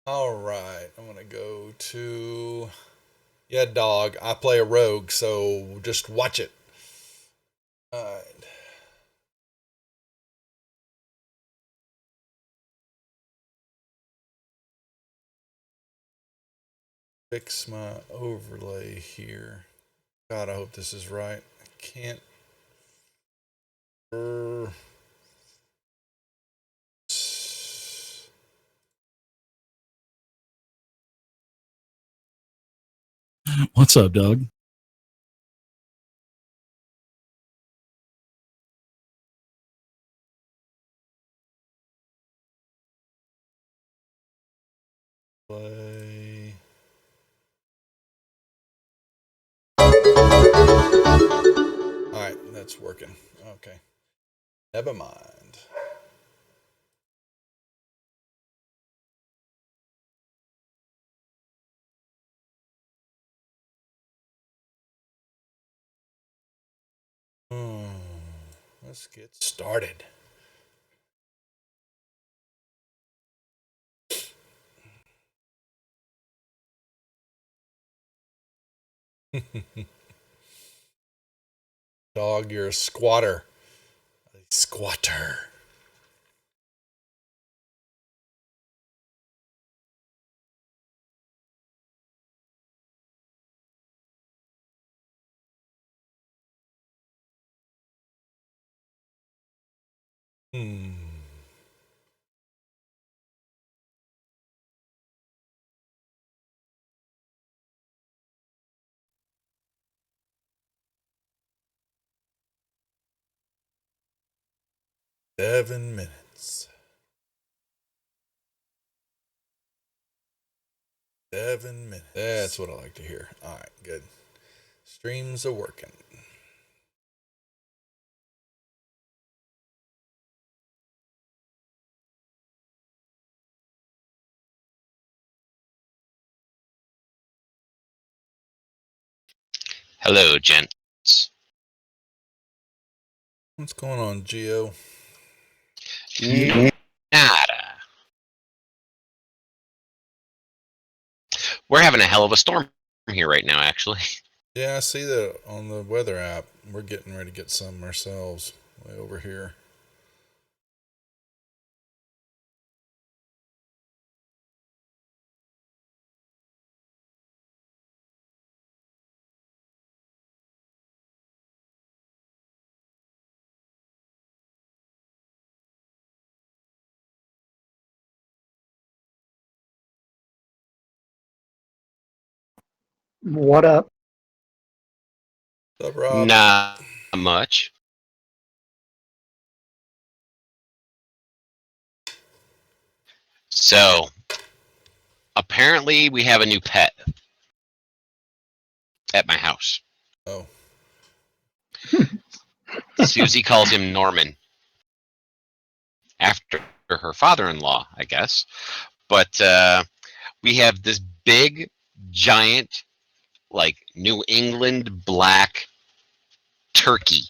All right, I'm gonna go to dog. I play a rogue, so just watch it. All right. Fix my overlay here. God, I hope this is right. I can't. What's up, Doug? Play. All right, that's working. Okay. Never mind. Let's get started. Dog, you're a squatter. A squatter. Hmm. Seven minutes. 7 minutes. That's what I like to hear. All right, good. Streams are working. Hello, gents. What's going on, Geo? Nada. We're having a hell of a storm here right now, actually. Yeah, I see that on the weather app. We're getting ready to get some ourselves way over here. What up? What's up, Rob? Not much. So, apparently we have a new pet at my house. Oh. Susie calls him Norman. After her father-in-law, I guess. But we have this big, giant, like, New England black turkey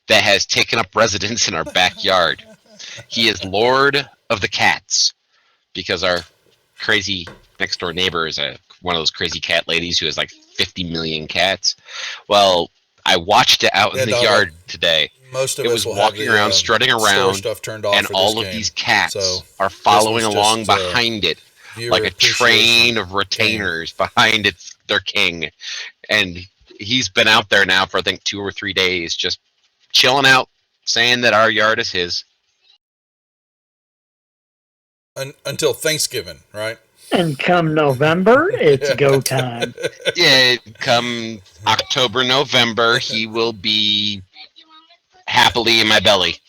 that has taken up residence in our backyard. He is Lord of the Cats because our crazy next door neighbor is one of those crazy cat ladies who has like 50 million cats. Well, I watched it out in the yard today. Most of it us was will walking have the, around, strutting store around, stuff turned off and for all this of game. these cats So are following along just, behind it like a train of retainers behind their king. And he's been out there now for I think 2 or 3 days, just chilling out, saying that our yard is his. Until Thanksgiving, right? And come November, it's go time. Yeah, come October, November, he will be happily in my belly.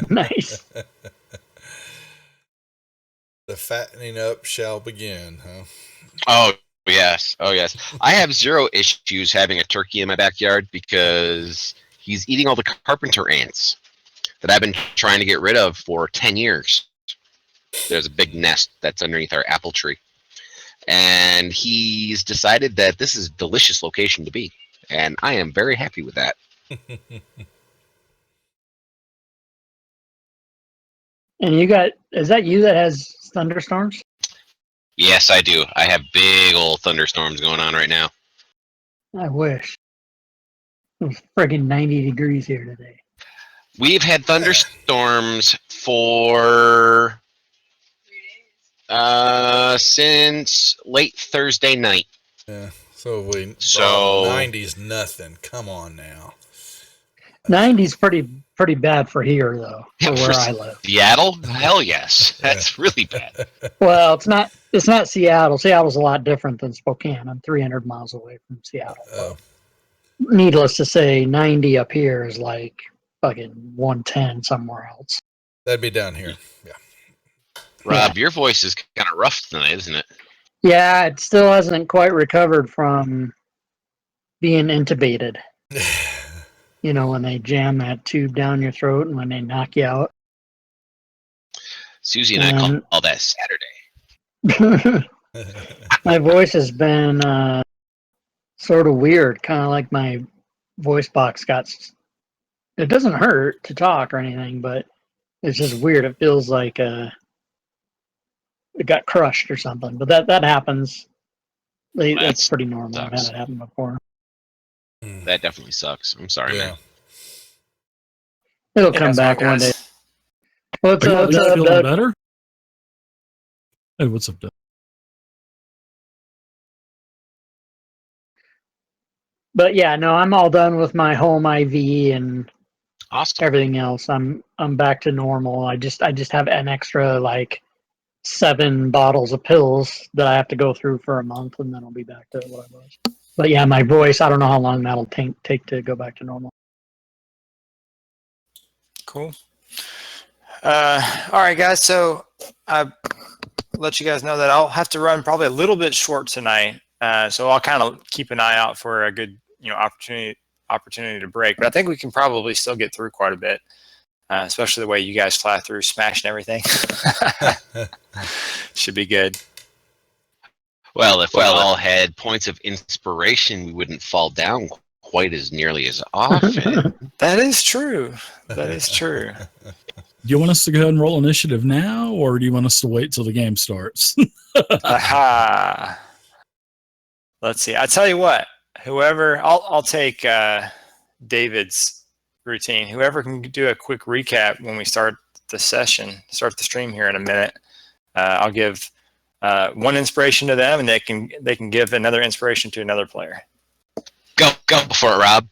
Nice. The fattening up shall begin, huh? Oh, yes. Oh, yes. I have zero issues having a turkey in my backyard because he's eating all the carpenter ants that I've been trying to get rid of for 10 years. There's a big nest that's underneath our apple tree. And he's decided that this is a delicious location to be. And I am very happy with that. And is that you that has thunderstorms? Yes, I do. I have big old thunderstorms going on right now. I wish. It was friggin' 90 degrees here today. We've had thunderstorms for since late Thursday night. Yeah. So 90's nothing. Come on now. 90's pretty bad for here though, for where I live. Seattle? Hell yes. That's really bad. Well, it's not Seattle. Seattle's a lot different than Spokane. I'm 300 miles away from Seattle. Oh. Needless to say, 90 up here is like fucking 110 somewhere else. That'd be down here. Yeah. Rob, your voice is kind of rough tonight, isn't it? Yeah, it still hasn't quite recovered from being intubated. You know, when they jam that tube down your throat and when they knock you out. Susie and I call that Saturday. My voice has been sort of weird, kind of like my voice box got. It doesn't hurt to talk or anything, but it's just weird. It feels like it got crushed or something. But that happens. That's pretty normal. I've had it happen before. That definitely sucks. I'm sorry, man. It'll come back one day. What's Are up, you feeling Doug? better? Hey, what's up, Doug? But yeah, no, I'm all done with my home IV and Awesome. everything else. I'm back to normal. I just have an extra like 7 bottles of pills that I have to go through for a month, and then I'll be back to what I was. But yeah, my voice, I don't know how long that'll take to go back to normal. Cool. All right, guys. So I'll let you guys know that I'll have to run probably a little bit short tonight. So I'll kind of keep an eye out for a good, opportunity to break. But I think we can probably still get through quite a bit, especially the way you guys fly through, smashing everything. Should be good. Well, if we all had points of inspiration, we wouldn't fall down quite as nearly as often. That is true. That is true. Do you want us to go ahead and roll initiative now, or do you want us to wait till the game starts? Aha. Let's see. I tell you what. Whoever, I'll take David's routine. Whoever can do a quick recap when we start the stream here in a minute. I'll give one inspiration to them, and they can give another inspiration to another player. Go for it, Rob.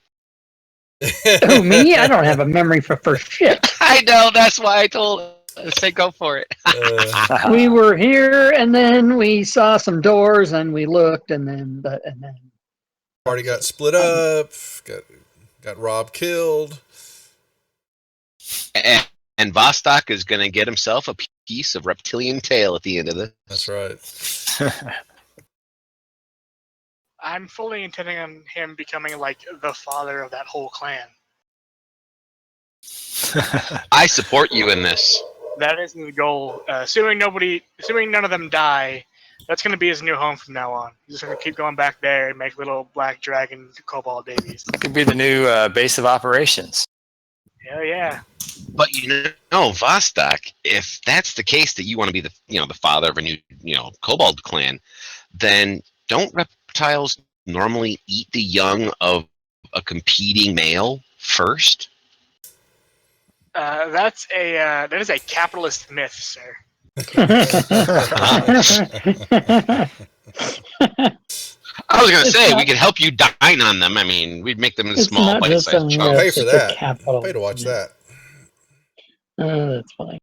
Oh, me? I don't have a memory for shit. I know. That's why I say go for it. We were here, and then we saw some doors, and we looked, and then Party got split up. Got Rob killed. And Vostok is going to get himself a piece of reptilian tail at the end of this. That's right. I'm fully intending on him becoming like the father of that whole clan. I support you in this. That is the goal. Assuming none of them die, that's going to be his new home from now on. He's just going to keep going back there and make little black dragon cobalt babies. Could be the new base of operations. Hell yeah. But Vostok, if that's the case that you want to be the father of a new kobold clan, then don't reptiles normally eat the young of a competing male first? That is a capitalist myth, sir. I was going to say, we could help you dine on them. I mean, we'd make them in small bite-sized chunks. I'll pay for that. I'll pay to watch that. That's funny.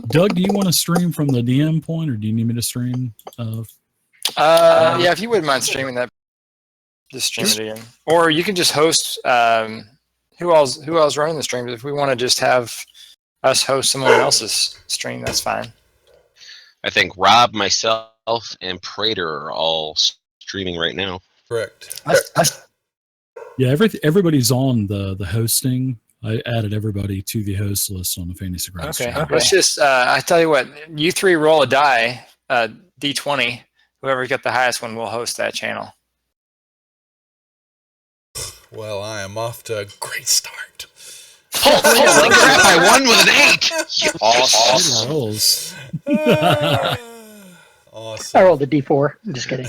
Doug, do you want to stream from the DM point, or do you need me to stream? Yeah, if you wouldn't mind streaming that, just stream it again. Or you can just host. Who else running the streams? If we want to just have us host someone else's stream, that's fine. I think Rob, myself, and Prater are all streaming right now. Correct. Yeah, everybody's on the hosting. I added everybody to the host list on the Fantasy Grounds. Okay. channel. Let's just. I tell you what. You three roll a die, D20. Whoever got the highest one will host that channel. Well, I am off to a great start. Holy crap! I won with an 8. Awesome. Good rolls. Awesome. I rolled a D4. I'm just kidding.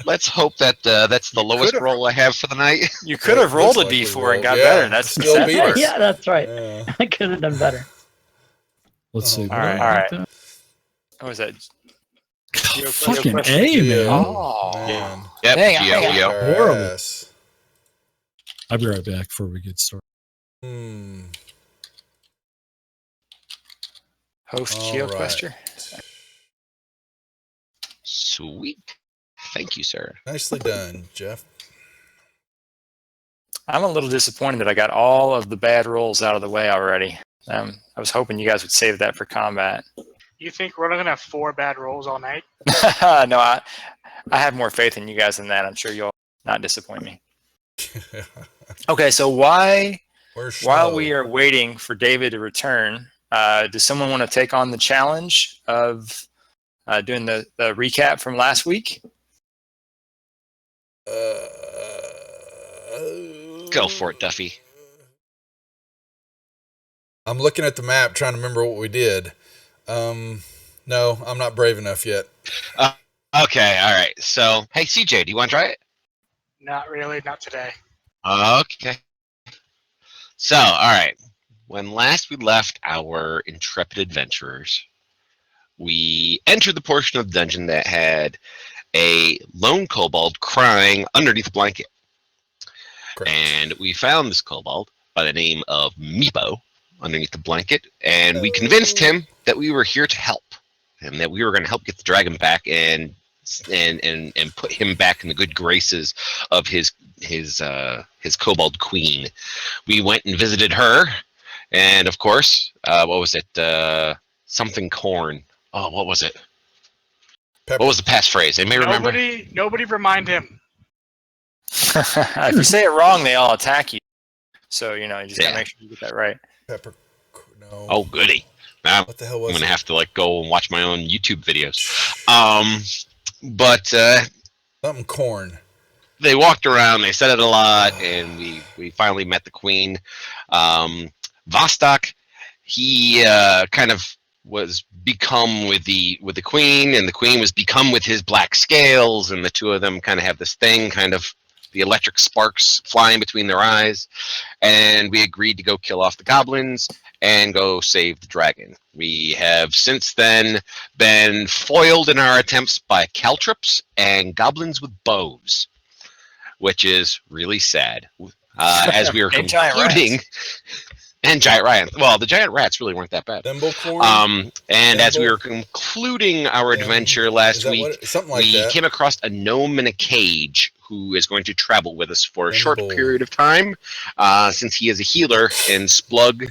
Let's hope that that's the lowest could've- roll I have for the night. You could have rolled a Looks like we D4 and got rolled. better. Yeah, That's still that's beat worse. us. Yeah, that's right. Yeah. I could have done better. Let's see. All what right, do I all get right. that? What was that? Fucking question. A, man. Oh, Man. Yep. Dang, Geo. Horrible. DRS. I'll be right back before we get started. host All GeoQuester. right. Sweet. Thank you, sir. Nicely done, Jeff. I'm a little disappointed that I got all of the bad rolls out of the way already. I was hoping you guys would save that for combat. You think we're only gonna have 4 bad rolls all night? No, I have more faith in you guys than that. I'm sure you'll not disappoint me. Okay, so while we are waiting for David to return, does someone want to take on the challenge of doing the recap from last week? Go for it, Duffy. I'm looking at the map trying to remember what we did. No, I'm not brave enough yet. Okay, all right. So, hey, CJ, do you want to try it? Not really, not today. Okay. So, all right. When last we left our intrepid adventurers, we entered the portion of the dungeon that had a lone kobold crying underneath a blanket. Correct. And we found this kobold by the name of Meepo underneath the blanket, and we convinced him that we were here to help, and that we were going to help get the dragon back and put him back in the good graces of his kobold queen. We went and visited her, and of course, what was it? Something corn. Oh, what was it? Pepper. What was the passphrase? Anybody remember? Nobody remind him. If you say it wrong, they all attack you. So, you just gotta make sure you get that right. Pepper. No. Oh, goody. I'm What the hell was gonna it? have to go and watch my own YouTube videos. But Something corn. they walked around, they said it a lot, and we finally met the queen. Vostok, he kind of was become with the queen, and the queen was become with his black scales, and the two of them kind of have this thing, kind of the electric sparks flying between their eyes, and we agreed to go kill off the goblins and go save the dragon. We have since then been foiled in our attempts by caltrops and goblins with bows, which is really sad. As we were And giant concluding, and giant rats. Well, the giant rats really weren't that bad. Thimble corn. And as we Thimble? were concluding our Yeah. adventure Is last that week, what something like we that. came across a gnome in a cage who is going to travel with us for a short Thimble. period of time, since he is a healer and Splug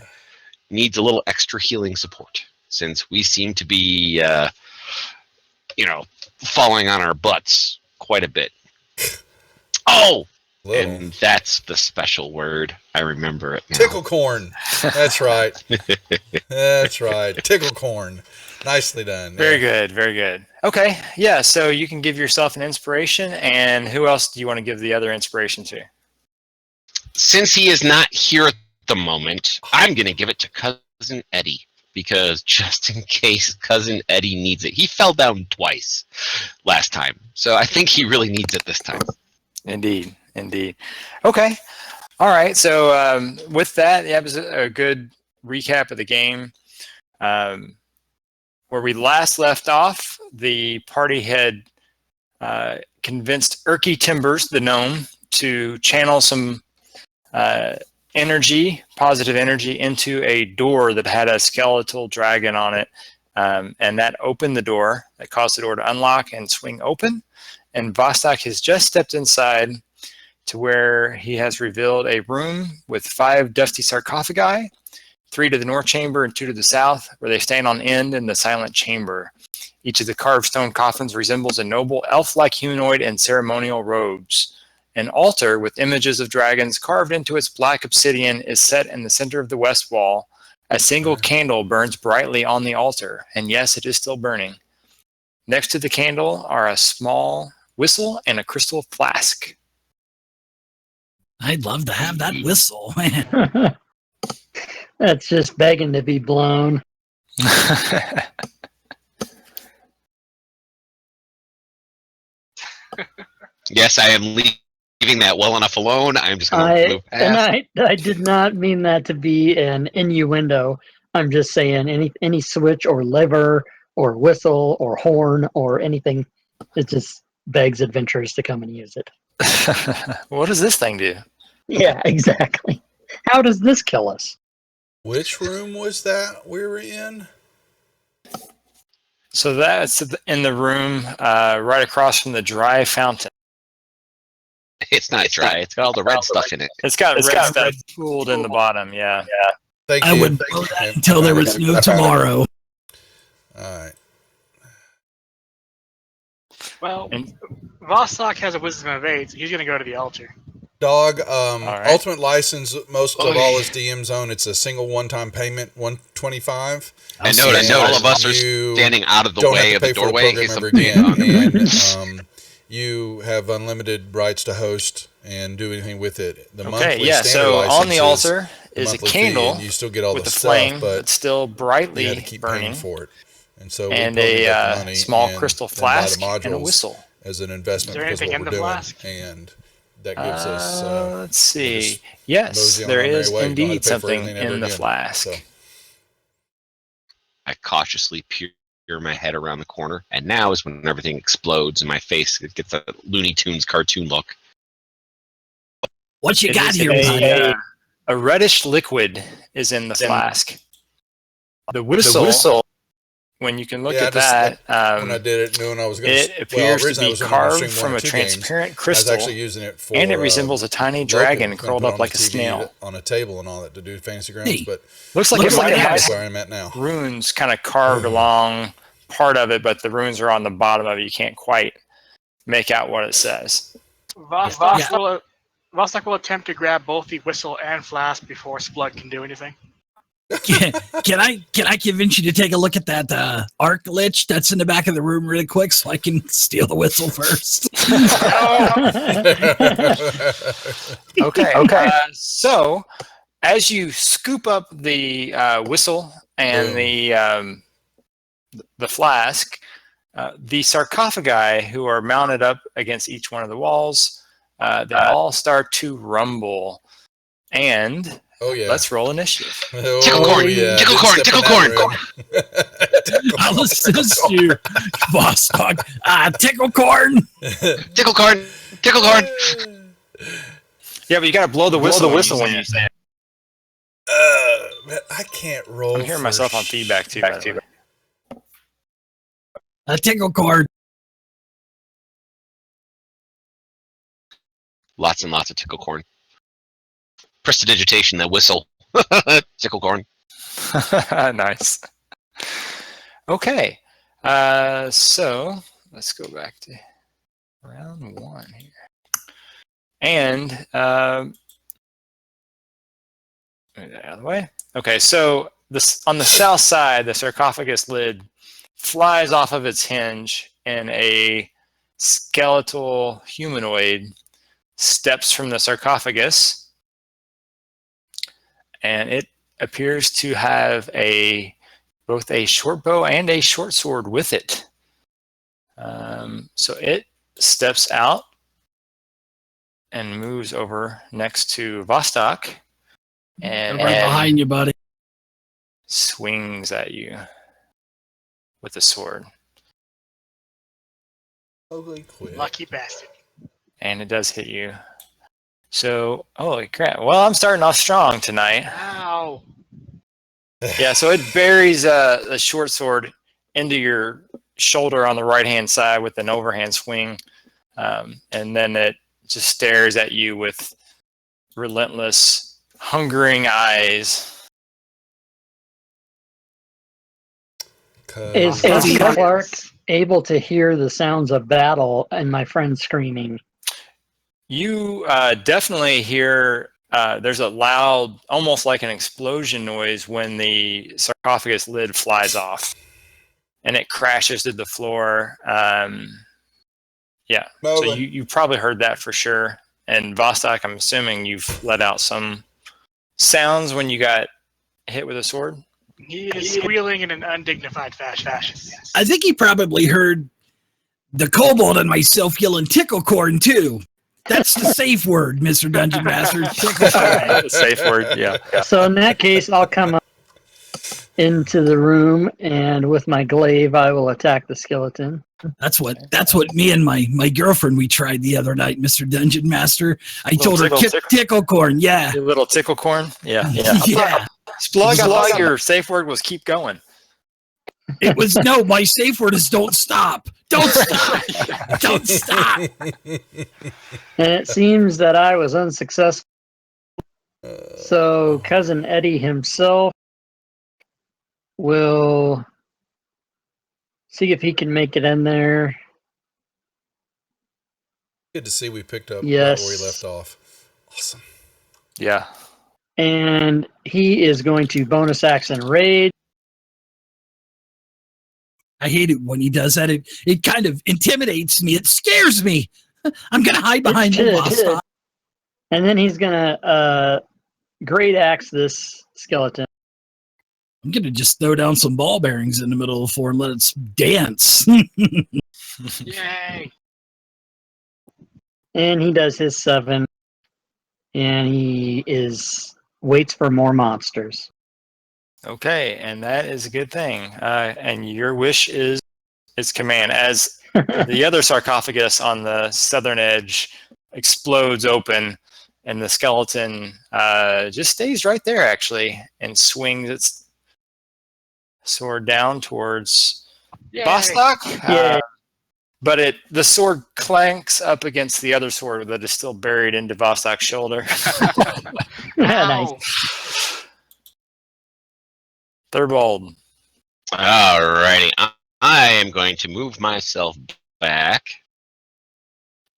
needs a little extra healing support, since we seem to be, falling on our butts quite a bit. Oh, Little. and that's the special word. I remember it now. Tickle corn. That's right. That's right. Tickle corn. Nicely done. Very good, very good. Okay, yeah, so you can give yourself an inspiration, and who else do you want to give the other inspiration to? Since he is not here at the moment, I'm going to give it to Cousin Eddie, because just in case Cousin Eddie needs it. He fell down twice last time, so I think he really needs it this time. Indeed. Okay, all right, so with that, that was a good recap of the game. Where we last left off, the party had convinced Erky Timbers, the gnome, to channel some positive energy, into a door that had a skeletal dragon on it. And that opened the door, that caused the door to unlock and swing open. And Vostok has just stepped inside to where he has revealed a room with 5 dusty sarcophagi, 3 to the north chamber and 2 to the south, where they stand on end in the silent chamber. Each of the carved stone coffins resembles a noble elf-like humanoid in ceremonial robes. An altar with images of dragons carved into its black obsidian is set in the center of the west wall. A single candle burns brightly on the altar, and yes, it is still burning. Next to the candle are a small whistle and a crystal flask. I'd love to have that whistle, man. That's just begging to be blown. Yes, I am leaving that well enough alone. I'm just going to move past. I did not mean that to be an innuendo. I'm just saying any switch or lever or whistle or horn or anything, it just begs adventurers to come and use it. What does this thing do? Yeah, exactly. How does this kill us? Which room was that we were in? So that's in the room right across from the dry fountain. It's not dry. It's got all the red stuff in it. It's got red stuff pooled in the bottom. Yeah. Thank I you. would know that until there was no tomorrow. All right. Well, And- Vostok has a wisdom of 8. So he's going to go to the altar. Dog, right. ultimate license, most of Okay. all is DM's own. It's a single one-time payment, $125. I know. All of us are You standing out of the don't way have of to the pay for the doorway. program It's ever a big again, and you have unlimited rights to host and do anything with it. The Okay. monthly Yeah. standard So license on the altar is a monthly fee, candle and you still get all with the the stuff, flame but that's still you had to brightly keep burning, paying for it. And so and we probably got the a money small and crystal then buy the flask and a modules whistle. as an investment Is there because of anything what in we're the doing, flask? and that gives us. Let's see. just Yes, mosey on there our merry is way. Don't have to indeed pay for something anything ever in the again. flask. So. I cautiously peer my head around the corner, and now is when everything explodes in my face. It gets a Looney Tunes cartoon look. What you It got is here, buddy? a reddish liquid is in the flask. The whistle, when you can look Yeah, at that, when I did it, knowing I was going it appears to be carved from a transparent I was crystal, actually using it for, and it resembles a tiny dragon curled up like a snail. on a table and all that to do fantasy grounds. Hey, But Looks like it might have that's where I'm at now. runes kind of carved along part of it, but the runes are on the bottom of it. You can't quite make out what it says. Vostok will attempt to grab both the whistle and flask before Splug can do anything. Can I convince you to take a look at that arc lich that's in the back of the room really quick so I can steal the whistle first? Okay. So, as you scoop up the whistle and the flask, the sarcophagi who are mounted up against each one of the walls, they all start to rumble. And Oh yeah. let's roll initiative. Tickle corn, Yeah. tickle corn, tickle corn. I'll assist you, boss dog. Tickle corn. Tickle corn, tickle corn. Yeah, but you got to blow the whistle when you say it. Man, I can't roll. I'm hearing for myself on feedback too. By the way. Tickle corn. Lots and lots of tickle corn. Prestidigitation, that whistle. Tickle corn. Nice. Okay. So let's go back to round 1 here. And move that out of the way. Okay, so this on the south side, the sarcophagus lid flies off of its hinge, and a skeletal humanoid steps from the sarcophagus. And it appears to have both a short bow and a short sword with it. So it steps out and moves over next to Vostok and Right behind you, buddy. swings at you with the sword. Ugly quit. Lucky bastard. And it does hit you. So, holy crap. Well, I'm starting off strong tonight. Ow. Yeah, so it buries the short sword into your shoulder on the right-hand side with an overhand swing. And then it just stares at you with relentless, hungering eyes. Is Clark able to hear the sounds of battle and my friend screaming? You definitely hear there's a loud, almost like an explosion noise when the sarcophagus lid flies off and it crashes to the floor. Yeah, so you probably heard that for sure. And Vostok, I'm assuming you've let out some sounds when you got hit with a sword? He is squealing in an undignified fashion. Yes. I think he probably heard the kobold and myself yelling tickle corn too. That's the safe word, Mr. Dungeon Master. Tickle corn. The safe word, yeah. So in that case, I'll come up into the room, and with my glaive, I will attack the skeleton. That's what me and my girlfriend we tried the other night, Mr. Dungeon Master. I told her tickle corn. Yeah. Your little tickle corn. Yeah. Yeah. Splug, I thought your safe word was keep going. It was no. My safe word is don't stop. Don't stop. Don't stop. And it seems that I was unsuccessful. So Cousin Eddie himself will see if he can make it in there. Good to see we picked up Yes. right where we left off. Awesome. Yeah. And he is going to bonus action raid. I hate it when he does that. It kind of intimidates me. It scares me. I'm gonna hide behind the boss. And then he's gonna great axe this skeleton. I'm gonna just throw down some ball bearings in the middle of the floor and let it dance. Yay! And he does his 7. And he waits for more monsters. Okay, and that is a good thing. And your wish is its command. As the other sarcophagus on the southern edge explodes open, and the skeleton just stays right there, actually, and swings its sword down towards Bostock. Yeah. But the sword clanks up against the other sword that is still buried into Vostok's shoulder. Nice. Thurbold. Alrighty. I am going to move myself back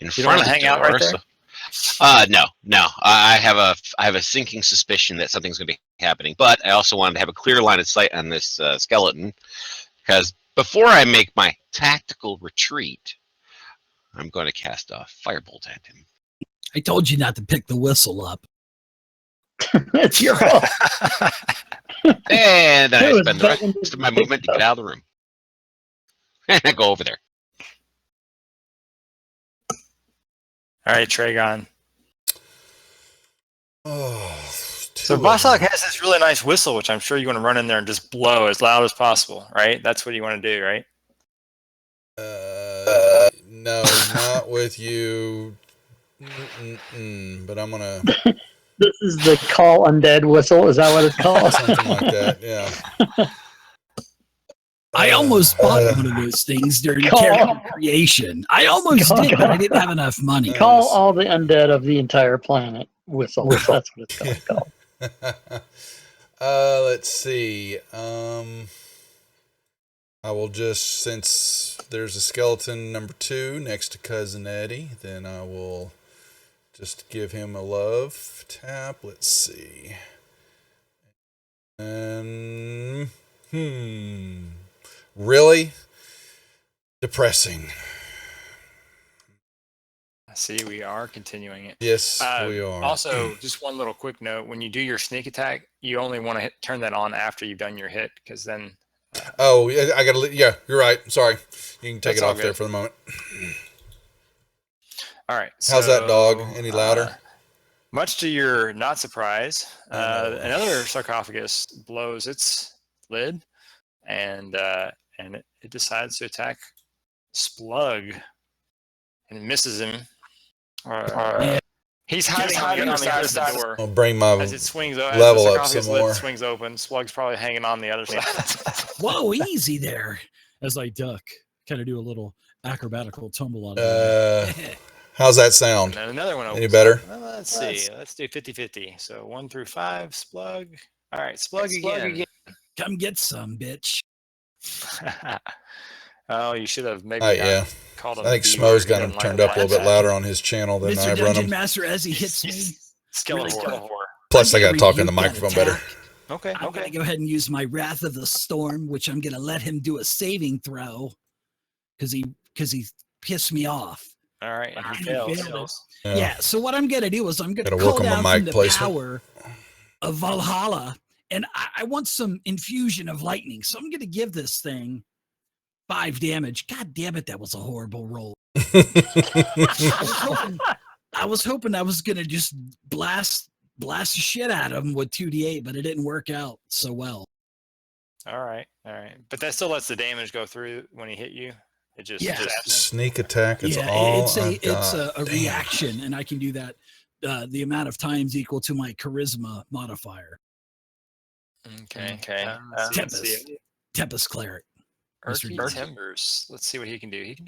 in You front don't of want the to hang out door. right there? No. I have a sinking suspicion that something's going to be happening, but I also wanted to have a clear line of sight on this skeleton, because before I make my tactical retreat, I'm going to cast a firebolt at him. I told you not to pick the whistle up. That's your fault. And then I It was spend the better rest of my movement to get out of the room. And I go over there. All right, Tragon. Oh, So Vostok has this really nice whistle, which I'm sure you want to run in there and just blow as loud as possible, right? That's what you want to do, right? No, not with you. But I'm gonna This is the call undead whistle. Is that what it's called? something like that. Yeah. I almost bought one of those things during Call- character creation. I almost did, but I didn't have enough money. Call all the undead of the entire planet whistle. That's what it's called. Let's see. I will just, since there's a skeleton number 2 next to Cousin Eddie, then I will just give him a love tap. Let's see. And really depressing. See, we are continuing it. Yes, we are. Also, just one little quick note: when you do your sneak attack, you only want to turn that on after you've done your hit, because then. Oh, yeah, I gotta. Yeah, you're right. Sorry, you can take That's it all off there good. for the moment. All right. How's that dog? Any louder? Much to your not surprise, another sarcophagus blows its lid, and it decides to attack Splug, and it misses him. He's hiding on the other side of the door. I'll bring my As it swings over, level as the up some sarcophagus lid more. swings open, Splug's probably hanging on the other side. Whoa, easy there. As I duck, kind of do a little acrobatical tumble on it. How's that sound? And then another one opens Any better? up. Well, let's see. Let's do 50-50. So 1 through 5, Splug. All right, Splug again. Come get some, bitch. Oh, you should have maybe Yeah. called him. I think B Smo's word. got He him doesn't turned like up a little bit that. louder on his channel than Mr. I run Dungeon him. Master, as he hits me, Skeletor. Plus, I got to I'm talk gonna in the rebuke that microphone better. attack. Okay. I'm going to go ahead and use my Wrath of the Storm, which I'm going to let him do a saving throw because he pissed me off. All right. And he And he fails. failed it. Yeah, so what I'm going to do is I'm going to Gotta work call on my down mic from the placement. power of Valhalla, and I want some infusion of lightning. So I'm going to give this thing 5 damage. God damn it, that was a horrible roll. I was hoping I was going to just blast the shit out of him with 2d8, but it didn't work out so well. All right. But that still lets the damage go through when he hit you. It just Sneak attack. It's yeah, all it's I've got. a Damn. reaction, and I can do that the amount of times equal to my charisma modifier. Okay. Tempest cleric. Earthy Timbers. Let's see what he can do. He can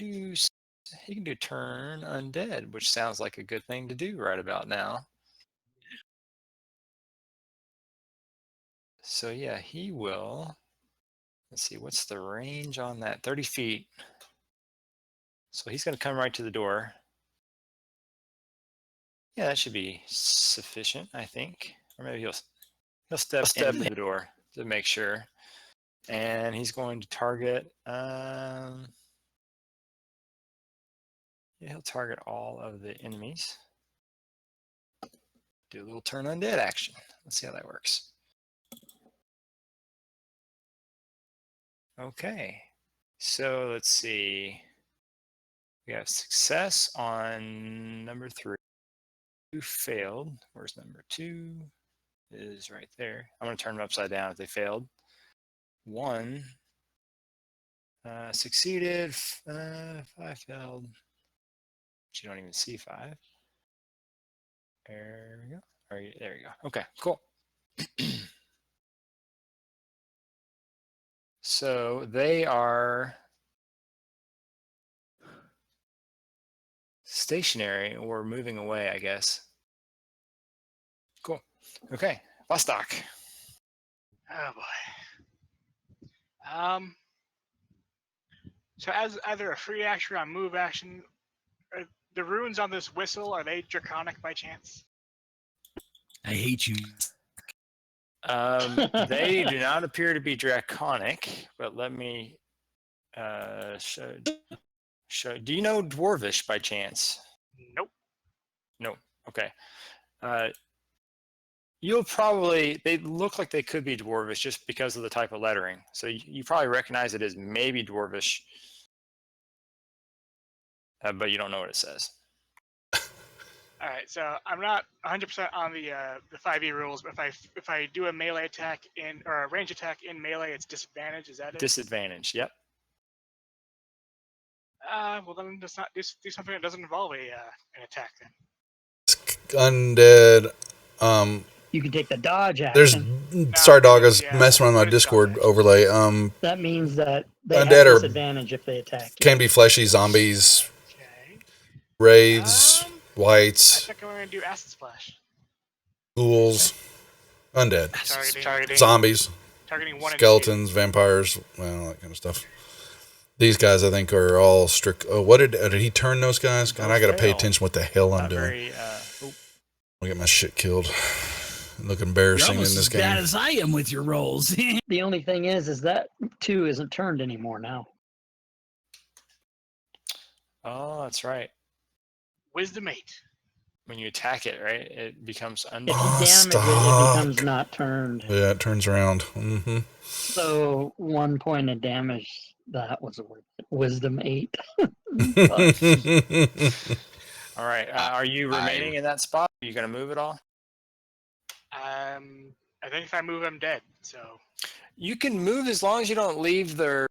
do turn undead, which sounds like a good thing to do right about now. So yeah, he will. Let's see, what's the range on that? 30 feet. So he's going to come right to the door. Yeah, that should be sufficient, I think. Or maybe he'll step into the door to make sure. And he's going to target. Yeah, he'll target all of the enemies. Do a little turn undead action. Let's see how that works. Okay, so let's see. We have success on number 3. 2 failed. Where's number 2? Is right there. I'm going to turn them upside down if they failed. 1 succeeded. 5 failed. But you don't even see 5. There we go. There we go. Okay, cool. So they are stationary or moving away, I guess. Cool. Okay, Vostok. Oh boy. So as either a free action or a move action, the runes on this whistle, are they draconic by chance? I hate you. They do not appear to be draconic, but let me show. Do you know Dwarvish by chance? Nope. No. Okay. You'll probably, they look like they could be Dwarvish just because of the type of lettering. So you probably recognize it as maybe Dwarvish, but you don't know what it says. All right, so I'm not 100% on the 5e rules, but if I do a melee attack or a range attack in melee, it's disadvantage. Is that it? Disadvantage. Yep. Well then let's not do something that doesn't involve an attack then. Undead. You can take the dodge There's action. sorry, dog. I was yeah, messing around my what is Discord dodge? overlay. That means that they Undead have are- disadvantage if they attack you. Can be fleshy zombies, Okay. wraiths, I whites, think I'm going to do acid splash. ghouls, undead, Targeting zombies, targeting 1 skeletons, vampires, well, that kind of stuff. These guys, I think, are all strict. Oh, what did he turn those guys? God, I got to pay attention what the hell I'm Not doing. very, I'll get my shit killed. Look You're embarrassing in almost this as bad game. as I am with your rolls. The only thing is that 2 isn't turned anymore now. oh, that's right. Wisdom 8. When you attack it, right, it becomes If undead. you Oh, damage it, stop. it becomes not turned. Yeah, it turns around. Mm-hmm. So 1 point of damage, that was worth it. Wisdom 8. All right. Are you remaining in that spot? Are you going to move at all? I think if I move, I'm dead. So You can move as long as you don't leave the.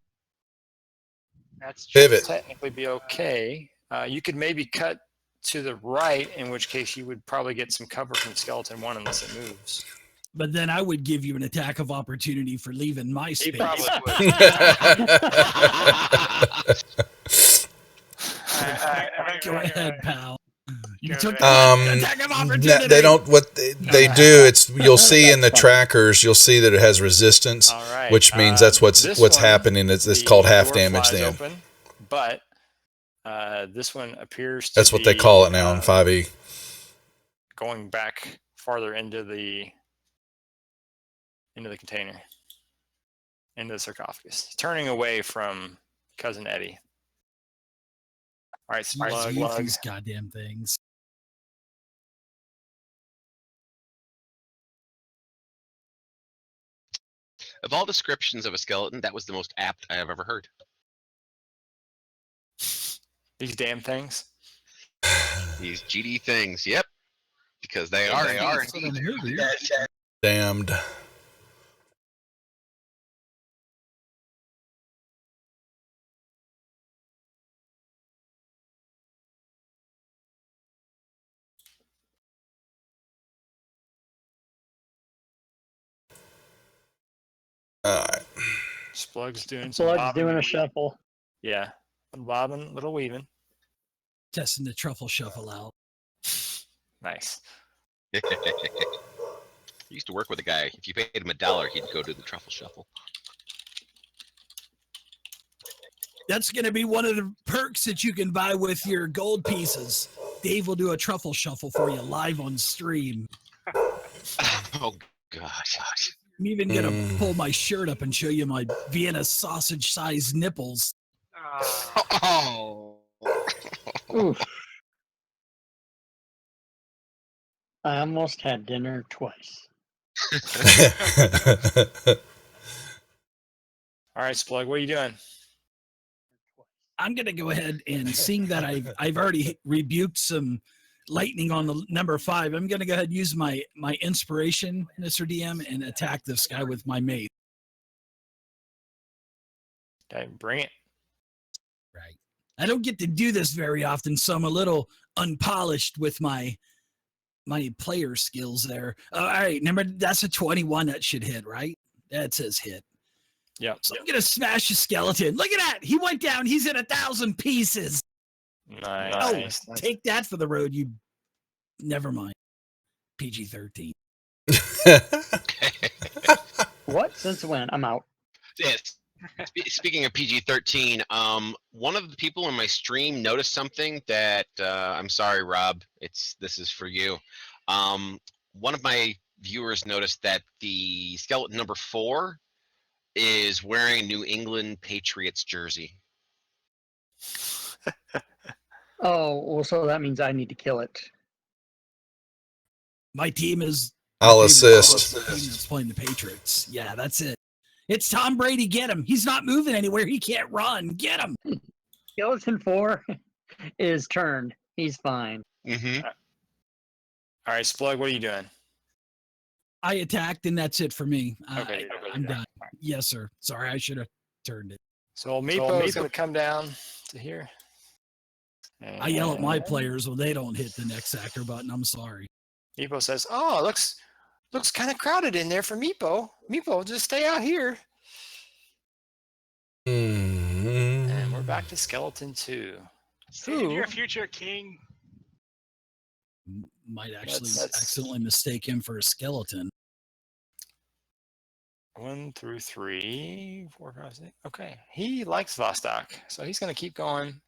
that's true. Pivot. Technically be okay. You could maybe cut to the right, in which case you would probably get some cover from Skeleton 1 unless it moves. But then I would give you an attack of opportunity for leaving my He space. probably would. Go ahead, pal. You took the attack of No, opportunity. they don't. What they do, it's you'll see in the trackers. You'll see that it has resistance, All right. which means that's this what's one, happening. It's the called half door damage. flies Then open, but this one appears to that's what they be, call it now in 5e. going back farther into the container, into the sarcophagus, turning away from Cousin Eddie. All right, Slug. These goddamn things. Of all descriptions of a skeleton, that was the most apt I have ever heard. These damn things. These GD things, yep. Because they are That's what I'm here, dude. Damned. Alright. Splug's doing some Blood's bobbing doing and a weaving. shuffle. Yeah. Little bobbing, little weaving. Testing the truffle shuffle out. Nice. I used to work with a guy. If you paid him $1, he'd go do the truffle shuffle. That's going to be one of the perks that you can buy with your gold pieces. Dave will do a truffle shuffle for you live on stream. Oh gosh. I'm even going to pull my shirt up and show you my Vienna sausage-sized nipples. Oh. Oof. I almost had dinner twice. All right, Splug, what are you doing? I'm going to go ahead and seeing that I've already rebuked some lightning on the number 5. I'm going to go ahead and use my inspiration, Mr. DM, and attack this guy with my mate. Okay, bring it. Right. I don't get to do this very often, so I'm a little unpolished with my player skills there. All right, remember that's a 21 that should hit, right? That says hit. Yep. So I'm gonna smash the skeleton. Look at that. He went down. He's in 1,000 pieces. Nice. Oh, take that for the road. You. Never mind. PG-13. What? Since when? I'm out. Yes. Speaking of PG-13, one of the people in my stream noticed something that I'm sorry, Rob. This is for you. One of my viewers noticed that the skeleton number 4 is wearing a New England Patriots jersey. Oh, well, so that means I need to kill it. My team is. I'll assist. Team that's playing the Patriots. Yeah, that's it. It's Tom Brady. Get him. He's not moving anywhere. He can't run. Get him. Skeleton 4 is turned. He's fine. Mm-hmm. All right, Splug, what are you doing? I attacked, and that's it for me. Okay, I'm done. Yes, sir. Sorry, I should have turned it. So Meepo is going to come down to here. I yell at my players when they don't hit the next actor button. I'm sorry. Meepo says, "Oh, looks kind of crowded in there for Meepo. Meepo, just stay out here." And we're back to Skeleton 2. Save your future king. Might actually accidentally mistake him for a skeleton. 1 through 3, 4, 5, 6. Okay, he likes Vostok, so he's going to keep going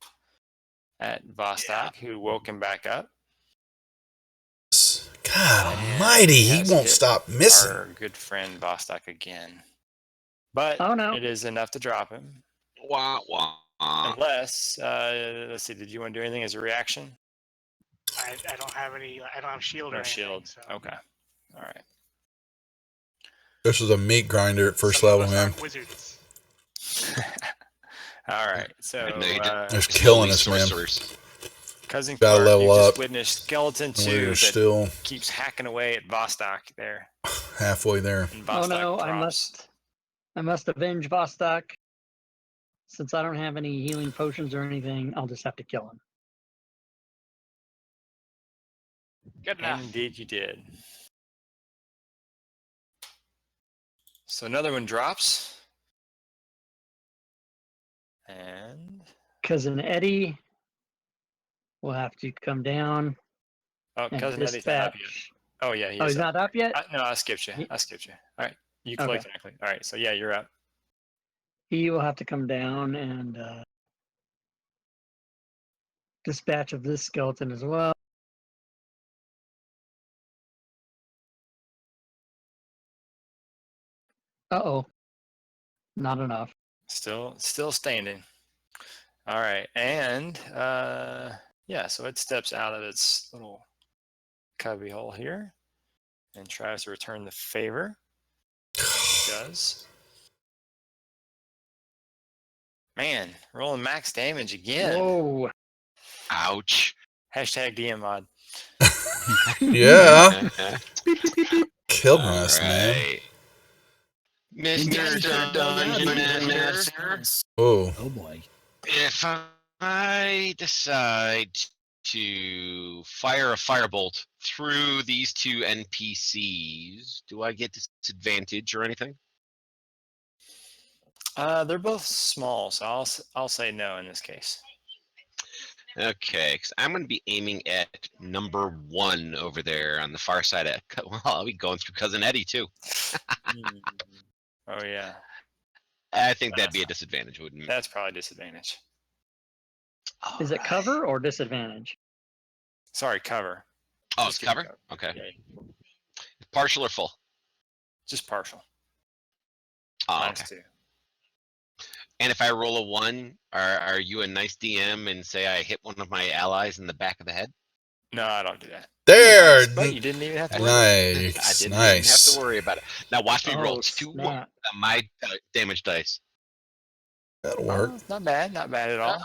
at Vostok, who woke him back up. God almighty, he won't stop missing. Our good friend Vostok again. But it is enough to drop him. Wah, wah. Unless, let's see, did you want to do anything as a reaction? I don't have any. I don't have shield. No or anything, shield. So. Okay. All right. This was a meat grinder at first Some of level, us man. aren't wizards. All right. So, It's killing us, man. Cousin Gotta Clark, level you up. just witnessed Skeleton 2 We're that still keeps hacking away at Vostok there. halfway there. And Oh Vostok no, drops. I must avenge Vostok. Since I don't have any healing potions or anything, I'll just have to kill him. Good enough. Indeed, you did. So another one drops. And Cousin Eddie will have to come down. oh, and Cousin Eddie's not up yet. dispatch. Oh yeah, he Oh, is he's not up yet? No, I skipped you. I skipped you. All right, you Okay. clicked technically. All right, so yeah, you're up. He will have to come down and dispatch of this skeleton as well. Uh-oh. Not enough. Still standing. All right, and yeah, so it steps out of its little cubby hole here and tries to return the favor. It does. Man, rolling max damage again. Whoa. Ouch. Hashtag DM mod. Yeah. Beep, beep, beep, beep. Killing All us, man. right. And Daddy Mr. can't go down Dungeon either. Master, Oh. Oh boy. if I decide to fire a firebolt through these two NPCs, do I get disadvantage or anything? They're both small, so I'll say no in this case. Okay, because I'm going to be aiming at number 1 over there on the far side of. Well, I'll be going through Cousin Eddie too. Oh yeah, I think that'd be a disadvantage, wouldn't it? that's probably disadvantage. Is it Alright. cover or disadvantage? Sorry, cover. Oh, it's Just give me cover? Okay. Yeah, Partial or full? just partial. Oh, Minus okay. 2. And if I roll a 1, are you a nice DM and say I hit one of my allies in the back of the head? No, I don't do that. There. But you didn't even have to worry about it. I Nice. didn't even have Nice. to worry about it. Now watch me roll Oh, 2 snap. on my damage dice. That'll work. Oh, not bad. Not bad at all.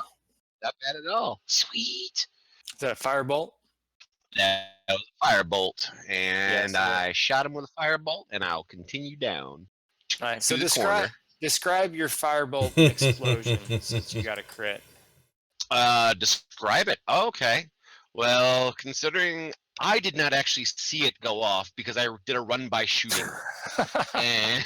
Not bad at all. Sweet. Is that a firebolt? That was a firebolt, and Yes, I shot him with a firebolt, and I'll continue down. Nice. So To the corner. describe your firebolt explosion since you got a crit. Describe it. Okay. Well, considering I did not actually see it go off because I did a run by shooting, and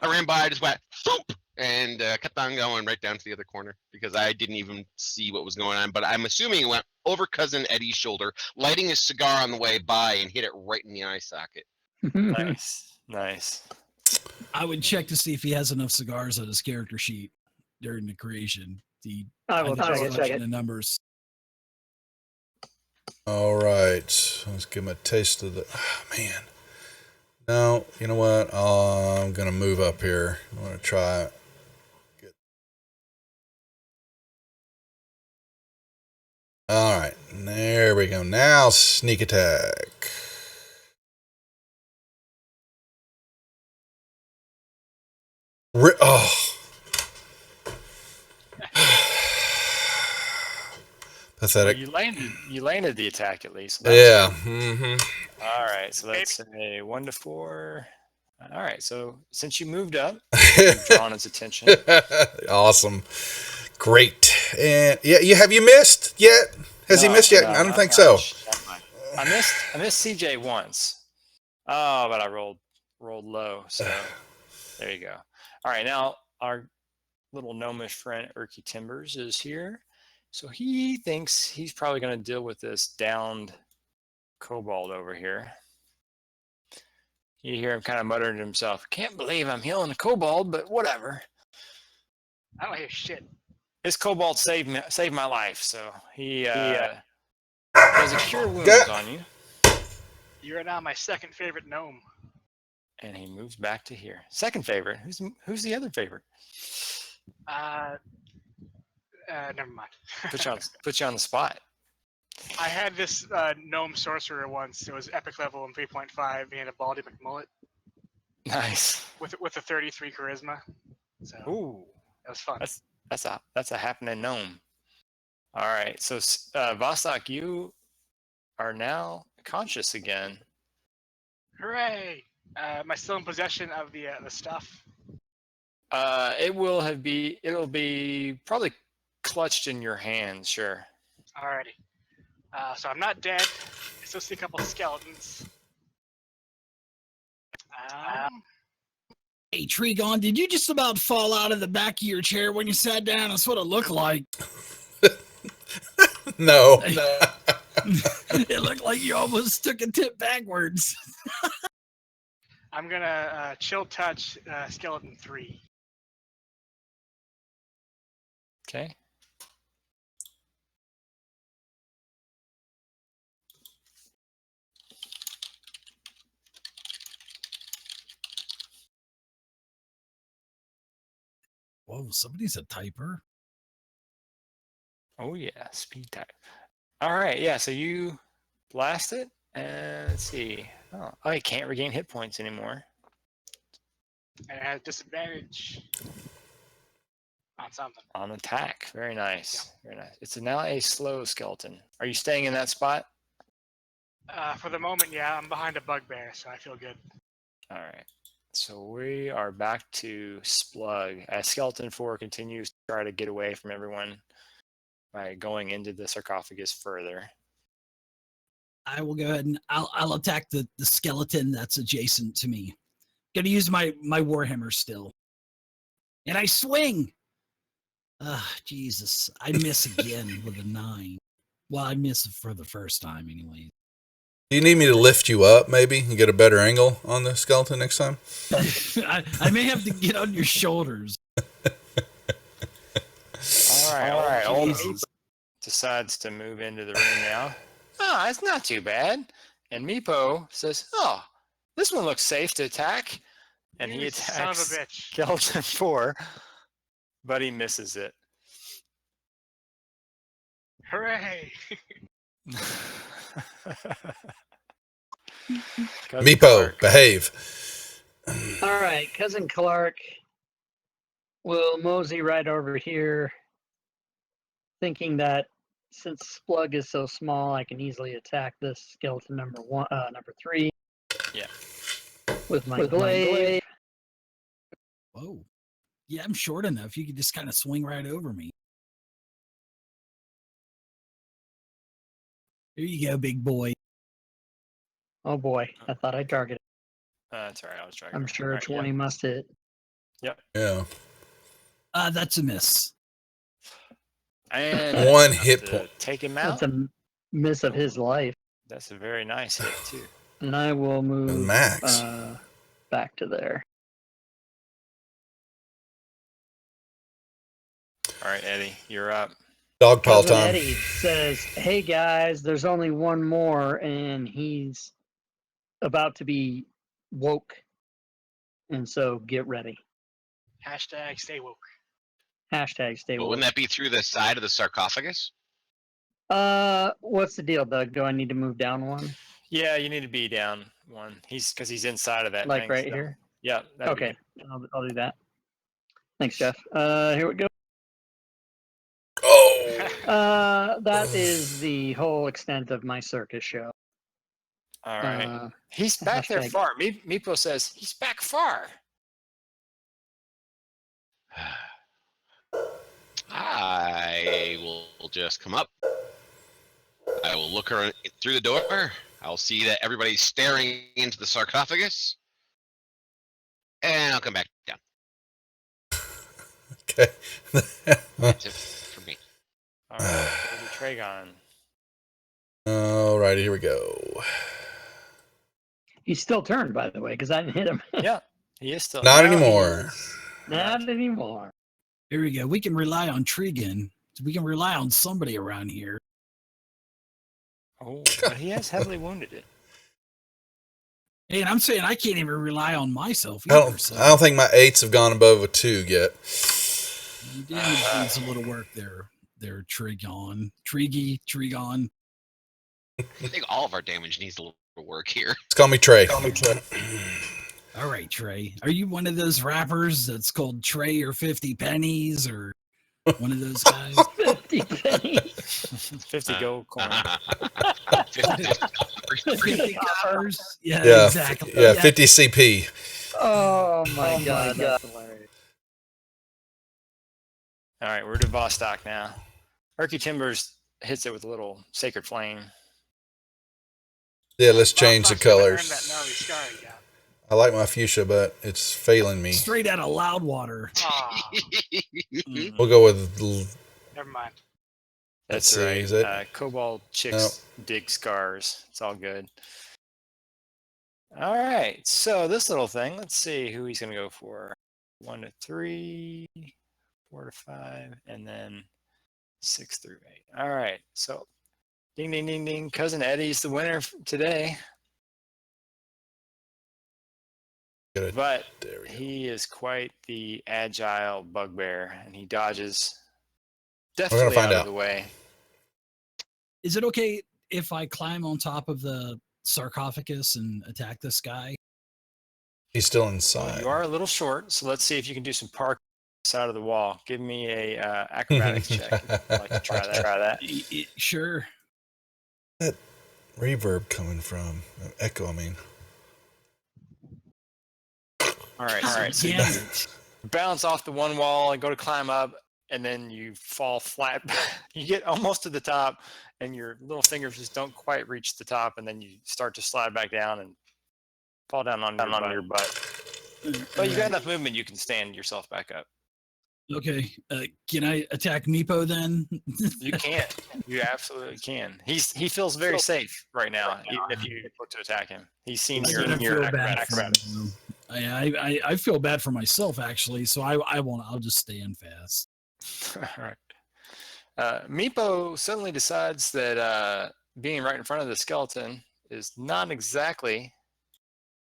I ran by, I just went thump, and kept on going right down to the other corner because I didn't even see what was going on. But I'm assuming it went over Cousin Eddie's shoulder, lighting his cigar on the way by, and hit it right in the eye socket. Nice. Nice. I would check to see if he has enough cigars on his character sheet during the creation. I will did a check it. selection of numbers. All right. Let's give him a taste of the. Oh, man. No, you know what? I'm going to move up here. I'm going to try it. All right. There we go. Now sneak attack. Oh. Pathetic. Well, you landed the attack at least. That's Yeah. good. Mm-hmm. All right. So let's say 1 to 4. All right. So since you moved up, you've drawn his attention. Awesome. Great. And yeah, have you missed yet? Has he missed yet? No, I don't not think so. much, not much. I missed CJ once. Oh, but I rolled low. So there you go. All right. Now our little gnomish friend Erky Timbers is here. So he thinks he's probably going to deal with this downed kobold over here. You hear him kind of muttering to himself, "Can't believe I'm healing a kobold, but whatever." I don't hear shit. This kobold saved my life, so he does a cure wounds on you, You're now my second favorite gnome. and he moves back to here. Second favorite. Who's the other favorite? Never mind. Put you on the spot. I had this gnome sorcerer once. It was epic level in 3.5. He had a Baldy McMullet Nice. with a 33 charisma. So Ooh, that was fun. that's a happening gnome. All right, so Vostok, you are now conscious again. Hooray! Am I still in possession of the stuff? It'll be probably clutched in your hand, sure. Alrighty. So I'm not dead. I still see a couple skeletons. Hey, Trigon, did you just about fall out of the back of your chair when you sat down? That's what it looked like. No. It looked like you almost took a tip backwards. I'm gonna chill touch skeleton 3. Okay. Whoa, somebody's a typer. Oh yeah, speed type. All right, yeah. So you blast it, and let's see. Oh, you can't regain hit points anymore. And it has disadvantage. On something. On attack. Very nice. Very nice. It's now a slow skeleton. Are you staying in that spot? For the moment, yeah, I'm behind a bugbear, so I feel good. All right. So we are back to Splug. As Skeleton 4 continues to try to get away from everyone by going into the sarcophagus further. I will go ahead and I'll attack the skeleton that's adjacent to me. Gonna use my warhammer still, and I swing. Jesus, I miss again with a 9. Well, I miss it for the first time anyway. Do you need me to lift you up, maybe, and get a better angle on the skeleton next time? I may have to get on your shoulders. All right. Old Jesus. decides to move into the room now. Oh, it's not too bad. And Meepo says, "Oh, this one looks safe to attack." And he You son of attacks a bitch. Skeleton 4, but he misses it. Hooray! Cousin Meepo, Clark. behave. All right, Cousin Clark will mosey right over here, thinking that since Splug is so small, I can easily attack this skeleton number 3. Yeah. With my glaive. Whoa. Yeah, I'm short enough. You could just kind of swing right over me. Here you go, big boy. Oh boy, I thought I targeted. That's all right. I was trying. I'm sure 20 must hit. Yeah. That's a miss. And One enough hit to point. Take him out. That's a miss of his life. That's a very nice hit too. And I will move Max. back to there. All right, Eddie, you're up. Dog pile Cousin time. Eddie says, "Hey guys, there's only one more, and he's about to be woke, and so get ready." Hashtag stay woke. Hashtag stay But woke. wouldn't that be through the side of the sarcophagus? What's the deal, Doug? Do I need to move down one? Yeah, you need to be down one. He's inside of that Like thing. right so- here? Yeah. that'd be Okay, I'll do that. Thanks, Jeff. Here we go. Oh! That is the whole extent of my circus show. good. All right. Uh, He's back there hashtag- far. Meepo says he's back far. I will just come up. I will look through the door. I'll see that everybody's staring into the sarcophagus. And I'll come back down. Okay. That's it for me. All right. Go to Tragon. Alrighty, here we go. He's still turned, by the way, because I didn't hit him. Yeah, he is still. Not now he anymore. is. Not anymore. Here we go. We can rely on Trigan. We can rely on somebody around here. Oh, but he has heavily wounded it. Hey, and I'm saying I can't even rely on myself I either. don't think my 8s have gone above a 2 yet. You did need some little work there, Trigon. Trigon. I think all of our damage needs a little work here. Let's call me Trey. All right, Trey. Are you one of those rappers that's called Trey or 50 pennies or one of those guys? 50 pennies. 50 gold coin. 50 covers? Yeah, Yeah, exactly. yeah, 50 CP. Oh my god, that's hilarious. All right, we're to Vostok now. Herky Timbers hits it with a little sacred flame. Yeah, let's change the Fuck's gonna earn colors. That gnarly scar you got. I like my fuchsia, but it's failing me. Straight out of Loudwater. Aw, Mhm. We'll go with. never mind. That's see, right. is it? Cobalt chicks dig scars. It's all good. All right. So this little thing, let's see who he's going to go for. 1 to 3, 4 to 5, and then 6 through 8. All right. So ding, ding, ding, ding. Cousin Eddie's the winner today. Good. But There we go. he is quite the agile bugbear, and he dodges gonna definitely find out out. of the way. Is it okay if I climb on top of the sarcophagus and attack this guy? He's still Well, inside. you are a little short, so let's see if you can do some park side of the wall. Give me a acrobatics check. I'd like to try that. Sure. That reverb coming from echo. I mean, All right. So Damn you it. bounce off the one wall and go to climb up, and then you fall flat. You get almost to the top, and your little fingers just don't quite reach the top, and then you start to slide back down and fall down on your butt. But you got enough movement, you can stand yourself back up. Okay. Can I attack Meepo then? You can. You absolutely can. He feels very safe right now, even if you look to attack him. He's seen I your don't feel bad acrobatics. for him. I feel bad for myself actually, so I won't. I'll just stand fast. All right. Meepo suddenly decides that being right in front of the skeleton is not exactly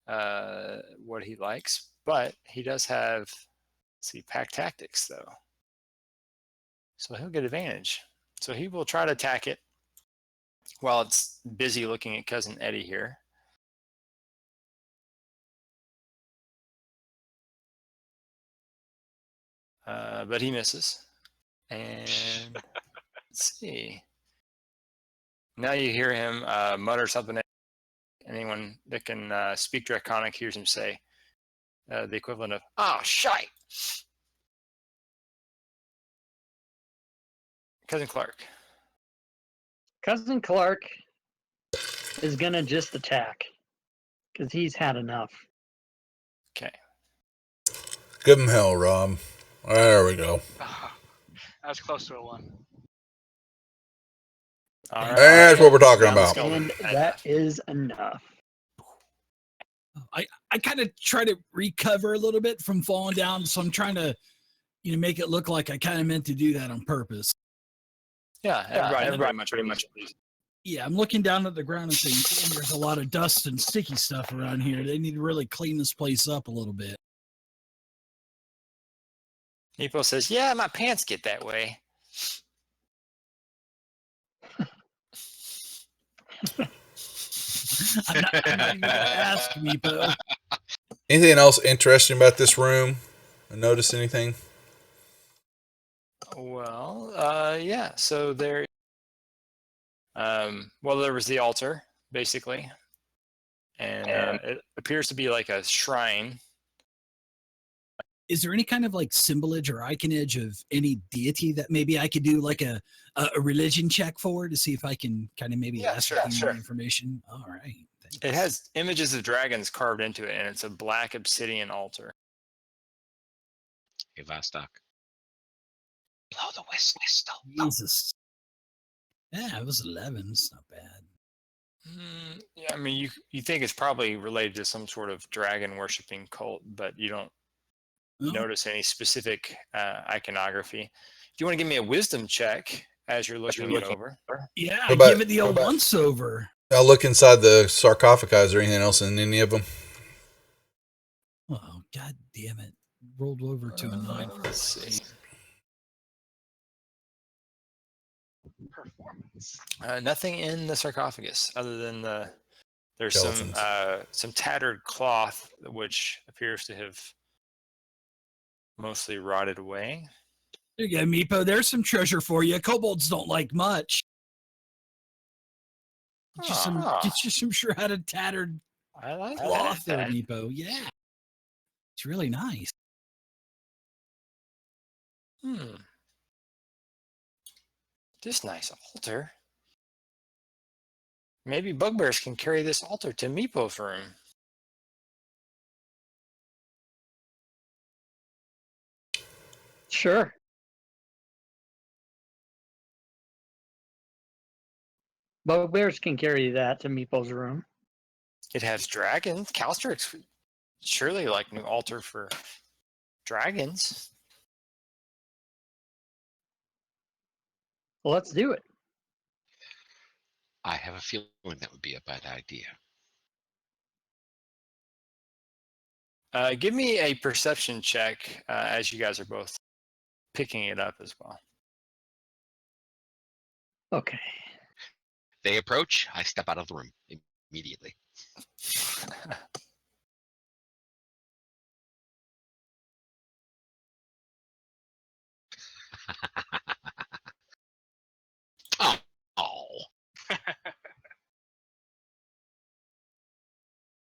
what he likes, but he does have, let's see, pack tactics though. So he'll get advantage. So he will try to attack it while it's busy looking at Cousin Eddie here. But he misses. And let's see. Now you hear him mutter something. Anyone that can speak Draconic hears him say the equivalent of, "Ah, shite." Cousin Clark. Cousin Clark is gonna just attack because he's had enough. Okay. give him hell, Rob. There we go. I was close to a 1. All right. That's what we're talking Down the about. skeleton. And that is enough. I kind of try to recover a little bit from falling down, so I'm trying to, make it look like I kind of meant to do that on purpose. Yeah, everybody pretty much. Yeah, I'm looking down at the ground and saying, "Damn, there's a lot of dust and sticky stuff around here. They need to really clean this place up a little bit." Meepo says, "Yeah, my pants get that way." I'm not even gonna ask Meepo. Anything else interesting about this room? Notice anything? Well, yeah. So there, there was the altar, basically, and it appears to be like a shrine. Is there any kind of like symbolage or iconage of any deity that maybe I could do like a religion check for to see if I can kind of maybe ask more information? All right. Thanks. It has images of dragons carved into it, and it's a black obsidian altar. Hey, Vostok. Blow the whistle. Jesus. Yeah, it was 11. It's not bad. Yeah, I mean, you think it's probably related to some sort of dragon worshipping cult, but you don't notice any specific iconography. Do you want to give me a wisdom check as you're looking it over? Yeah, I give it the old once over. I'll look inside the sarcophagi. Is there anything else in any of them? Oh, God damn it. Rolled over to a 9. Let's see. Performance. Nothing in the sarcophagus other than there's Skeletons. some tattered cloth which appears to have mostly rotted away. There you go, Meepo. There's some treasure for you. Kobolds don't like much. Get you some shredded, tattered I like cloth there, that. Meepo. Yeah. It's really nice. This nice altar. Maybe bugbears can carry this altar to Meepo's room. Sure. Bugbears can carry that to Meeple's room. It has dragons. Calstrix surely like new altar for dragons. Well, let's do it. I have a feeling that would be a bad idea. Give me a perception check as you guys are both picking it up as well. Okay. They approach, I step out of the room immediately. Oh. Oh.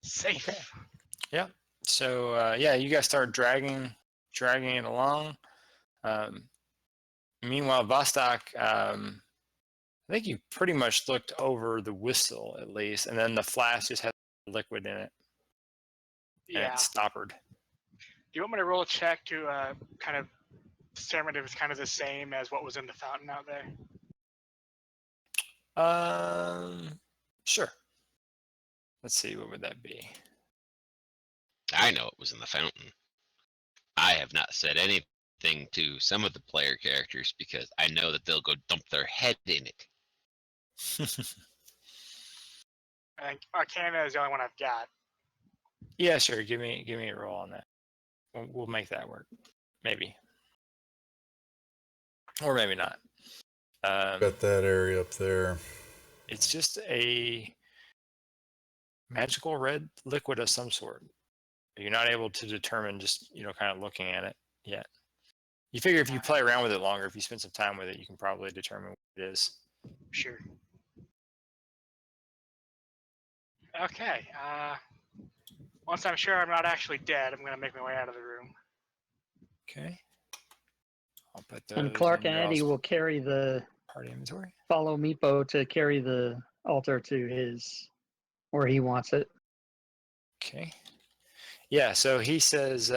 Safe. Okay. Yeah. So yeah, you guys start dragging it along. Meanwhile, Vostok, I think you pretty much looked over the whistle at least, and then the flask just had liquid in it, and Yeah. it stoppered. Do you want me to roll a check to kind of determine if it's kind of the same as what was in the fountain out there? Sure. Let's see, what would that be? I know it was in the fountain. I have not said anything to some of the player characters because I know that they'll go dump their head in it. I think Arcana is the only one I've got. Yeah, sure. Give me a roll on that. We'll make that work. Maybe. Or maybe not. Got that area up there. It's just a magical red liquid of some sort. You're not able to determine just, kind of looking at it yet. You figure if you play around with it longer, if you spend some time with it, you can probably determine what it is. Sure. Okay. Once I'm sure I'm not actually dead, I'm going to make my way out of the room. Okay. I'll put those And Clark in and your Eddie all's will carry the party inventory. follow Meepo to carry the altar to his where he wants it. Okay. Yeah, so he says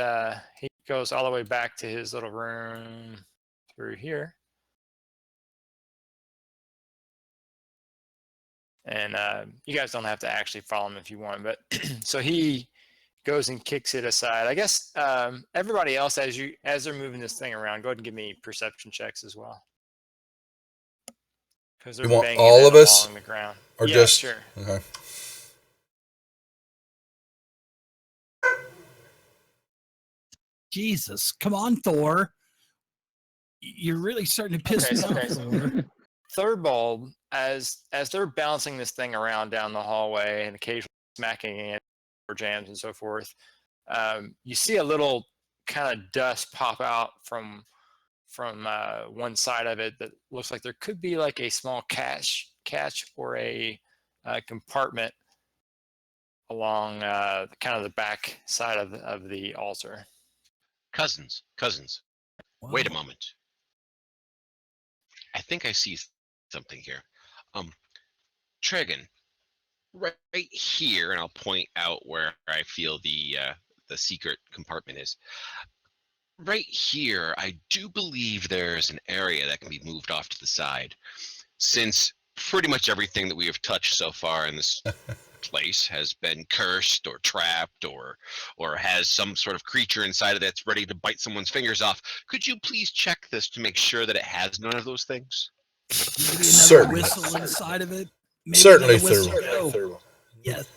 he goes all the way back to his little room through here. And you guys don't have to actually follow him if you want, but so he goes and kicks it aside. I guess everybody else, as they're moving this thing around, go ahead and give me perception checks as well. Because they're You want banging all it of us? along the ground. Or yeah, just sure. Okay. Jesus, come on, Thor. You're really starting to piss me off, Thor. Third bulb, as they're bouncing this thing around down the hallway and occasionally smacking it or jams and so forth, you see a little kind of dust pop out from one side of it that looks like there could be like a small catch or a compartment along kind of the back side of the altar. Cousins. Wow. Wait a moment. I think I see something here. Tregan, right here, and I'll point out where I feel the secret compartment is. Right here, I do believe there's an area that can be moved off to the side, since pretty much everything that we have touched so far in this place has been cursed or trapped or has some sort of creature inside of it that's ready to bite someone's fingers off. Could you please check this to make sure that it has none of those things? Maybe another Certainly. whistle inside of it. Maybe Certainly, another whistle. Thurl. Go. Yes.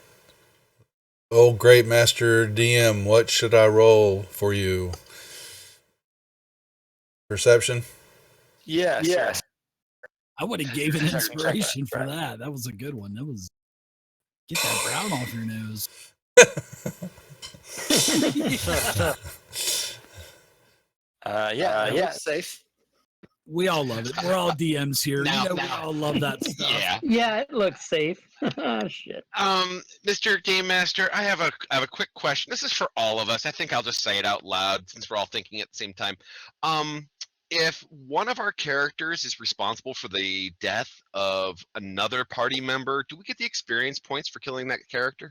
Oh, great Master DM, what should I roll for you? Perception? Yes. Yes. I would have gave an inspiration for that. That was a good one. That was get that brown off your nose. Yeah, safe. We all love it. We're all DMs here. Now- we all love that stuff. Yeah. Yeah, it looks safe. Oh, shit. Mr. Game Master, I have a quick question. This is for all of us. I think I'll just say it out loud since we're all thinking at the same time. If one of our characters is responsible for the death of another party member, do we get the experience points for killing that character?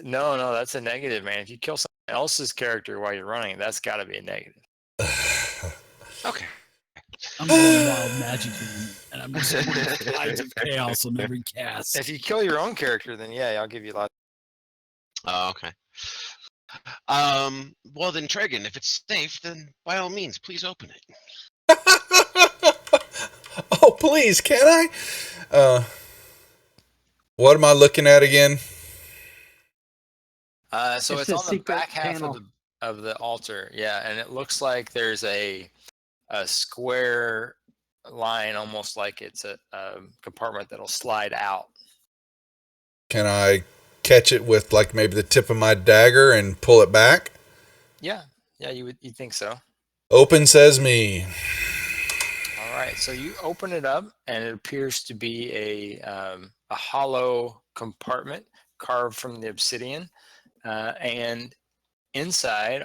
No, that's a negative, man. If you kill someone else's character while you're running, that's got to be a negative. Okay. I'm going wild magic room, and I'm just going tides of chaos on every cast. If you kill your own character, then yeah, I'll give you lots. Oh, okay. Well then, Tregan, if it's safe, then by all means, please open it. Oh, please, can I? What am I looking at again? So It's it's a on the secret back half panel. of the altar, yeah, and it looks like there's a square line, almost like it's a compartment that'll slide out. Can I catch it with like maybe the tip of my dagger and pull it back? Yeah, Yeah, you'd think so. Open sesame. All right, so you open it up, and it appears to be a hollow compartment carved from the obsidian, and inside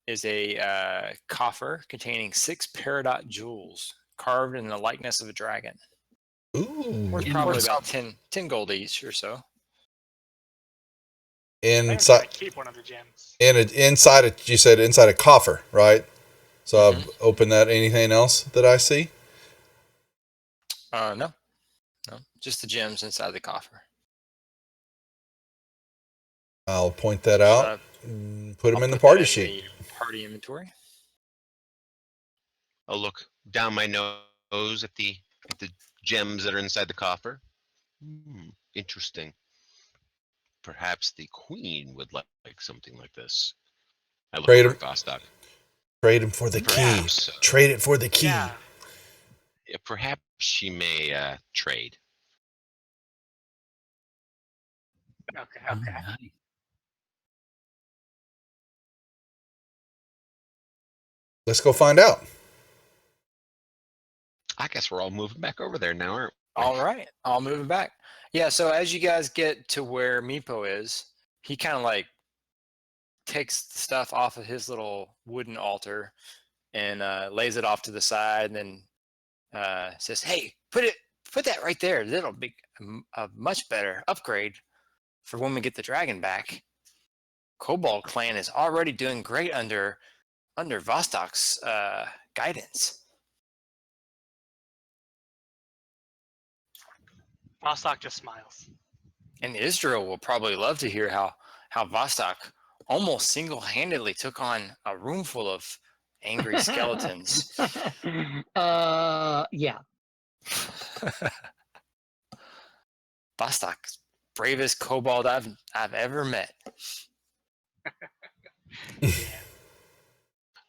is a coffer containing 6 peridot jewels carved in the likeness of a dragon. Ooh. Worth probably about 10 gold each or so. I'm trying Inside, to keep one of the gems. inside it, you said inside a coffer, right? So Mhm. I've opened that. Anything else that I see? No, just the gems inside the coffer. I'll point that Should out. Put them I'll in the put that party in sheet. the party inventory. I'll look down my nose at the gems that are inside the coffer. Interesting. Perhaps the queen would like something like this. I look Trade over him. at Vostok. Trade him for the key. Perhaps, Trade it for the key. Yeah. yeah, perhaps she may trade. Okay. Oh, Okay. nice. Let's go find out. I guess we're all moving back over there now, aren't we? All right, I'll move it back. Yeah, so as you guys get to where Meepo is, he kind of like takes the stuff off of his little wooden altar and lays it off to the side, and then says, "Hey, put that right there. That'll be a much better upgrade for when we get the dragon back. Kobold Clan is already doing great under Vostok's guidance." Vostok just smiles. And Israel will probably love to hear how Vostok almost single-handedly took on a room full of angry skeletons. Yeah. Vostok's bravest kobold I've ever met.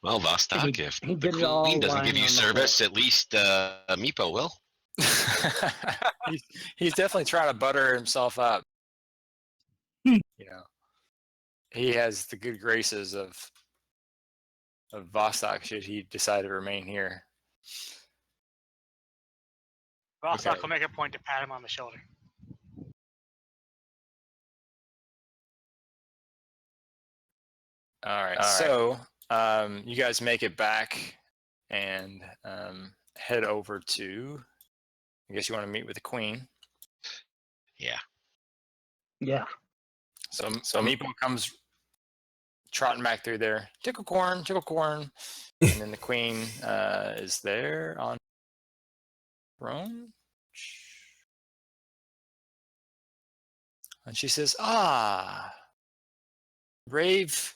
Well, Vostok, He- if he the did it all queen doesn't lying give you on the service, floor. at least Meepo will. he's definitely trying to butter himself up. Hmm. You know, he has the good graces of Vostok should he decide to remain here. Vostok Okay. will make a point to pat him on the shoulder. All right. So you guys make it back and head over to. I guess you want to meet with the queen. Yeah. Yeah. So Meepo comes trotting back through there. Tickle corn, and then the queen is there on the throne, and she says, brave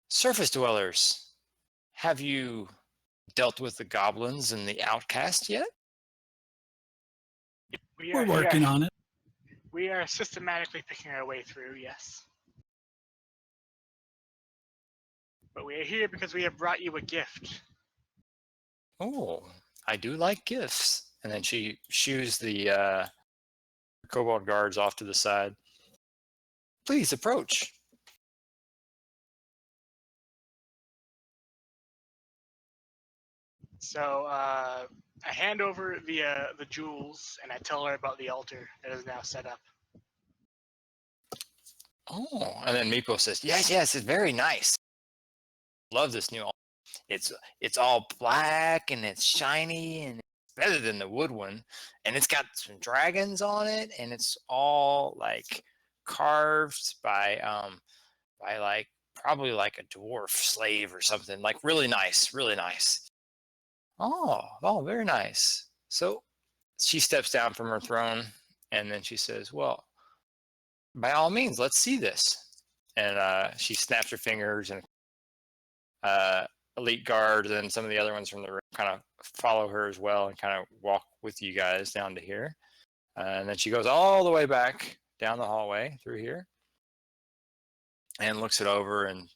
surface dwellers, have you dealt with the goblins and the outcast yet?" We're working on it. We are systematically picking our way through, yes. But we are here because we have brought you a gift. Oh, I do like gifts. And then she shoos the kobold guards off to the side. "Please approach." So I hand over the jewels and I tell her about the altar that is now set up. Oh, and then Meepo says, yes, it's very nice. Love this new altar. It's all black and it's shiny and it's better than the wood one. And it's got some dragons on it, and it's all like carved by like probably like a dwarf slave or something. Like really nice, really nice. Oh, very nice. So she steps down from her throne and then she says, "Well, by all means, let's see this." And she snaps her fingers, and elite guards and some of the other ones from the room kind of follow her as well and kind of walk with you guys down to here. And then she goes all the way back down the hallway through here and looks it over, and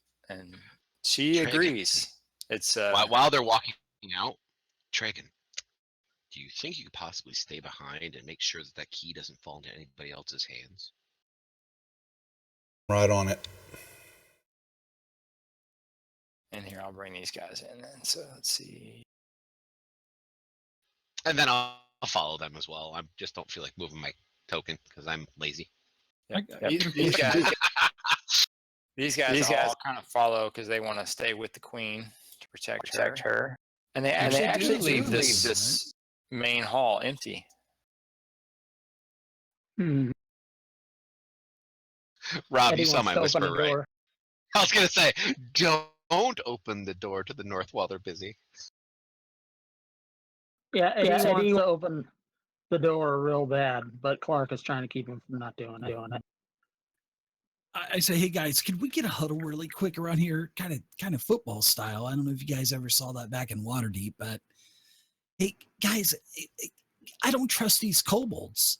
she Tragan. agrees. It's While they're walking out, Tragan, do you think you could possibly stay behind and make sure that key doesn't fall into anybody else's hands? Right on it. And here, I'll bring these guys in then. So let's see. And then I'll follow them as well. I just don't feel like moving my token because I'm lazy. Yep. I- These guys, these guys all kind of follow because they want to stay with the queen to protect her. And they actually leave this main hall empty. Hmm. Rob, Eddie you saw wants my to open whisper, the right? door. I was going to say, don't open the door to the north while they're busy. Yeah, Eddie wants to open the door real bad, but Clark is trying to keep him from not doing it. I say, hey guys, could we get a huddle really quick around here, kind of football style? I don't know if you guys ever saw that back in Waterdeep, but hey guys, I don't trust these kobolds.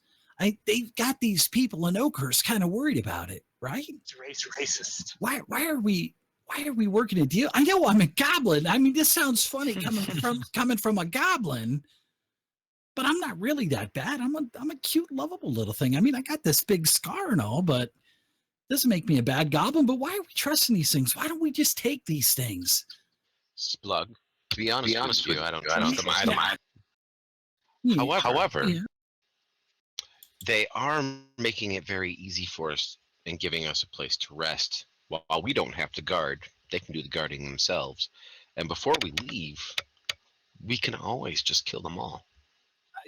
They've got these people in Oakhurst kind of worried about it, right? It's racist. Why are we working a deal? I know I'm a goblin. I mean, this sounds funny coming from a goblin, but I'm not really that bad. I'm a cute, lovable little thing. I mean, I got this big scar and all, but doesn't make me a bad goblin. But why are we trusting these things? Why don't we just take these things? Splug. To be honest with you, I don't trust them Yeah. either. Yeah. However, Yeah. they are making it very easy for us and giving us a place to rest. While we don't have to guard, they can do the guarding themselves. And before we leave, we can always just kill them all.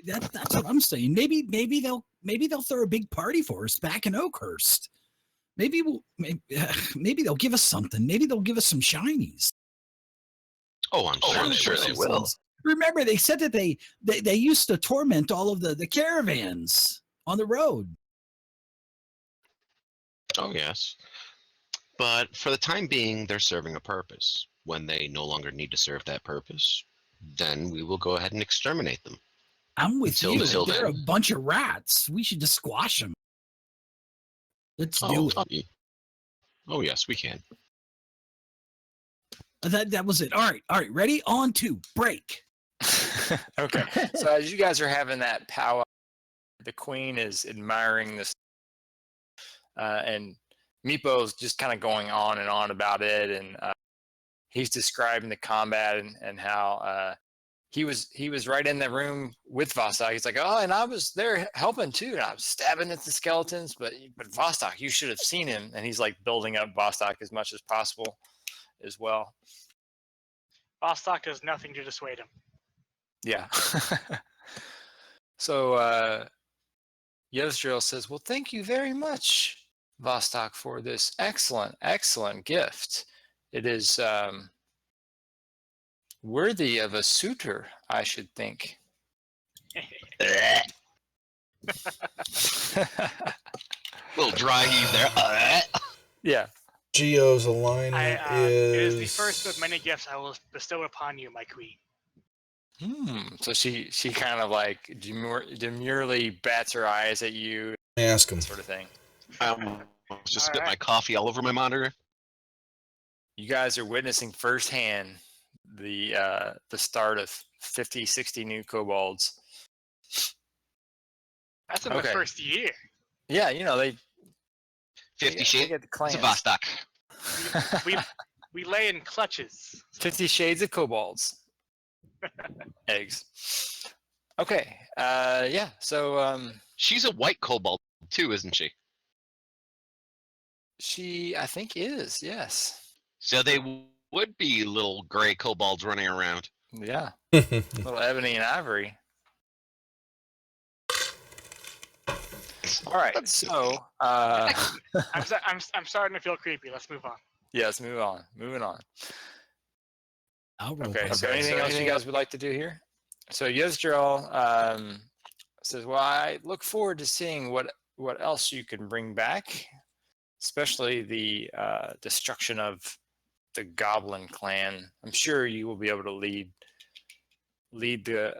That's what I'm saying. Maybe they'll throw a big party for us back in Oakhurst. Maybe they'll give us something. Maybe they'll give us some shinies. Oh, I'm sure they will. Remember, they said that they used to torment all of the caravans on the road. Oh, yes. But for the time being, they're serving a purpose. When they no longer need to serve that purpose, then we will go ahead and exterminate them. I'm with you. Until They're a then. bunch of rats. We should just squash them. Let's do it. Oh, yes, we can. That was it. All right. Ready? On to break. Okay. So as you guys are having that powwow, the queen is admiring this, and Meepo's just kind of going on and on about it, and he's describing the combat and how he was right in the room with Vostok. He's like, oh, and I was there helping too, and I was stabbing at the skeletons, but Vostok, you should have seen him. And he's like building up Vostok as much as possible as well. Vostok does nothing to dissuade him. Yeah. So Yosdril says, well, thank you very much, Vostok, for this excellent gift. It is worthy of a suitor, I should think. Little dry heave there. Yeah. Geo's alignment It is is the first of many gifts I will bestow upon you, my queen. So she kind of like demurely bats her eyes at you, ask him. sort of thing. Just spit Alright. my coffee all over my monitor. You guys are witnessing firsthand the start of 50, 60 new kobolds. That's in the first year. Yeah, they 50 they shades get the of clans. Vostok. We lay in clutches. 50 shades of kobolds. Eggs. Okay. Yeah. So She's a white kobold too, isn't she? she, I think, is. Yes. So they would be little gray kobolds running around. Yeah. Little ebony and ivory. All right. So I'm starting to feel creepy. Let's move on. yeah, let's move on. Moving on. I'll roll. Okay. play So that. anything else you guys would like to do here? So Yosdril says, well, I look forward to seeing what else you can bring back, especially the destruction of the Goblin clan. I'm sure you will be able to lead the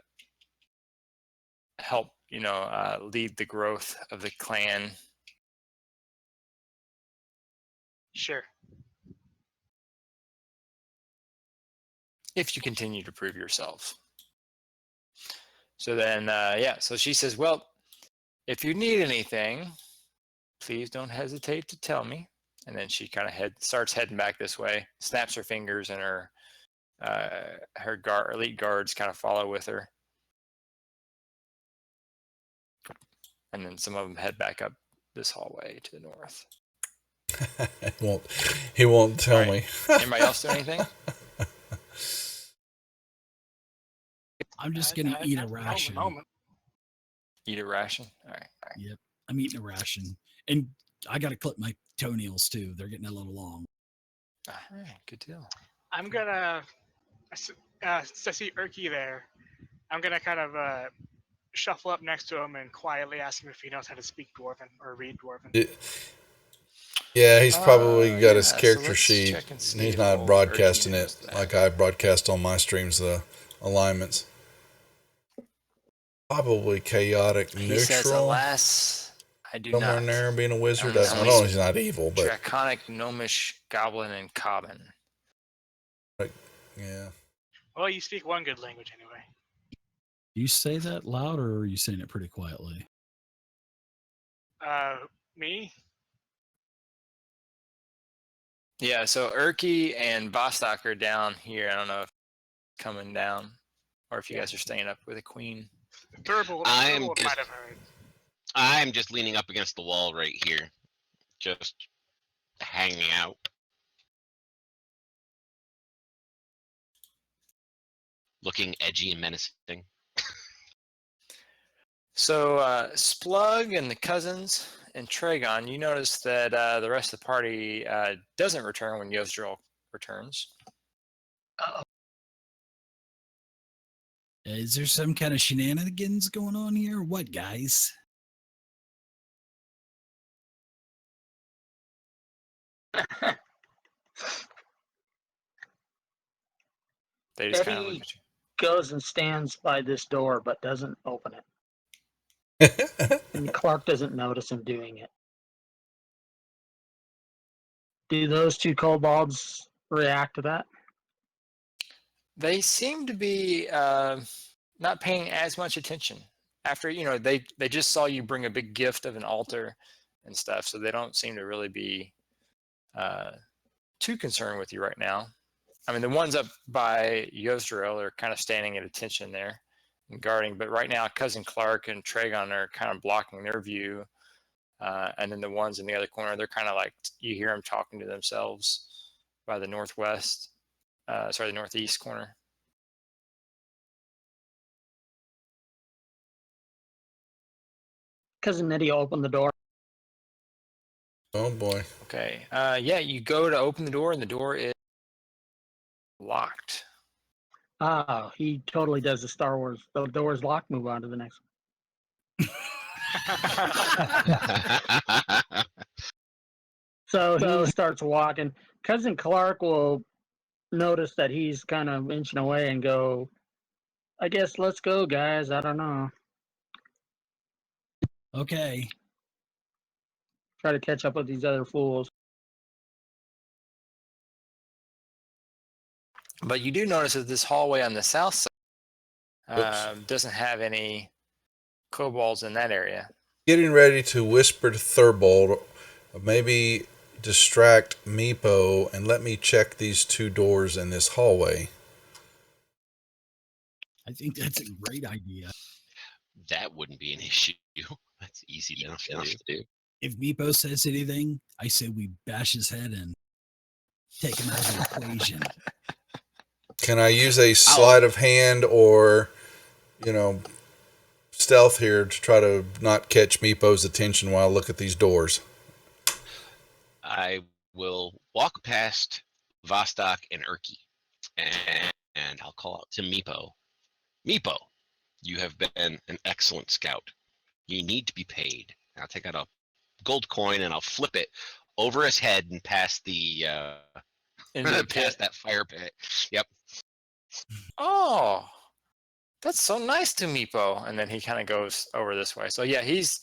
help, lead the growth of the clan. Sure. If you continue to prove yourself. So then, so she says, well, if you need anything, please don't hesitate to tell me. and then she kind of starts heading back this way, snaps her fingers, and her elite guards kind of follow with her. And then some of them head back up this hallway to the north. He won't tell Right. me. Anybody else do anything? I'm just gonna eat a ration. Eat a ration? All right. Yep, I'm eating a ration, and I gotta clip my toenails too. They're getting a little long. All right, good deal. I'm gonna, since I see Urki there, I'm gonna kind of shuffle up next to him and quietly ask him if he knows how to speak Dwarven or read Dwarven. Yeah, he's probably got his yeah, so character let's sheet. check and see He's if not old broadcasting Urki it knows that. like I broadcast on my streams, the alignments. Probably chaotic He says, neutral. "Alas, I do Somewhere not. in there being a wizard. I'm I know he's not evil, but Draconic, gnomish, goblin, and common." yeah. Well, you speak one good language anyway. Do you say that loud, or are you saying it pretty quietly? Me? Yeah, so Urki and Vostok are down here. I don't know if coming down or if you guys are staying up with the queen. Thurbold I'm might just- have heard. I'm just leaning up against the wall right here, just hanging out. Looking edgy and menacing. So Splug and the cousins and Tragon, you notice that the rest of the party doesn't return when Yosdril returns. Is there some kind of shenanigans going on here? What, guys? They just kind of Eddie look at you. goes and stands by this door but doesn't open it. And Clark doesn't notice him doing it. Do those two kobolds react to that? They seem to be not paying as much attention. After, they just saw you bring a big gift of an altar and stuff, so they don't seem to really be too concerned with you right now. I mean, the ones up by Yosdril are kind of standing at attention there and guarding, but right now, Cousin Clark and Tragon are kind of blocking their view. And then the ones in the other corner, they're kind of like, you hear them talking to themselves by the the northeast corner. Cousin Eddie opened the door. Oh boy. Okay. Yeah, you go to open the door, and the door is locked. Ah, he totally does the Star Wars. The door's locked. Move on to the next one. So he starts walking. Cousin Clark will notice that he's kind of inching away and go, I guess let's go, guys. I don't know. Okay. Try to catch up with these other fools. But you do notice that this hallway on the south side doesn't have any kobolds in that area. Getting ready to whisper to Thurbold, maybe distract Meepo and let me check these two doors in this hallway. I think that's a great idea. That wouldn't be an issue. That's easy enough to do. If Meepo says anything, I say we bash his head and take him out of the equation. Can I use a sleight of hand or, stealth here to try to not catch Meepo's attention while I look at these doors? I will walk past Vostok and Urki, and I'll call out to Meepo. Meepo, you have been an excellent scout. You need to be paid. I'll take out a gold coin and I'll flip it over his head and past the past that fire pit. Yep. Oh, that's so nice to Meepo. And then he kind of goes over this way. So yeah, he's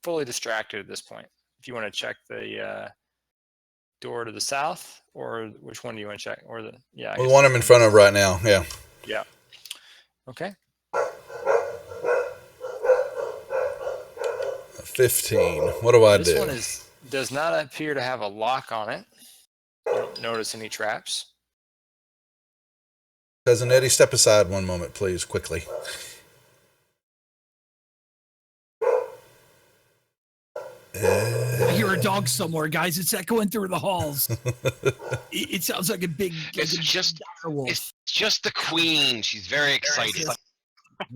fully distracted at this point. If you want to check the door to the south, or which one do you want to check? Or the The one I'm in front of right now. Yeah. Yeah. Okay. 15. What do I do? does not appear to have a lock on it. You don't notice any traps. Cousin Eddie, step aside one moment, please, quickly. I hear a dog somewhere, guys. It's echoing through the halls. It sounds like a big, It's like a just- dire wolf. It's just the queen. She's very excited.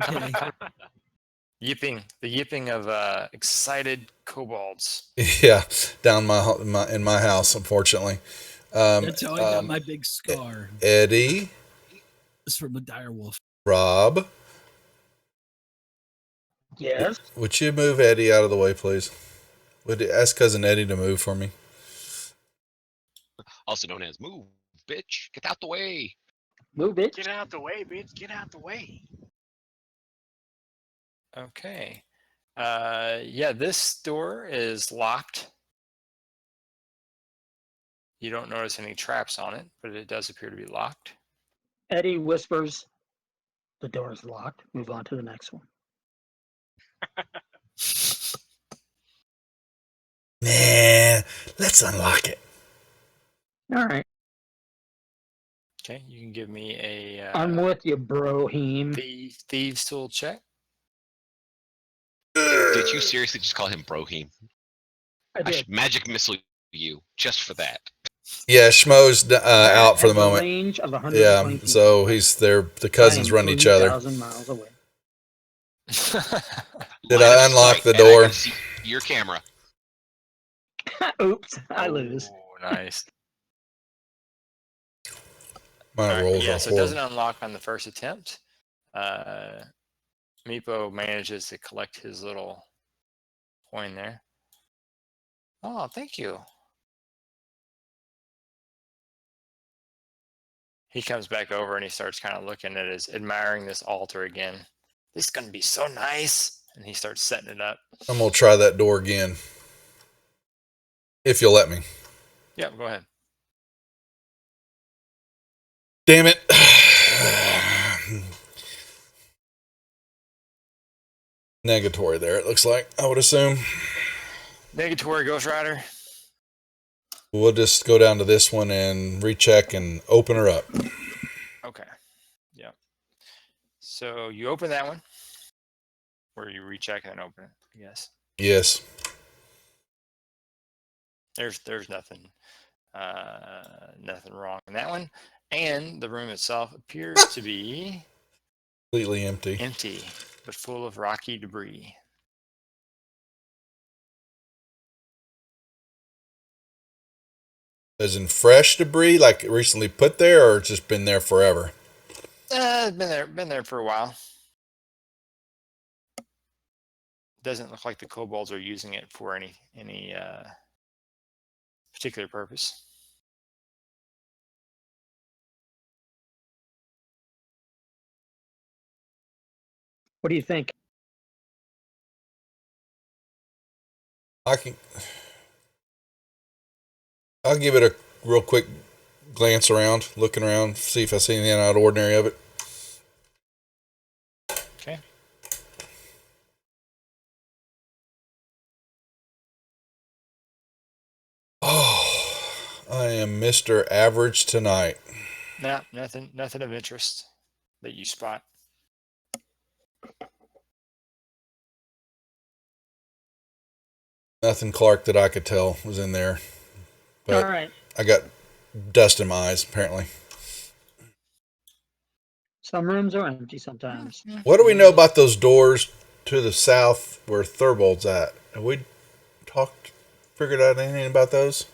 Okay. The yipping of excited kobolds. Yeah, down in my house, unfortunately. That's how I got my big scar. Eddie, It's from a dire wolf. Rob, Yes. would you move Eddie out of the way, please? Would you ask Cousin Eddie to move for me? Also known as move, bitch. Get out the way. Move it. Get out the way, bitch. Get out the way. Okay. Yeah, this door is locked. You don't notice any traps on it, but it does appear to be locked. Eddie whispers, "The door is locked. Move on to the next one." Nah, let's unlock it. All right. Okay, you can give me a I'm with you, Broheem. thieves tool check. Did you seriously just call him Broheem? I I did. should magic missile you just for that. Yeah, Schmo's out for the Has a moment. range of 120 Yeah, feet. so he's there. The I cousins am run each other. 3,000 miles away. Did Line I of unlock sight, the and I door? can see your camera. Oops, I lose. Oh, nice. My All right, rolls yeah, are so it doesn't horrible. unlock on the first attempt. Meepo manages to collect his little coin there. Oh, thank you. He comes back over and he starts kind of looking at his, admiring this altar again. This is going to be so nice. And he starts setting it up. I'm gonna try that door again, if you'll let me. Yeah, go ahead. Damn it! Negatory there. It looks like, I would assume. Negatory Ghost Rider. We'll just go down to this one and recheck and open her up. Okay. Yeah. So you open that one. Or you recheck and then open it, I guess. Yes. There's nothing nothing wrong in that one. And the room itself appears to be Completely empty. empty, but full of rocky debris. As in fresh debris, like recently put there, or it's just been there forever? It's been there for a while. Doesn't look like the kobolds are using it for any particular purpose. What do you think? I'll give it a real quick glance around, looking around, see if I see anything out of ordinary of it. Okay. Oh, I am Mr. Average tonight. No, nothing of interest that you spot. Nothing, Clark, that I could tell was in there. But All right. I got dust in my eyes, apparently. Some rooms are empty sometimes. What do we know about those doors to the south where Thurbold's at? Have we figured out anything about those?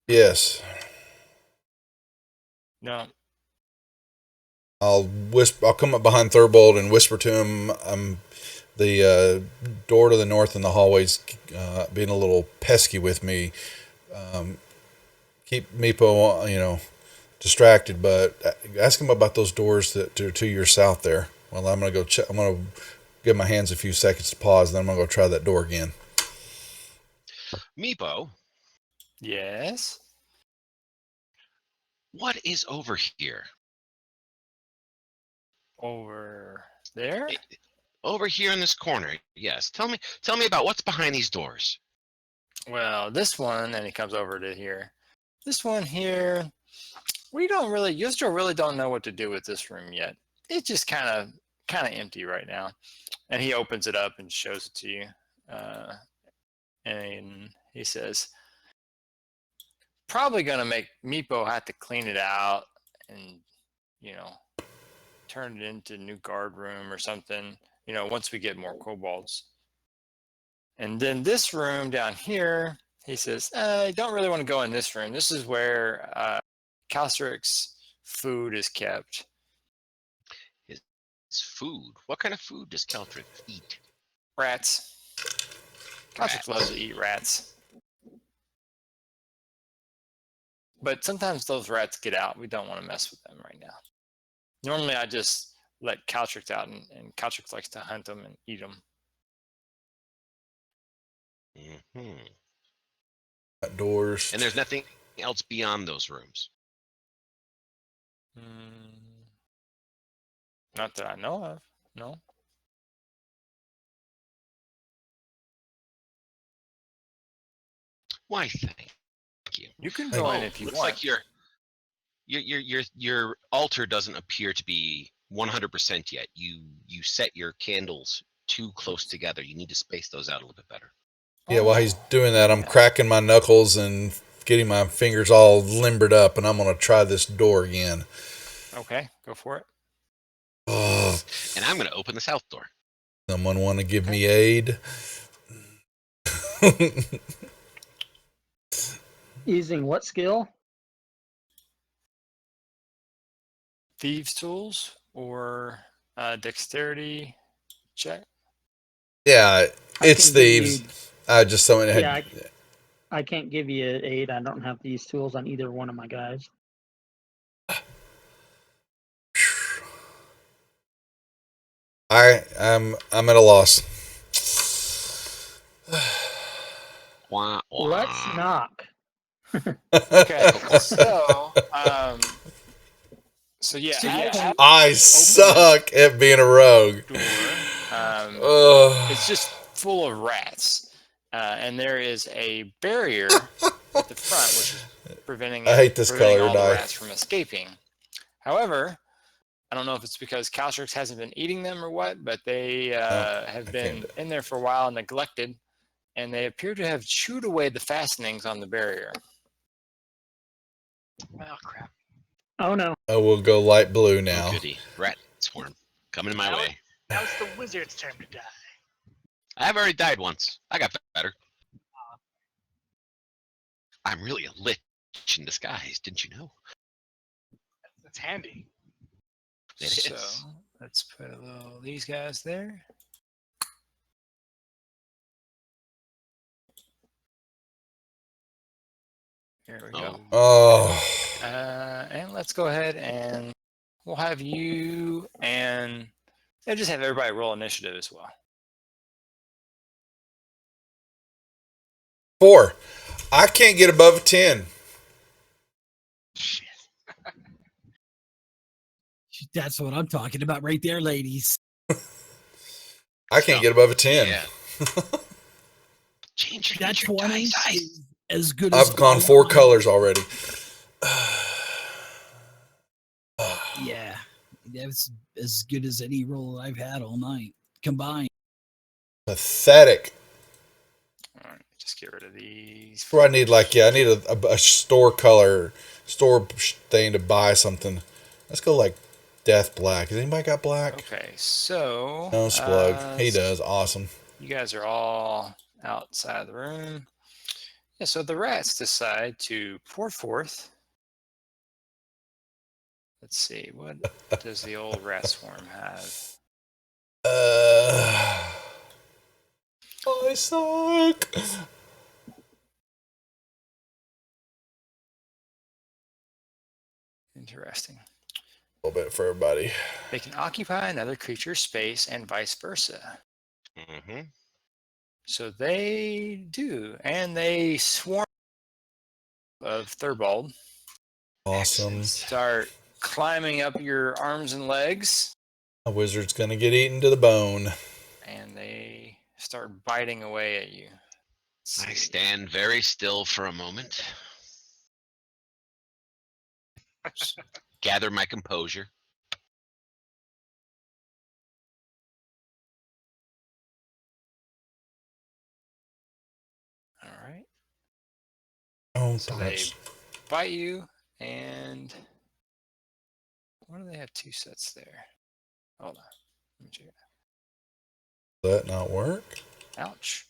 Yes. No. I'll come up behind Thurbold and whisper to him, the door to the north in the hallway's being a little pesky with me. Keep Meepo, distracted, but ask him about those doors that are to your south there. Well, I'm gonna go check. I'm gonna give my hands a few seconds to pause, then I'm gonna go try that door again. Meepo, Yes. what is over here? Over there? Over here in this corner. Yes. Tell me about what's behind these doors. Well, this one, and he comes over to here. This one here, you still really don't know what to do with this room yet. It's just kind of empty right now. And he opens it up and shows it to you. And he says, probably going to make Meepo have to clean it out and, turn it into a new guard room or something, once we get more kobolds. And then this room down here, he says, I don't really want to go in this room. This is where Calstric's food is kept. His food. What kind of food does Caltric eat? Rats. Calstric loves to eat rats. But sometimes those rats get out. We don't want to mess with them right now. Normally, I just let Caltric out, and Caltric likes to hunt them and eat them. Mm-hmm. Doors. And there's nothing else beyond those rooms. Not that I know of. No. Why, thank you. You can go in if you looks want. like your altar doesn't appear to be 100% yet. You set your candles too close together. You need to space those out a little bit better. Yeah, while he's doing that, I'm cracking my knuckles and getting my fingers all limbered up, and I'm going to try this door again. Okay, go for it. Oh, And I'm going to open the south door. someone want to give me aid? Using what skill? Thieves' tools or dexterity check? Yeah, it's can give thieves. you- I just someone had. Yeah, I can't give you aid. I don't have these tools on either one of my guys. I'm at a loss. Wah, wah. Let's knock. Okay, so yeah, I suck at being a rogue. door, Ugh. it's just full of rats, and there is a barrier at the front, which is preventing I hate this preventing color all the die. rats from escaping. However, I don't know if it's because Calstrix hasn't been eating them or what, but they have been in there for a while, neglected, and they appear to have chewed away the fastenings on the barrier. Oh crap! Oh no. I will go light blue now. Oh, goody. Rat swarm. Coming my Now- way. Now it's the wizard's turn to die. I've already died once. I got better. I'm really a lich in disguise, didn't you know? That's handy. It So is. let's put a little these guys there. There we go. Oh, And let's go ahead and we'll have you and just have everybody roll initiative as well. 4. I can't get above a 10. Shit. That's what I'm talking about right there, ladies. I can't get above a 10. Yeah. Change That your 20 dice. is as good as I've gone 4 colors already. Yeah, that's as good as any roll I've had all night combined. Pathetic. All right, just get rid of these. What do I need? I need a store color, store thing to buy something. Let's go death black. Has anybody got black? Okay, so No, Splug. He does. Awesome. You guys are all outside the room. Yeah, so the rats decide to pour forth. Let's see, what does the old rat swarm have? I suck. Interesting. A little bit for everybody. They can occupy another creature's space and vice versa. Mm-hmm. So they do, and they swarm of Thurbald. Awesome. Start climbing up your arms and legs, A wizard's gonna get eaten to the bone. and they start biting away at you. I stand very still for a moment. Gather my composure. All right. Oh, So darn they it. bite you, and why do they have 2 sets there? Hold on. Let me check it Does that not work? out. Ouch.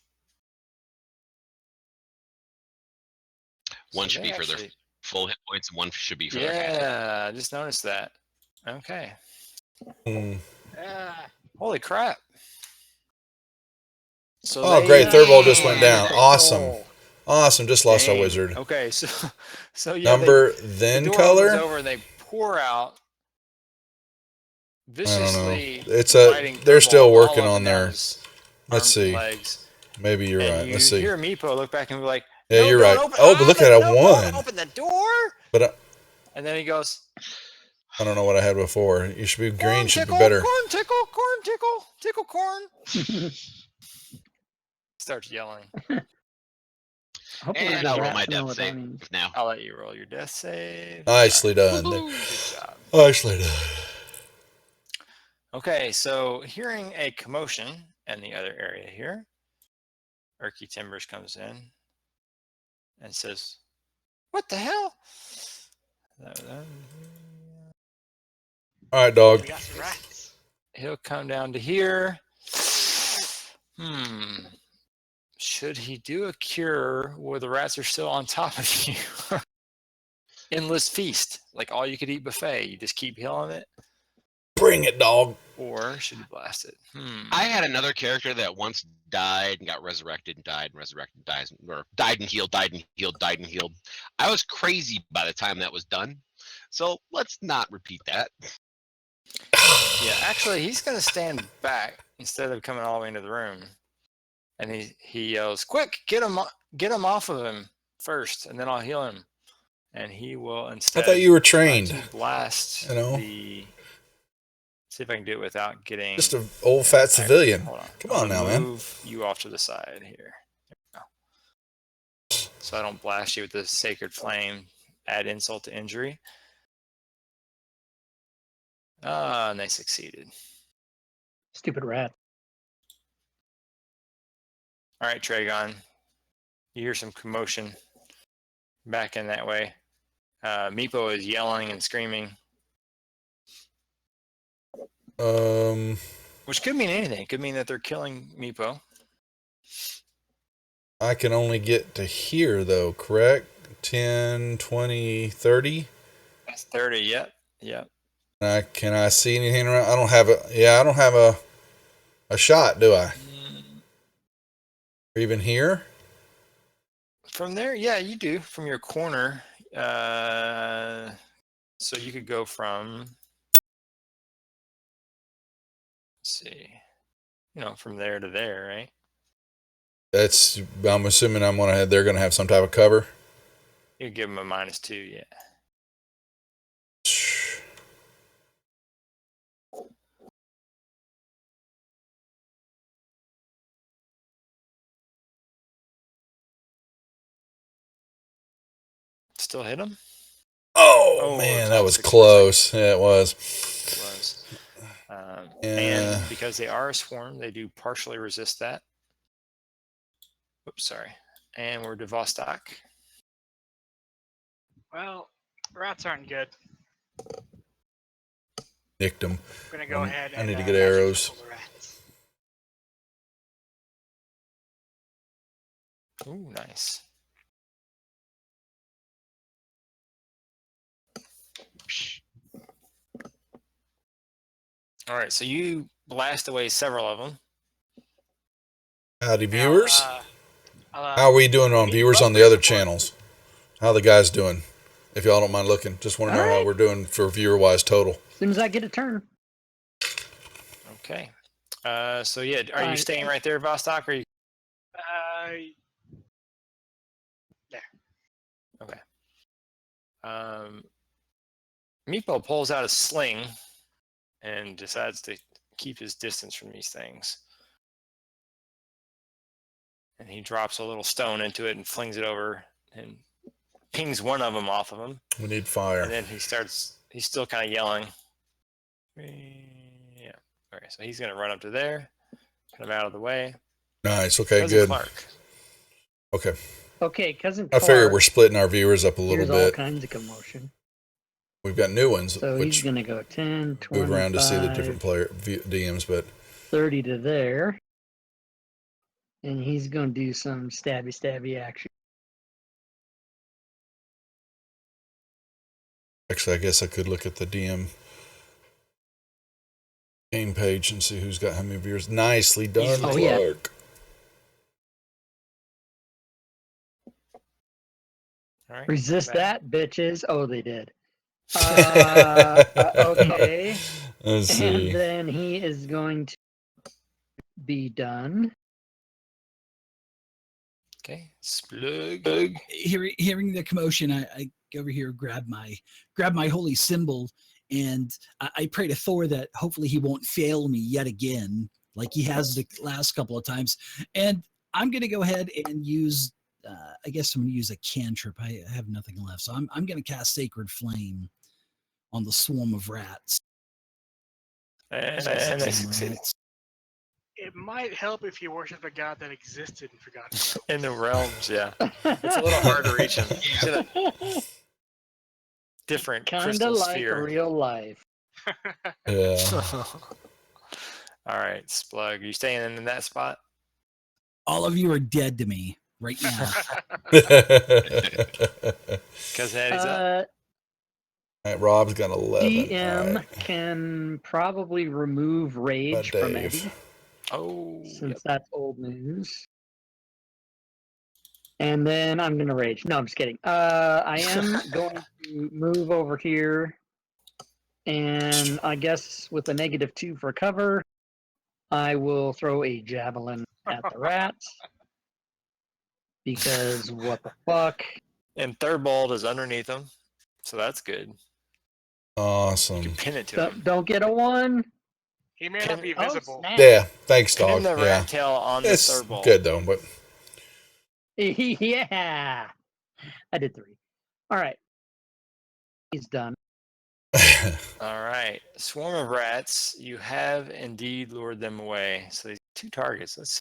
One So should they be for their actually- full hit points, and one should be for their half. Yeah, I just noticed that. Okay. Hmm. Holy crap. So Oh, they, great. Third ball just went down. Dang. Awesome. Awesome. Just lost our Dang. wizard. Okay, so yeah, Number, the then door opens color? over and they pour out I don't know. viciously It's biting they're third still ball all working up on and down their. his Let's arms and see. legs. Maybe you're And right. you Let's see. hear Meepo look back and be like, Yeah, no, you're don't right. open, Oh, but look at it. no, One. don't open the door. But And then he goes, I don't know what I had before. You should be green. corn Should tickle, be better. corn tickle, corn tickle, tickle corn. Starts yelling. Hopefully And the I'll roll my rats know death what save that means. now. I'll let you roll your death save. Nicely done. Good job. Nicely done. Okay, so hearing a commotion in the other area here, Erky Timbers comes in and says, "What the hell?" All right, dog. We got some rats. He'll come down to here. Should he do a cure where the rats are still on top of you? Endless feast, like all you could eat buffet. You just keep healing it. Bring it, dog. Or should you blast it? I had another character that once died and got resurrected and died and resurrected and dies, or died and healed, died and healed, died and healed. I was crazy by the time that was done. So let's not repeat that. Yeah, actually, he's going to stand back instead of coming all the way into the room. And he yells, "Quick, get him off of him first, and then I'll heal him." And he will instead. I thought you were try trained. to blast You know? See if I can do it without getting. Just an old fat civilian. Hold on. Come on now, man. Move you off to the side here. There we go. So I don't blast you with the sacred flame. Add insult to injury. And they succeeded. Stupid rat. All right, Tragon. You hear some commotion back in that way. Meepo is yelling and screaming. Which could mean anything. It could mean that they're killing Meepo. I can only get to here, though, correct? 10, 20, 30? That's 30, yep. Can I see anything around? I don't have I don't have a shot, do I? Or even here? From there, yeah, you do. From your corner. So you could go from, let's see, from there to there, right? I'm assuming they're gonna have some type of cover. You give them a -2, yeah. Still hit him? Oh man, that was close. Yeah, it was. It was. Yeah. And because they are a swarm, they do partially resist that. Oops, sorry. And we're to Vostok. Well, rats aren't good. Nicked him. I'm gonna go ahead and I need to magic get arrows. missile the rats. Ooh, nice. All right, so you blast away several of them. Howdy, viewers. How are we doing on viewers on the other channels? How the guys doing? If y'all don't mind looking, just want to know how we're doing for viewer-wise total. As soon as I get a turn. Okay. So yeah, are you staying right there, Vostok? Or are you? There. Okay. Meepo pulls out a sling and decides to keep his distance from these things. And he drops a little stone into it and flings it over and pings one of them off of him. We need fire. And then he's still kind of yelling. Yeah. Okay, so he's going to run up to there, kind of out of the way. Nice. Okay, Cousin good. Clark. Okay. Okay, cousin I Clark. figure we're splitting our viewers up a little Here's all bit. kinds of commotion. We've got new ones, So he's which going to go 10, 20, move around to see the different DMs, but 30 to there. And he's going to do some stabby action. actually, I guess I could look at the DM game page and see who's got how many viewers. Nicely done, Oh, Clark. yeah. All right. Resist back. that, bitches. Oh, they did. Okay. Let's see. And then he is going to be done. Okay. Splug. Hearing the commotion, I go over here, grab my holy symbol, and I pray to Thor that hopefully he won't fail me yet again, like he has the last couple of times. And I'm going to go ahead and use, I guess I'm going to use a cantrip. I have nothing left, so I'm going to cast Sacred Flame on the swarm of rats. And I succeeded. It might help if you worship a god that existed and forgot. In the realms, yeah. It's a little hard to reach him. He's in a different Kind crystal of like sphere. real life. Yeah. All right, Splug. You staying in that spot? All of you are dead to me right now. Because Eddie's up. All right, Rob's got 11. DM All right. can probably remove rage from Dave. Eddie, Oh, since that's old news. And then I'm going to rage. No, I'm just kidding. I am going to move over here. And I guess with a -2 for cover, I will throw a javelin at the rats. Because what the fuck? And Thurbold is underneath him, so that's good. You Awesome. can pin it to him. Don't get a 1. He may not be visible. snap. Yeah, thanks, Pin dog. the Yeah. rat tail on the It's Thurbold. good, though, but Yeah. I did 3. All right. He's done. All right. Swarm of rats. You have indeed lured them away. So these 2 targets. Let's.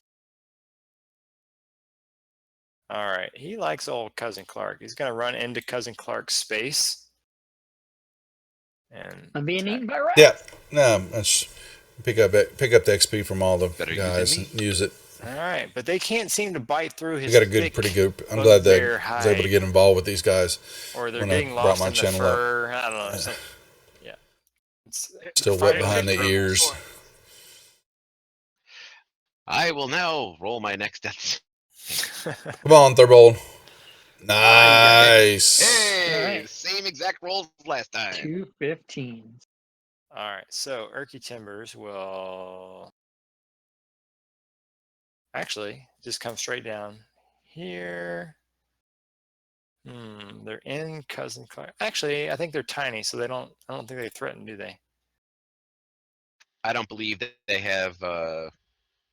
All right. He likes old Cousin Clark. He's going to run into Cousin Clark's space. And I'm being attack. eaten by rats. yeah, no, let's pick up the XP from all the Better use guys than and use it. All right. But they can't seem to bite through We his got a good, thick pretty good. I'm glad that bugbear I was able to hide. get involved with these guys. Or they're when I getting brought lost my in the channel up. fur. I don't know. Something. Yeah. It's, Still Fire wet behind the Purple ears. Sword. I will now roll my next death. Come on, Thurbold. Ah, you got it. Nice. Hey, Alright. same exact rolls as last time. 2 15s. All right, so Erky Timbers will actually just come straight down here. They're in Cousin Clark. Actually, I think they're tiny, so I don't think they threaten, do they? I don't believe that they have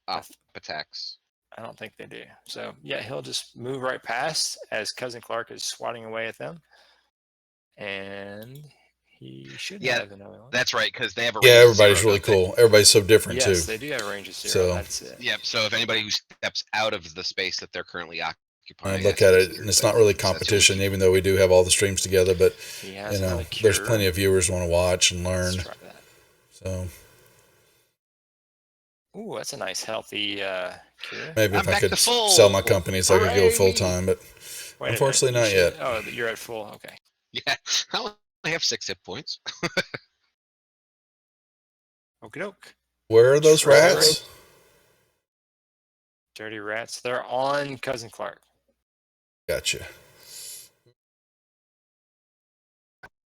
op attacks. I don't think they do. So yeah, he'll just move right past as Cousin Clark is swatting away at them, and he should Yeah, have another one. That's right, because they have a Yeah, range of everybody's 0, really don't they? cool. Everybody's so different Yes, too. they do have a range of 0. So- That's it. Yep. So if anybody who steps out of the space that they're currently I occupying, look that's at it, considered and it's a not really successful competition, defeat. even though we do have all the streams together. But He you has know, another there's cure. plenty of viewers want to watch and learn. Let's try that. So Ooh, that's a nice healthy cure. maybe I'm if I back could to full. sell my company, so I could go Hooray! full time. But Wait a unfortunately, minute, you not should- yet. Oh, you're at full. Okay. Yeah, I only have 6 hit points. Okie doke. Where are those Sure. rats? Dirty rats. They're on Cousin Clark. Gotcha.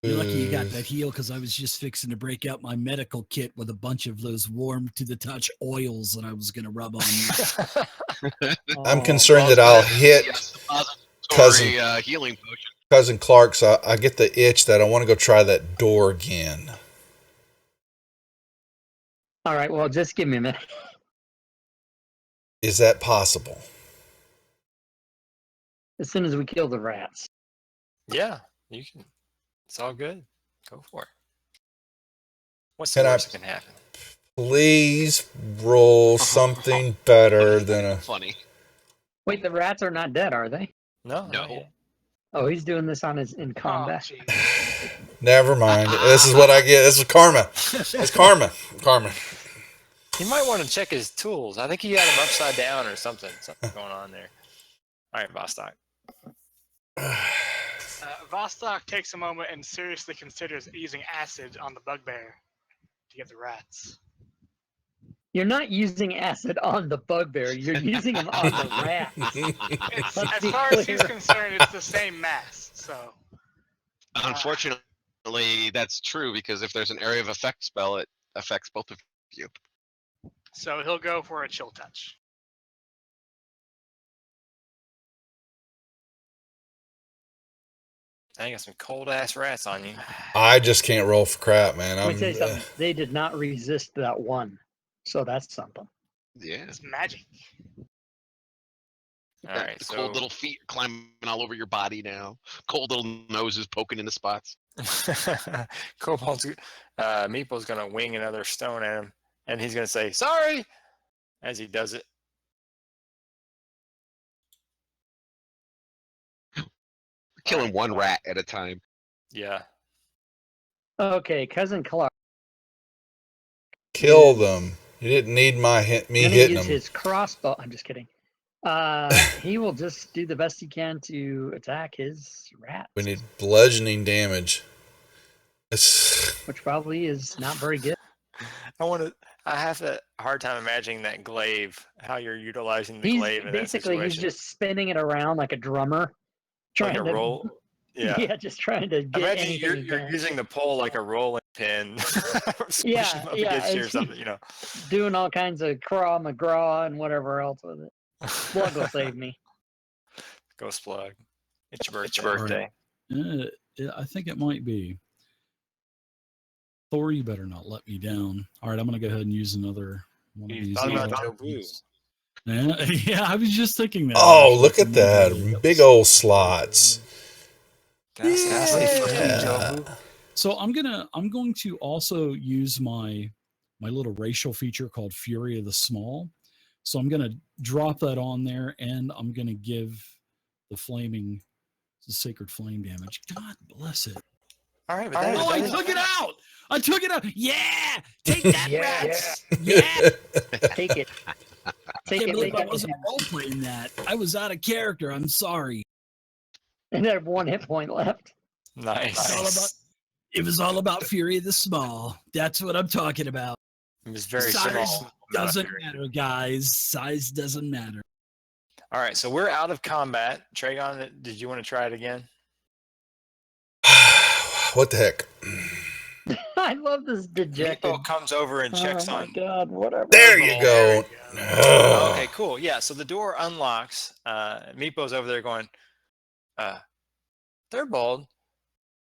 You're lucky you got that heal, because I was just fixing to break out my medical kit with a bunch of those warm to the touch oils that I was going to rub on you. I'm Oh, concerned that I'll hit Cousin- Healing potion. Cousin Clark, so I get the itch that I want to go try that door again. All right, well, just give me a minute. Is that possible? as soon as we kill the rats. Yeah, you can. It's all good. Go for it. What's the Can I- worst that can happen? Please roll something better than a. Funny. Wait, the rats are not dead, are they? No. No. Not yet. Oh, he's doing this on his in Oh, combat. jeez. Never mind. This is what I get. This is karma. It's karma. Karma. He might want to check his tools. I think he had them upside down or something. Something going on there. All right, Vostok. Vostok takes a moment and seriously considers using acid on the bugbear to get the rats. You're not using acid on the bugbear. You're using them on the rats. It's, Let's as be far as he's clear. concerned, it's the same mass. So Unfortunately, that's true because if there's an area of effect spell, it affects both of you. so he'll go for a chill touch. I got some cold ass rats on you. I just can't roll for crap, man. Let me tell you something. They did not resist that one. So that's something. Yeah. It's magic. All right, The so cold little feet climbing all over your body now. Cold little noses poking into spots. Meeple's gonna wing another stone at him, and he's gonna say sorry as he does it. Killing one rat at a time. Yeah. Okay, cousin Clark. Kill them. You didn't need me Gonna hitting use them. his crossbow. I'm just kidding. He will just do the best he can to attack his rats, We need bludgeoning damage. It's which probably is not very good. I have a hard time imagining that glaive. How you're utilizing the He's glaive in basically that he's situation. just spinning it around like a drummer, like trying a to roll. Yeah. just trying to get Imagine anything he you're can. using the pole like a rolling pin. Squish Yeah, him up yeah, against you or it's- something, you know. doing all kinds of craw McGraw and whatever else with it. Blood will save me. Ghost plug. It's your birthday. Alright. Yeah, I think it might be. Thor, you better not let me down. All right, I'm going to go ahead and use another one of You these. thought about little Joe Blue. buttons. Yeah, yeah, I was just thinking that. oh, actually, look for at maybe that. Big old slots. Can I say fuck you, Joe Yeah. Blue? So I'm going to also use my little racial feature called Fury of the Small. So I'm going to drop that on there, and I'm going to give the sacred flame damage. God bless it. All right, but Oh, I took it out! I took it out! Yeah! Take that, Yeah. rats! Yeah! Take it. I Take can't it. believe Make I it. wasn't role playing that. I was out of character. I'm sorry. And I have 1 hit point left. Nice. It was all about Fury of the Small. That's what I'm talking about. It was very Size small. doesn't matter, guys. Size doesn't matter. All right, so we're out of combat. Tragon, did you want to try it again? What the heck? I love this dejected. Meepo comes over and checks oh my on. god, whatever. There you go. Ugh. Okay, cool. Yeah, so the door unlocks. Meepo's over there going, Thurbold,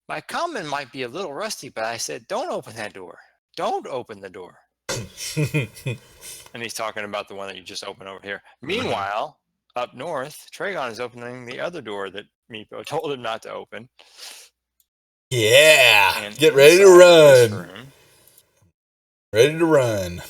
my comment might be a little rusty, but I said, don't open that door. Don't open the door. And he's talking about the one that you just opened over here. Meanwhile, up north, Tragon is opening the other door that Meepo told him not to open. Yeah. And Get ready to inside this run. room, Ready to run.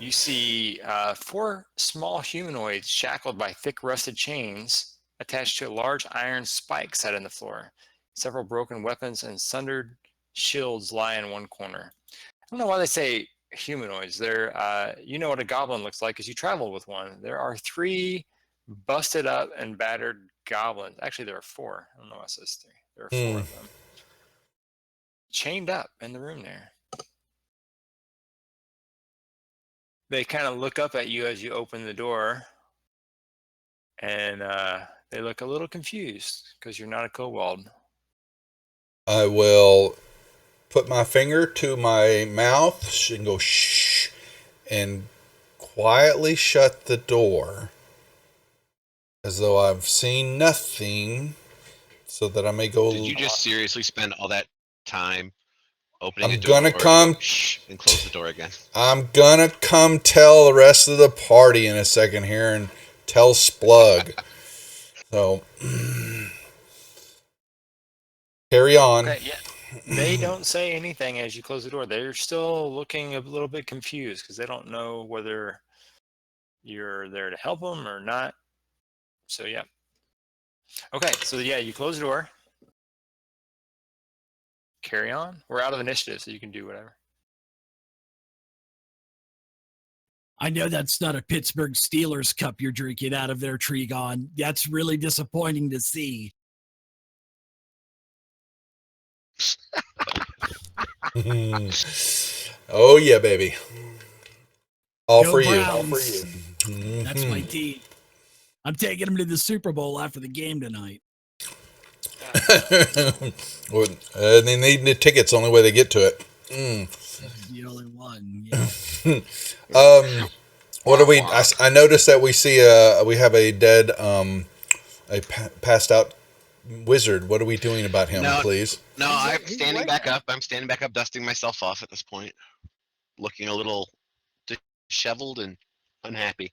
you see 4 small humanoids shackled by thick rusted chains attached to a large iron spike set in the floor. Several broken weapons and sundered shields lie in one corner. I don't know why they say humanoids. They're, you know what a goblin looks like because you traveled with one. There are 3 busted up and battered goblins. Actually, there are 4. I don't know why it says 3. There are 4 of them. Chained up in the room there. They kind of look up at you as you open the door, and they look a little confused because you're not a kobold. I will put my finger to my mouth and go shh and quietly shut the door as though I've seen nothing so that I may go. Did you just seriously spend all that time opening I'm a door gonna come- shh, and close the door again? I'm gonna come tell the rest of the party in a second here, and Tell Splug. So carry on. Okay, yeah. They don't say anything as you close the door. They're still looking a little bit confused because they don't know whether you're there to help them or not. So yeah. Okay, so yeah, you close the door. Carry on. We're out of initiative, so you can do whatever. I know that's not a Pittsburgh Steelers cup you're drinking out of there, Trigon. That's really disappointing to see. Oh yeah, baby. All Go for you. Browns. All for you. That's my team. I'm taking them to the Super Bowl after the game tonight. Well, they need the tickets. Only way they get to it. That's the only one. Yeah. What do we? I noticed that we see we have a dead passed out wizard. What are we doing about him, No. please? No, I'm standing right back up. I'm standing back up, dusting myself off at this point, looking a little disheveled and unhappy.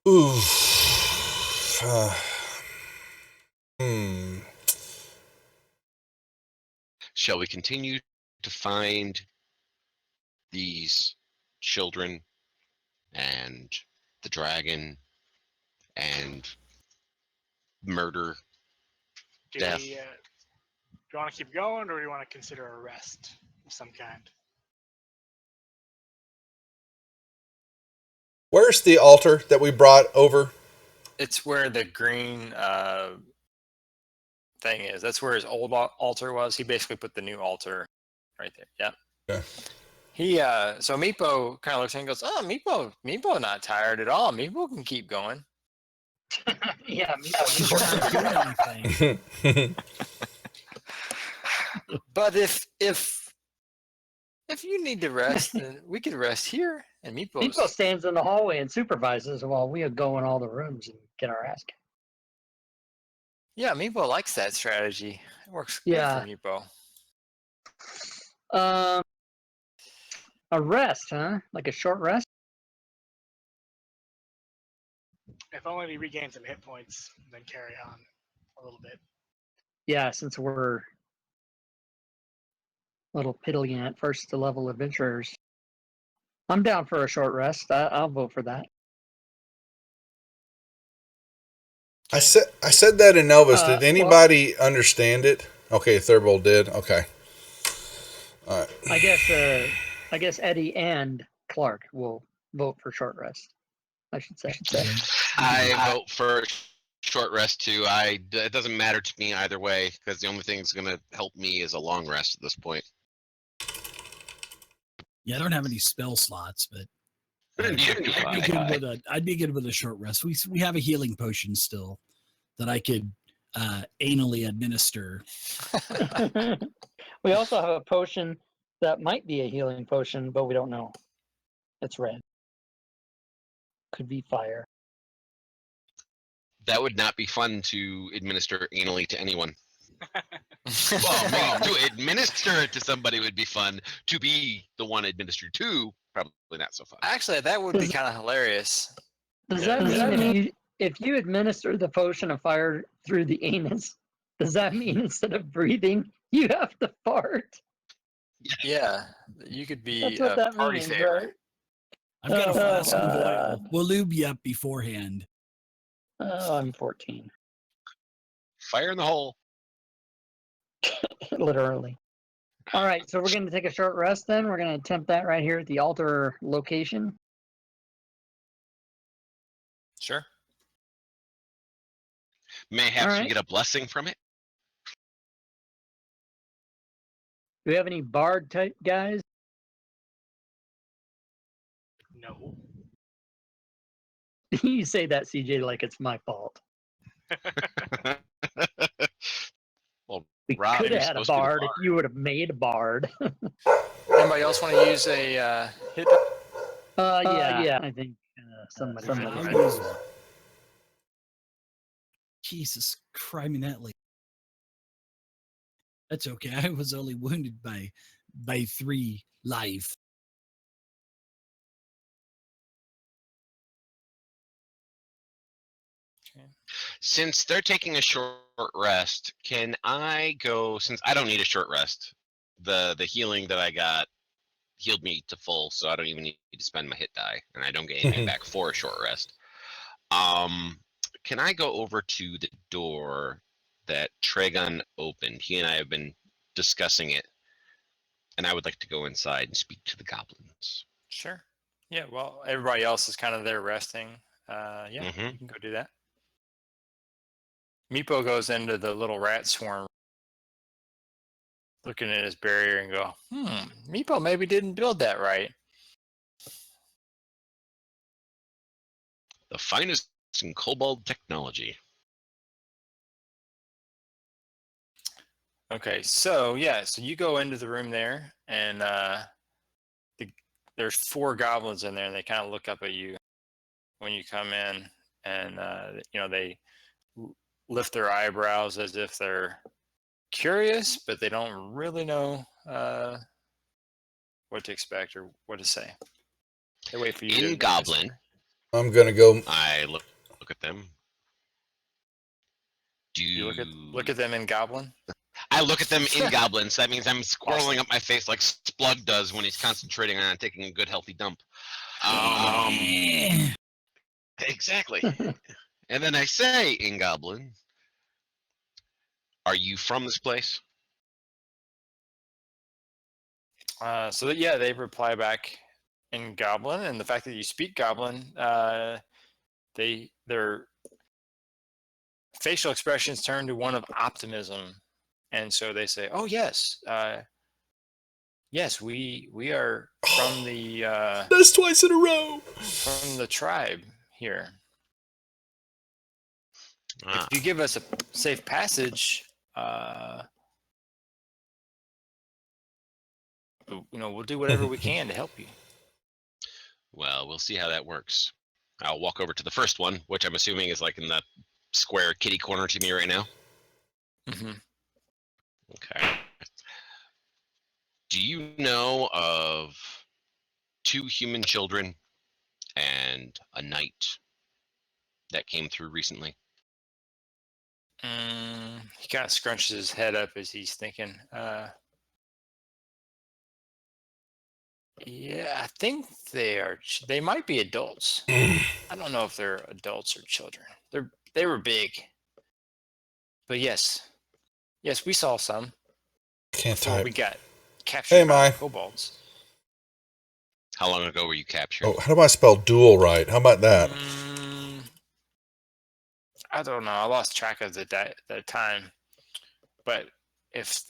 Ooh. Shall we continue to find these children and the dragon and murder, death? Do you want to keep going, or do you want to consider a rest of some kind? Where's the altar that we brought over? It's where the green thing is. That's where his old altar was. He basically put the new altar right there. Yep. Okay. He so Meepo kind of looks at him and goes, "Oh, Meepo not tired at all. Meepo can keep going." Yeah, me We're not doing anything. But if you need to rest, then we could rest here. And Meepo stands in the hallway and supervises while we go in all the rooms and get our ass kicked. Yeah, Meepo likes that strategy. It works good Yeah. for Meepo. A rest, huh? Like a short rest? If only we regain some hit points, then carry on a little bit. Yeah, since we're a little piddling at first level adventurers. I'm down for a short rest. I'll vote for that. I said that in Elvis. Did Well- anybody understand it? Okay, Thurbold did. Okay. All right. I guess Eddie and Clark will vote for short rest. I should say. I vote for short rest too. It doesn't matter to me either way because the only thing that's going to help me is a long rest at this point. Yeah, I don't have any spell slots, but Neither do I'd be good with a short rest. We have a healing potion still that I could anally administer. We also have a potion that might be a healing potion, but we don't know. It's red. Could be fire. That would not be fun to administer anally to anyone. Well, maybe to administer it to somebody would be fun. To be the one administered to, probably not so fun. Actually, that would be kind of hilarious. Does Yeah. that mean if you administer the potion of fire through the anus, does that mean instead of breathing, you have to fart? Yeah, you could be That's what a that party means, favorite. right? I've got a flask of God. oil. We'll lube you up beforehand. Oh, I'm 14. Fire in the hole. Literally. All right, so we're going to take a short rest then. We're going to attempt that right here at the altar location. Sure. Mayhaps All right. we get a blessing from it. Do we have any bard type guys? No. You say that, CJ, like it's my fault. Well, We Rob, could you're have had a supposed to be the bard if you would have made a bard. Anybody else want to use a hit? Yeah, I think somebody. I'll might. use one. Jesus criminally. That's okay. I was only wounded by 3 life. Since they're taking a short rest, can I go? Since I don't need a short rest, the healing that I got healed me to full, so I don't even need to spend my hit die, and I don't get anything back for a short rest. Can I go over to the door that Tragon opened? He and I have been discussing it, and I would like to go inside and speak to the goblins. Sure. Yeah, well, everybody else is kind of there resting. Yeah, you can go do that. Meepo goes into the little rat swarm, looking at his barrier and go, Meepo maybe didn't build that right. The finest in kobold technology. Okay, so yeah, so you go into the room there, and there's 4 goblins in there, and they kind of look up at you when you come in, and they lift their eyebrows as if they're curious, but they don't really know what to expect or what to say. They wait for you. In goblin, I'm gonna go. I look at them. Do you look at them in goblin? I look at them in goblins. That means I'm squirreling up my face like Splug does when he's concentrating on taking a good healthy dump. Exactly. And then I say in goblin, "Are you from this place?" So yeah, they reply back in goblin, and the fact that you speak goblin, their facial expressions turn to one of optimism, and so they say, "Oh yes, yes, we are from the That's twice in a row. from the tribe here. Ah, If you give us a safe passage, we'll do whatever we can to help you." well, we'll see how that works. I'll walk over to the first one, which I'm assuming is like in the square kitty corner to me right now. Mm-hmm. Okay. Do you know of 2 human children and a knight that came through recently? He kind of scrunches his head up as he's thinking. Yeah, I think they might be adults. I don't know if they're adults or children. They were big. But yes, we saw some Can't before type. we got captured by Mai. the kobolds. How long ago were you captured? Oh, how do I spell duel right? How about that? I don't know. I lost track of the time. But if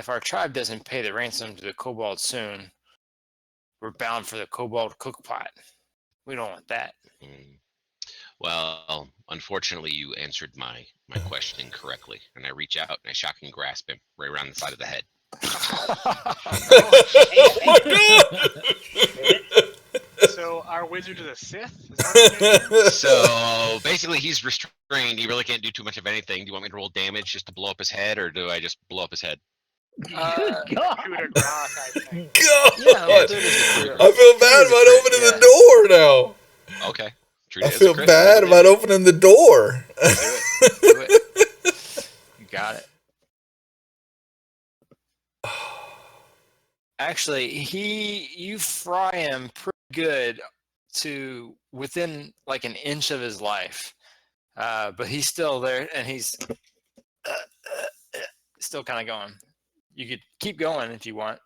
our tribe doesn't pay the ransom to the kobold soon, we're bound for the kobold cookpot. We don't want that. Well, unfortunately, you answered my question incorrectly, and I reach out and I shock and grasp him right around the side of the head. Oh my god! So our wizard is a Sith? Is that what you're saying? So basically, he's restrained. He really can't do too much of anything. Do you want me to roll damage just to blow up his head, or do I just blow up his head? Good God. Coup de grace, I think. God! Yeah, we'll do it as a I feel bad about opening the door now. Okay. Treat I it as a feel crit. bad about opening the door. Do it. You got it. Actually, you fry him pretty good to within like an inch of his life, but he's still there, and he's still kind of going. You could keep going if you want.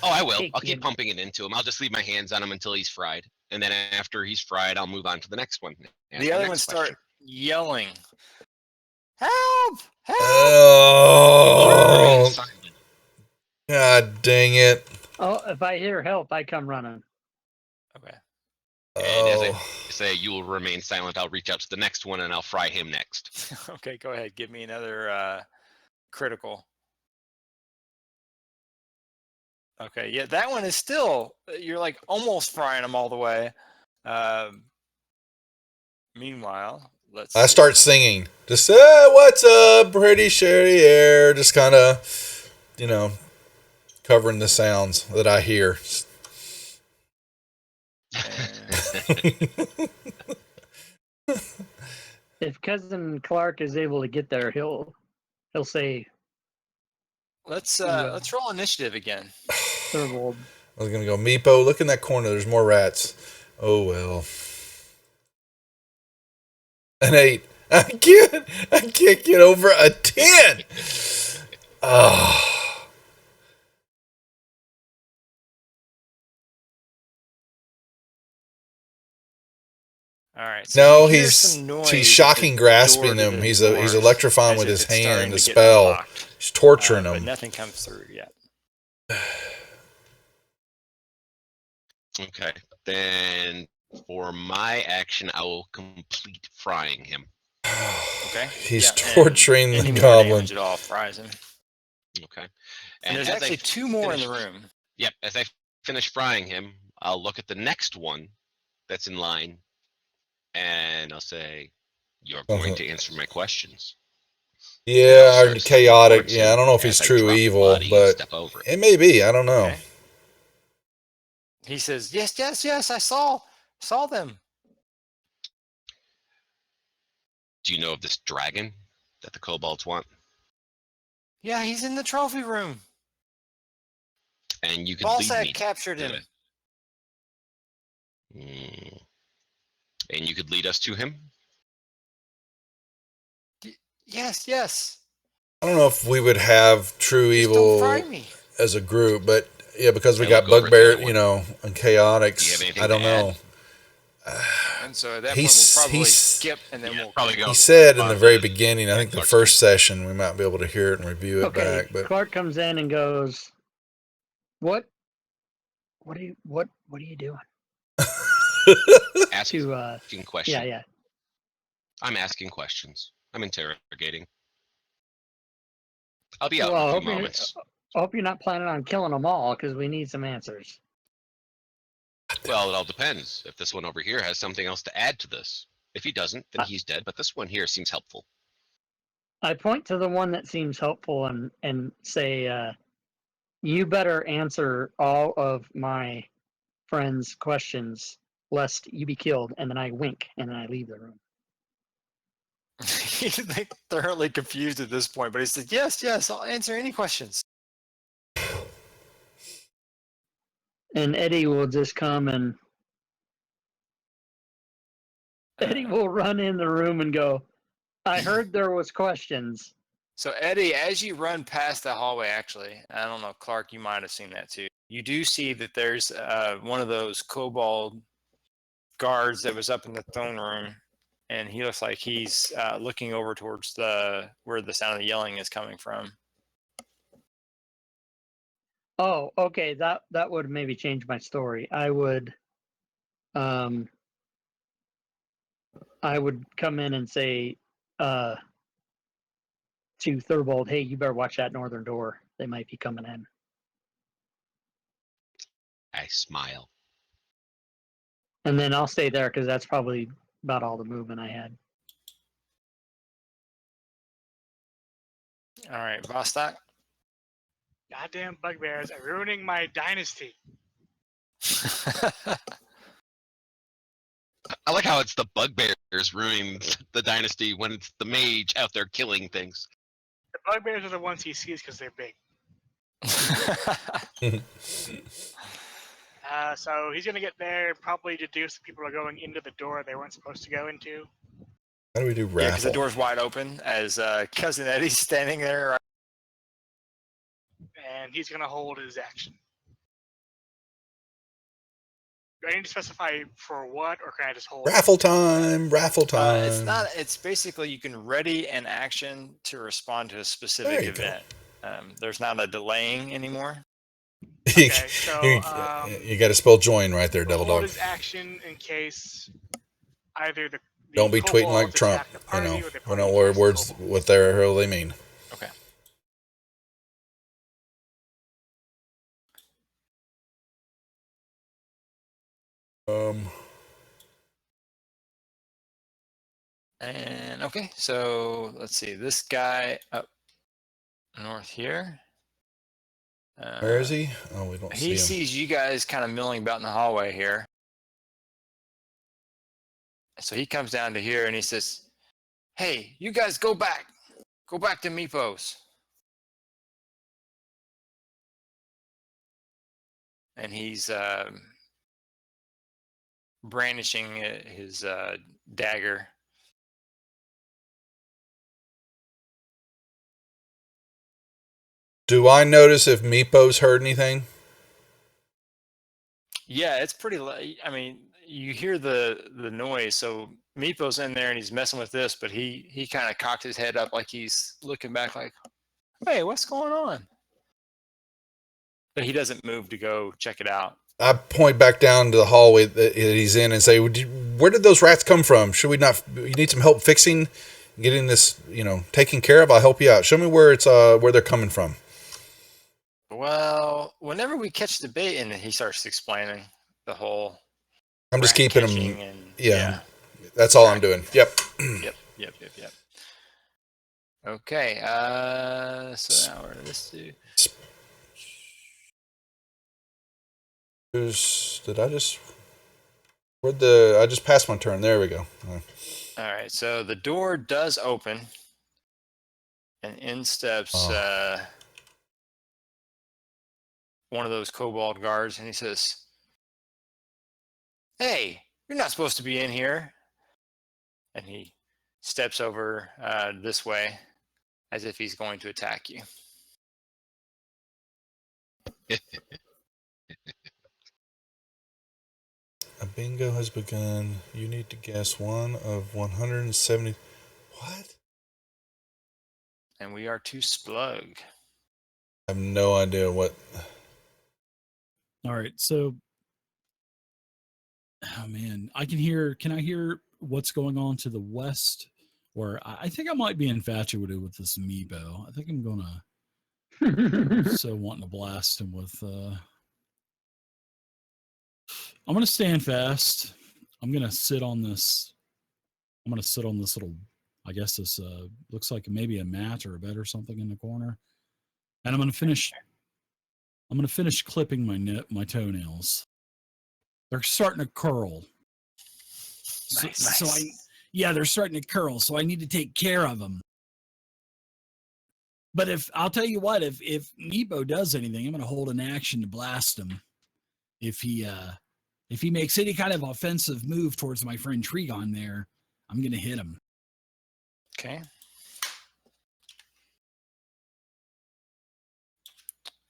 Oh, I will. I'll keep pumping it into him. I'll just leave my hands on him until he's fried, and then after he's fried, I'll move on to the next one. The other ones start yelling, "Help! Help!" Oh, God dang it. Oh, if I hear help, I come running. Okay. And as I Oh. say, you will remain silent. I'll reach out to the next one, and I'll fry him next. Okay, go ahead. Give me another critical. Okay, yeah, that one is still, you're like almost frying them all the way. Meanwhile, I start singing. Just say, what's up, pretty sherry air. Just kind of, covering the sounds that I hear. If cousin Clark is able to get there, he'll say Let's Yeah. roll initiative again. Thurvold. I was gonna go, Meepo, look in that corner. There's more rats. Oh well. An 8. I can't get over a 10. Ah. All right. So No, you hear he's some noise she's at shocking the grasping door to him. the He's north, electrifying as with if his it's starting hand, the to get spell. unlocked. He's torturing But him. nothing comes through yet. Okay. Then for my action, I will complete frying him. Okay. He's Yeah, torturing and the any more goblin. damage at all fries him. Okay. And there's as actually I 2 more in the finish- room. Yep. As I finish frying him, I'll look at the next one that's in line, and I'll say, "You're going to answer my questions." Yeah, I'll or start chaotic. stepping towards Yeah, I him don't know if as he's I true drop the evil, body and but step over it. it may be. I don't know. Okay. He says, "Yes, yes, yes. I saw them." Do you know of this dragon that the kobolds want? Yeah, he's in the trophy room. And you could lead Balsack me captured to him. it. And you could lead us to him? Yes, yes. I don't know if we would have true Just don't fry evil me. as a group, but yeah, because we I got look over at the bugbear, other one. and Do you chaotics. have anything I don't to add? know. And so at that He's- point, we'll probably he's- skip, and then Yeah, we'll probably go. He said in the Uh, very beginning, I think the Clark's first session, we might be able to hear it and review it Okay, back. But Clark comes in and goes, "What are you doing?" Asking To questions. yeah. I'm asking questions. I'm interrogating. I'll be out Well, I in a hope few moments. I hope you're not planning on killing them all because we need some answers. Well, it all depends. If this one over here has something else to add to this. If he doesn't, then he's dead. But this one here seems helpful. I point to the one that seems helpful and say, "You better answer all of my friends' questions, lest you be killed." And then I wink and then I leave the room. He's like thoroughly confused at this point, but he said, "Yes, yes, I'll answer any questions." And Eddie will just come and Eddie will run in the room and go, "I heard there was questions." So Eddie, as you run past the hallway, actually, I don't know, Clark, you might have seen that too. You do see that there's one of those kobold guards that was up in the throne room, and he looks like he's looking over towards where the sound of the yelling is coming from. Oh, okay. That would maybe change my story. I would come in and say to Thurbold, "Hey, you better watch that northern door. They might be coming in." I smile. And then I'll stay there because that's probably about all the movement I had. All right, Vostok. Goddamn bugbears are ruining my dynasty. I like how it's the bugbears ruining the dynasty when it's the mage out there killing things. The bugbears are the ones he sees because they're big. So he's gonna get there, probably deduce that people are going into the door they weren't supposed to go into. how do we do raffle? Yeah, because the door's wide open as Cousin Eddie's standing there. And he's gonna hold his action. Do I need to specify for what, or can I just hold it? Raffle time! Raffle time! It's not. It's basically you can ready an action to respond to a specific There you go. event. There's not a delaying anymore. Okay, so you got to spell join right there, Devil hold Dog. his action in case either the Don't be tweeting like kobolds Trump. attack the party, or the We party know what attacks the words, kobolds. what the hell they mean. Okay. And okay, so let's see. This guy up north here. Where is he? Oh, we don't see He him. sees you guys kind of milling about in the hallway here. So he comes down to here and he says, Hey, you guys go back. Go back to Meepos. And he's brandishing his dagger. Do I notice if Meepo's heard anything? Yeah, it's pretty. I mean, you hear the noise. So Meepo's in there and he's messing with this, but he kind of cocked his head up like he's looking back, like, "Hey, what's going on?" But he doesn't move to go check it out. I point back down to the hallway that he's in and say, "Where did those rats come from? Should we not? You need some help fixing, getting this, taken care of. I'll help you out. Show me where they're coming from." Well, whenever we catch the bait, and he starts explaining the whole. I'm just rat keeping catching them. And, Yeah, that's all I'm doing. Yep. Yep. Okay. So now where did this do? I just passed my turn. There we go. All right. So the door does open, and in steps one of those kobold guards, and he says, "Hey, you're not supposed to be in here." And he steps over this way as if he's going to attack you. A bingo has begun. You need to guess one of 170. What? And we are to Splug. I have no idea what. All right, so, oh man, can I hear what's going on to the west? Or I think I might be infatuated with this Meebo. I think I'm gonna so wanting to blast him with. I'm gonna stand fast. I'm gonna sit on this. I'm gonna sit on this little. I guess this looks like maybe a mat or a bed or something in the corner, and I'm gonna finish clipping my toenails. They're starting to curl. Nice. They're starting to curl, so I need to take care of them. But I'll tell you what, if Meebo does anything, I'm going to hold an action to blast him. If he makes any kind of offensive move towards my friend Trigon there, I'm going to hit him. Okay.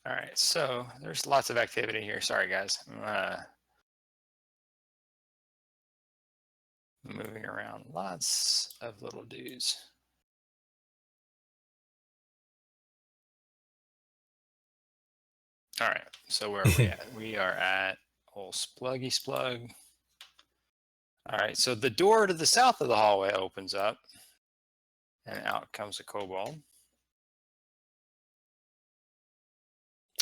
All right, so there's lots of activity here. Sorry, guys. Moving around. Lots of little dudes. All right, so where are we at? We are at old Spluggy Splug. All right, so the door to the south of the hallway opens up, and out comes a kobold.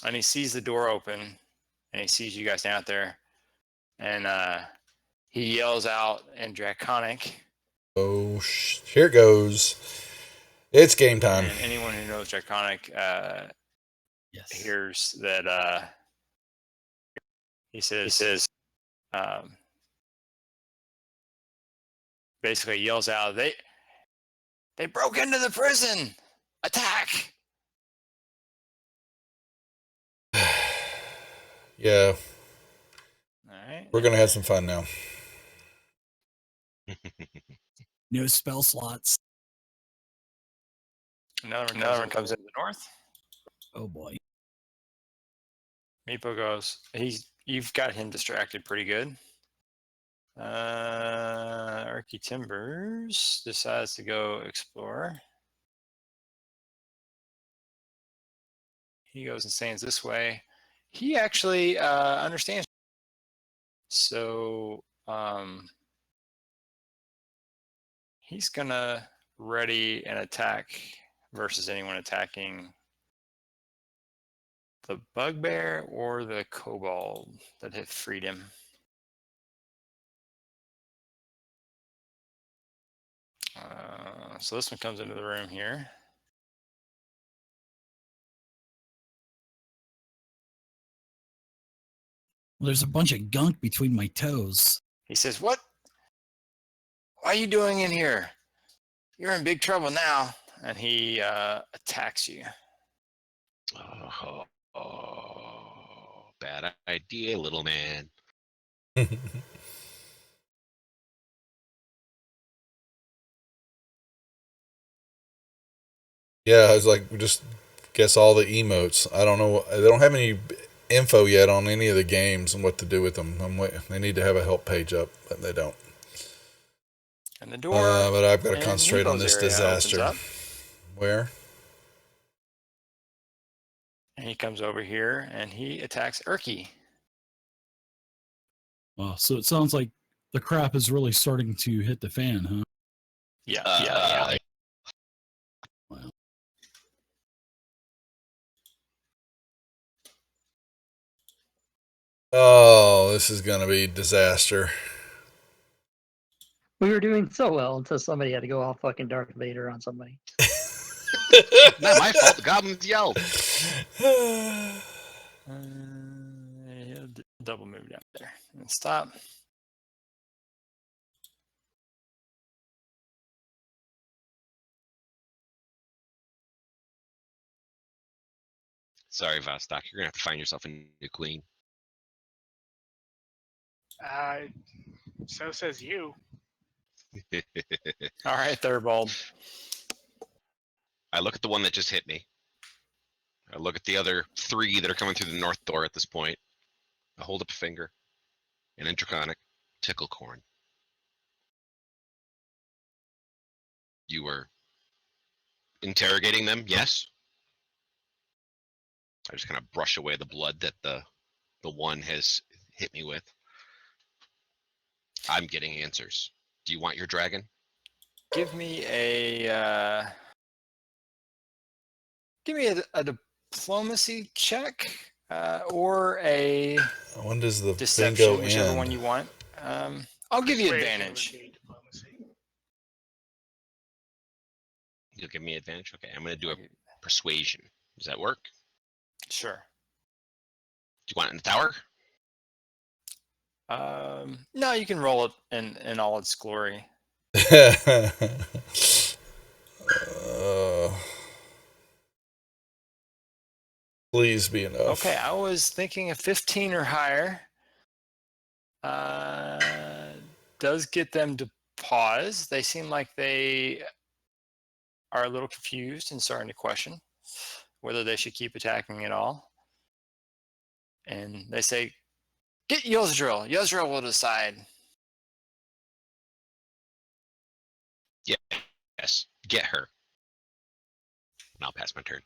And he sees the door open, and he sees you guys down out there, and he yells out in Draconic. Oh, here it goes. It's game time. And anyone who knows Draconic Yes. hears that he says basically yells out, they broke into the prison! Attack! Yeah. All right. We're going to have some fun now. No spell slots. Another one comes in the north. Oh boy. Meepo goes, you've got him distracted pretty good. Arky Timbers decides to go explore. He goes and stands this way. He actually understands. So he's gonna ready an attack versus anyone attacking the bugbear or the kobold that had freed him. So this one comes into the room here. Well, there's a bunch of gunk between my toes. He says, "What? Why are you doing in here?" You're in big trouble now. And he attacks you. Bad idea, little man. Yeah, I was like, just guess all the emotes. I don't know. They don't have any info yet on any of the games and what to do with them. They need to have a help page up, but they don't. And the door. But I've got to in concentrate on Hebo's this area opens disaster. up, Where? and he comes over here and he attacks Erky. Wow, so it sounds like the crap is really starting to hit the fan, huh? Yeah. Wow. Oh, this is going to be disaster. We were doing so well until somebody had to go all fucking Darth Vader on somebody. Not my fault. The goblins yelled. Double move down there and stop. Sorry, Vostok. You're gonna have to find yourself a new queen. So says you. All right, Thurbold. I look at the one that just hit me. I look at the other 3 that are coming through the north door at this point. I hold up a finger. An Draconic tickle corn. You were interrogating them, yes? I just kind of brush away the blood that the one has hit me with. I'm getting answers. Do you want your dragon? Give me a diplomacy check or a When does the deception, bingo whichever end? one you want. I'll give you Persuasion advantage. would be diplomacy. You'll give me advantage? Okay, I'm going to do a persuasion. Does that work? Sure. Do you want it in the tower? No, you can roll it in all its glory. Please be enough. Okay, I was thinking a 15 or higher. Does get them to pause. They seem like they are a little confused and starting to question whether they should keep attacking at all. And they say, get Yosdril. Yosdril will decide. Yes. Get her. And I'll pass my turn.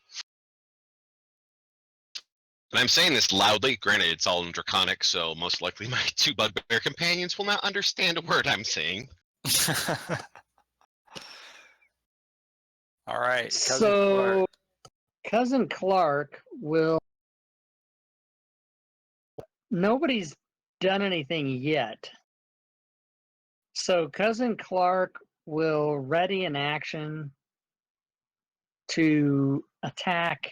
And I'm saying this loudly. Granted, it's all in Draconic, so most likely my 2 bugbear companions will not understand a word I'm saying. All right. So, Cousin Clark will. Nobody's done anything yet. So, Cousin Clark will ready an action to attack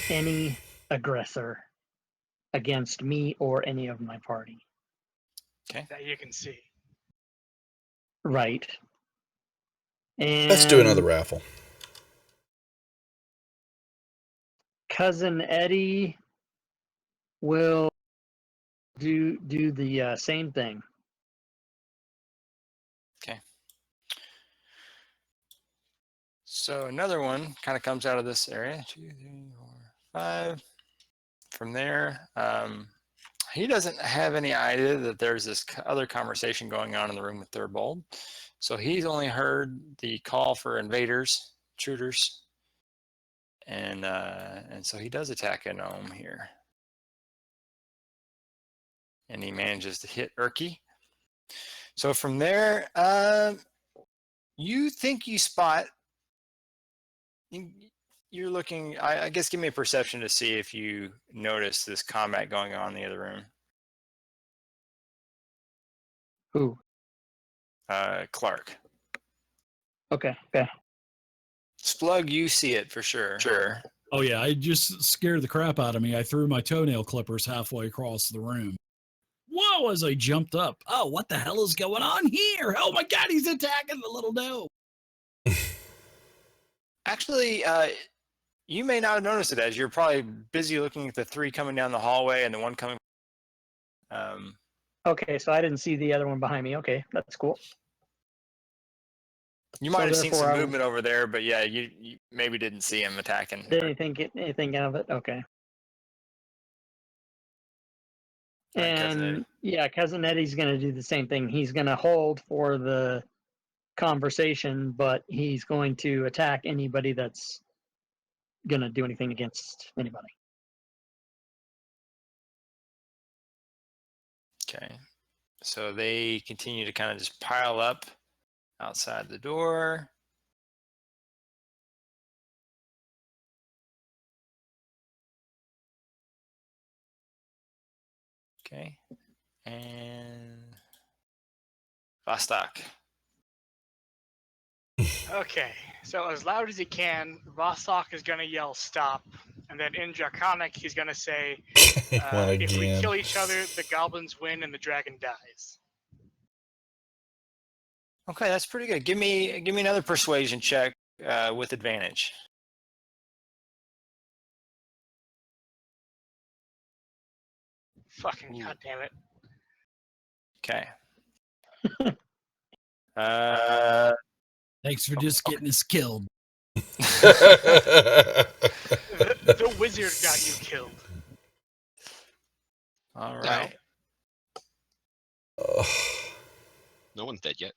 any aggressor against me or any of my party. That you can see. Right. And Let's do another raffle. Cousin Eddie will do the same thing. Okay. So another one kind of comes out of this area. 2, 3, 4, 5. From there, he doesn't have any idea that there's this other conversation going on in the room with Thurbold. So he's only heard the call for invaders, intruders, and so he does attack a gnome here, and he manages to hit Erky. So from there, you think you spot. You're looking. I guess give me a perception to see if you notice this combat going on in the other room. Who? Clark. Okay. Splug, you see it for sure. Sure. Oh yeah, I just scared the crap out of me. I threw my toenail clippers halfway across the room. Whoa, as I jumped up. Oh, what the hell is going on here? Oh my God, he's attacking the little gnome. Actually, you may not have noticed it as you're probably busy looking at the 3 coming down the hallway and the 1 coming. Okay, so I didn't see the other one behind me. Okay, that's cool. You So might have seen therefore some I movement over there, but yeah, you maybe didn't see him attacking. didn't get anything out of it. Okay. Cousin Eddie. And yeah, Cousin Eddie's going to do the same thing. He's going to hold for the conversation, but he's going to attack anybody that's going to do anything against anybody. Okay. So they continue to kind of just pile up outside the door. Okay. And Vostok. Okay, so as loud as he can, Vostok is going to yell stop. And then in Draconic, he's going to say, One if we again. kill each other, the goblins win and the dragon dies. Okay, that's pretty good. Give me another persuasion check with advantage. Fucking Ooh. goddamn it. Okay. Thanks for just getting us killed. The wizard got you killed. All right. No one's dead yet.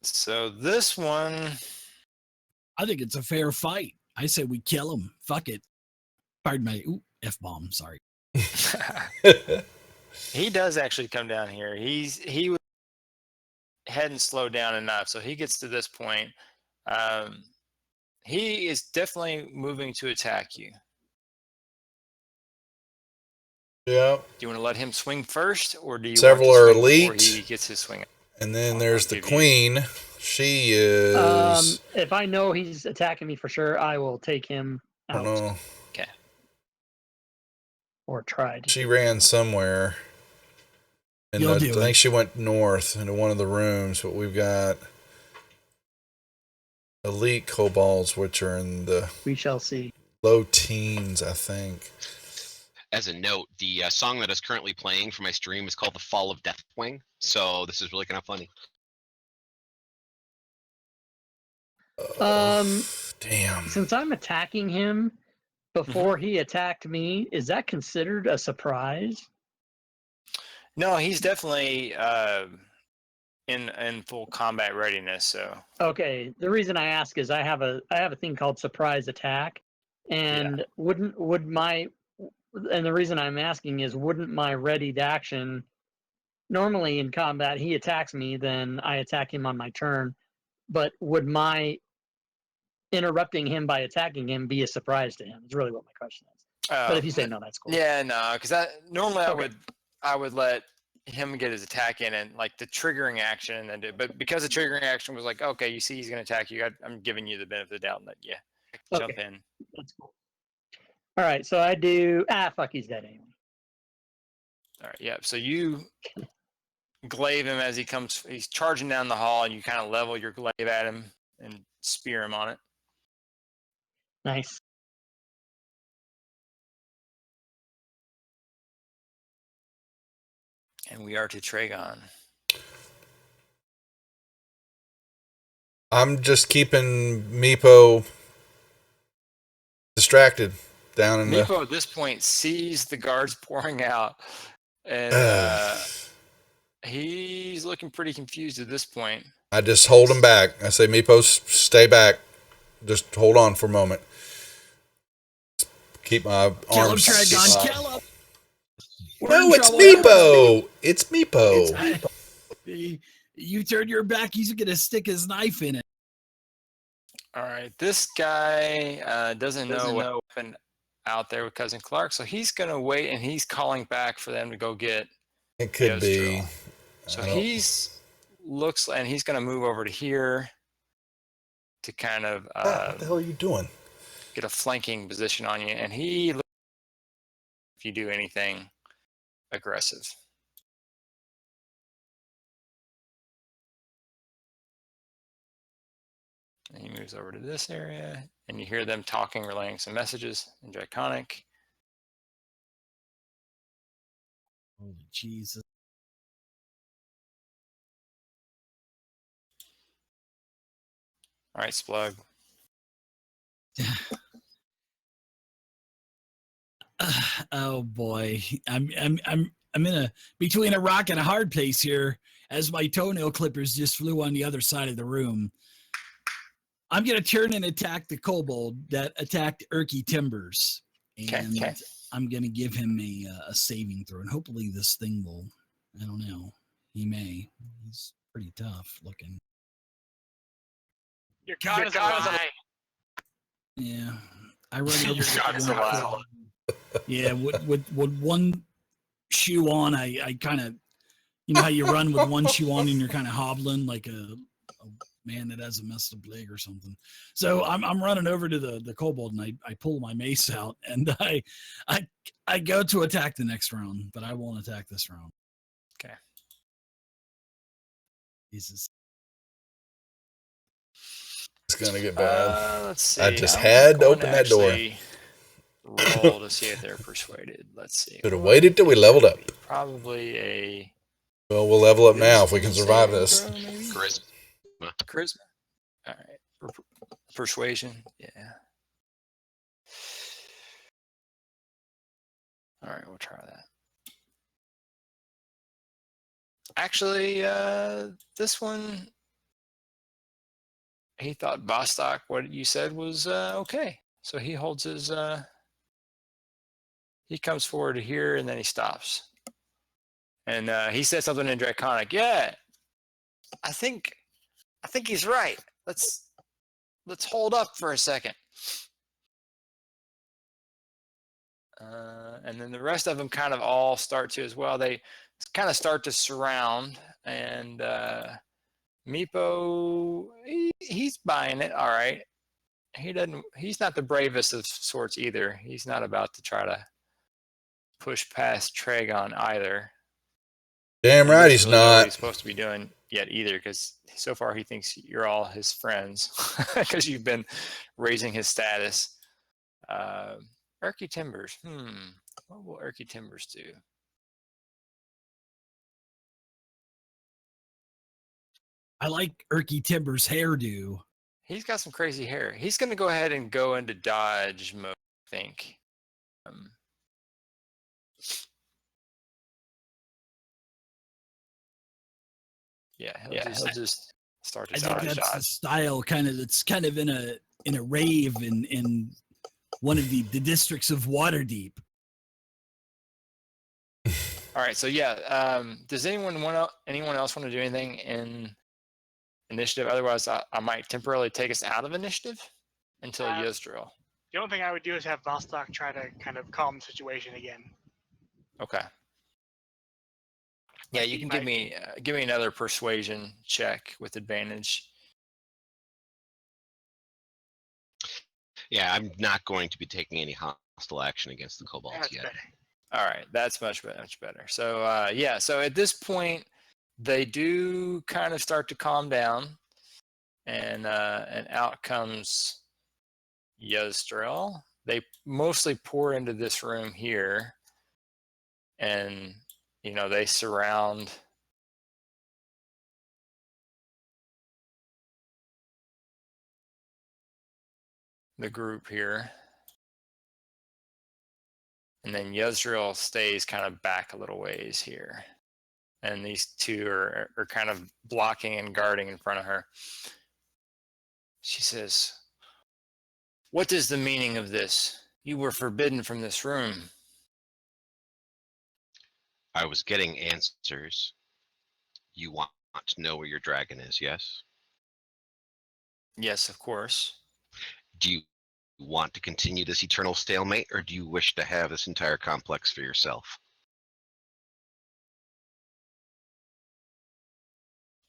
So this one, I think it's a fair fight. I say we kill him. Fuck it. Pardon my F-bomb. Sorry. he does actually come down here. He hadn't slowed down enough, so he gets to this point. He is definitely moving to attack you. Yeah. Do you want to let him swing first, or do you Several want are to swing before elite. he gets his swing? And then I'll there's the give you- queen. She is. If I know he's attacking me for sure, I will take him I out don't know. Okay. or try to. She ran somewhere. And You'll I do think it. she went north into one of the rooms, but we've got elite kobolds, which are in the We shall see. low teens, I think. As a note, the song that is currently playing for my stream is called "The Fall of Deathwing," so this is really kind of funny. Damn. Since I'm attacking him before he attacked me, is that considered a surprise? No, he's definitely in full combat readiness. So Okay, the reason I ask is I have a thing called surprise attack, and the reason I'm asking is wouldn't my readied action normally in combat he attacks me, then I attack him on my turn, but would my interrupting him by attacking him be a surprise to him? Is really what my question is. But if you say no, that's cool. Yeah, no, because normally Okay. I would let him get his attack in and like the triggering action, and then do. But because the triggering action was like, okay, you see, he's going to attack you. I'm giving you the benefit of the doubt, and that jump Okay. in. That's cool. All right, so I do. Fuck, he's dead anyway. All right, yeah. So you glaive him as he comes. He's charging down the hall, and you kind of level your glaive at him and spear him on it. Nice. And we are to Tragon. I'm just keeping Meepo distracted down in Meepo at this point sees the guards pouring out, and he's looking pretty confused at this point. I just hold him back. I say, Meepo, stay back. Just hold on for a moment. Keep my Kill him, arms. Tragon. Kill him. No, it's Meepo. It's Meepo. You turn your back, he's going to stick his knife in it. All right, this guy doesn't know what happened out there with Cousin Clark, so he's going to wait, and he's calling back for them to go get. It could be. Yostrel. So he's going to move over to here to kind of What the hell are you doing? get a flanking position on you, and he looks if you do anything aggressive. And he moves over to this area, and you hear them talking, relaying some messages in Draconic. Holy Jesus. All right, Splug. Oh boy, I'm in a between a rock and a hard place here. As my toenail clippers just flew on the other side of the room, I'm gonna turn and attack the kobold that attacked Erky Timbers, and Okay. I'm gonna give him a saving throw, and hopefully this thing will. I don't know. He may. He's pretty tough looking. Your God is a lie. Yeah, I run over. Your God is alive. Yeah, with one shoe on, I kind of, you know how you run with one shoe on and you're kind of hobbling like a man that has a messed up leg or something. So I'm running over to the kobold and I pull my mace out and I go to attack the next round, but I won't attack this round. Okay. Jesus. It's gonna get bad. Let's see. I just had to going open that door. Roll to see if they're persuaded. Let's see. Should have waited till we leveled up. Probably a Well, we'll level up now if we can survive this. Charisma. Charisma. All right. Persuasion. Yeah. All right, we'll try that. Actually, this one, he thought Vostok, what you said was okay. So he holds his, he comes forward here and then he stops. And he said something in Draconic. Yeah, I think he's right. Let's hold up for a second. And then the rest of them kind of all start to as well. They kind of start to surround, and Meepo, he's buying it. All right. He's not the bravest of sorts either. He's not about to try to push past Tragon either. Damn right he's He doesn't really know what not. he's supposed to be doing yet either, because so far he thinks you're all his friends because you've been raising his status. Erky Timbers. What will Erky Timbers do? I like Erky Timbers' hairdo. He's got some crazy hair. He's going to go ahead and go into dodge mode, I think. Yeah, he'll just start to I dodge. think that's the style that's kind of in a rave in one of the districts of Waterdeep. All right, so yeah, does anyone else want to do anything in initiative? Otherwise, I might temporarily take us out of initiative until Yzdril. The only thing I would do is have Vostok try to kind of calm the situation again. Okay. Yeah, you can give me another persuasion check with advantage. Yeah, I'm not going to be taking any hostile action against the kobolds That's yet. better. All right, that's much better. So yeah, so at this point, they do kind of start to calm down, and out comes Yzdril. They mostly pour into this room here, and they surround the group here. And then Yzdril stays kind of back a little ways here. And these two are kind of blocking and guarding in front of her. She says, "What is the meaning of this? You were forbidden from this room." I was getting answers. You want to know where your dragon is, yes? Yes, of course. Do you want to continue this eternal stalemate, or do you wish to have this entire complex for yourself?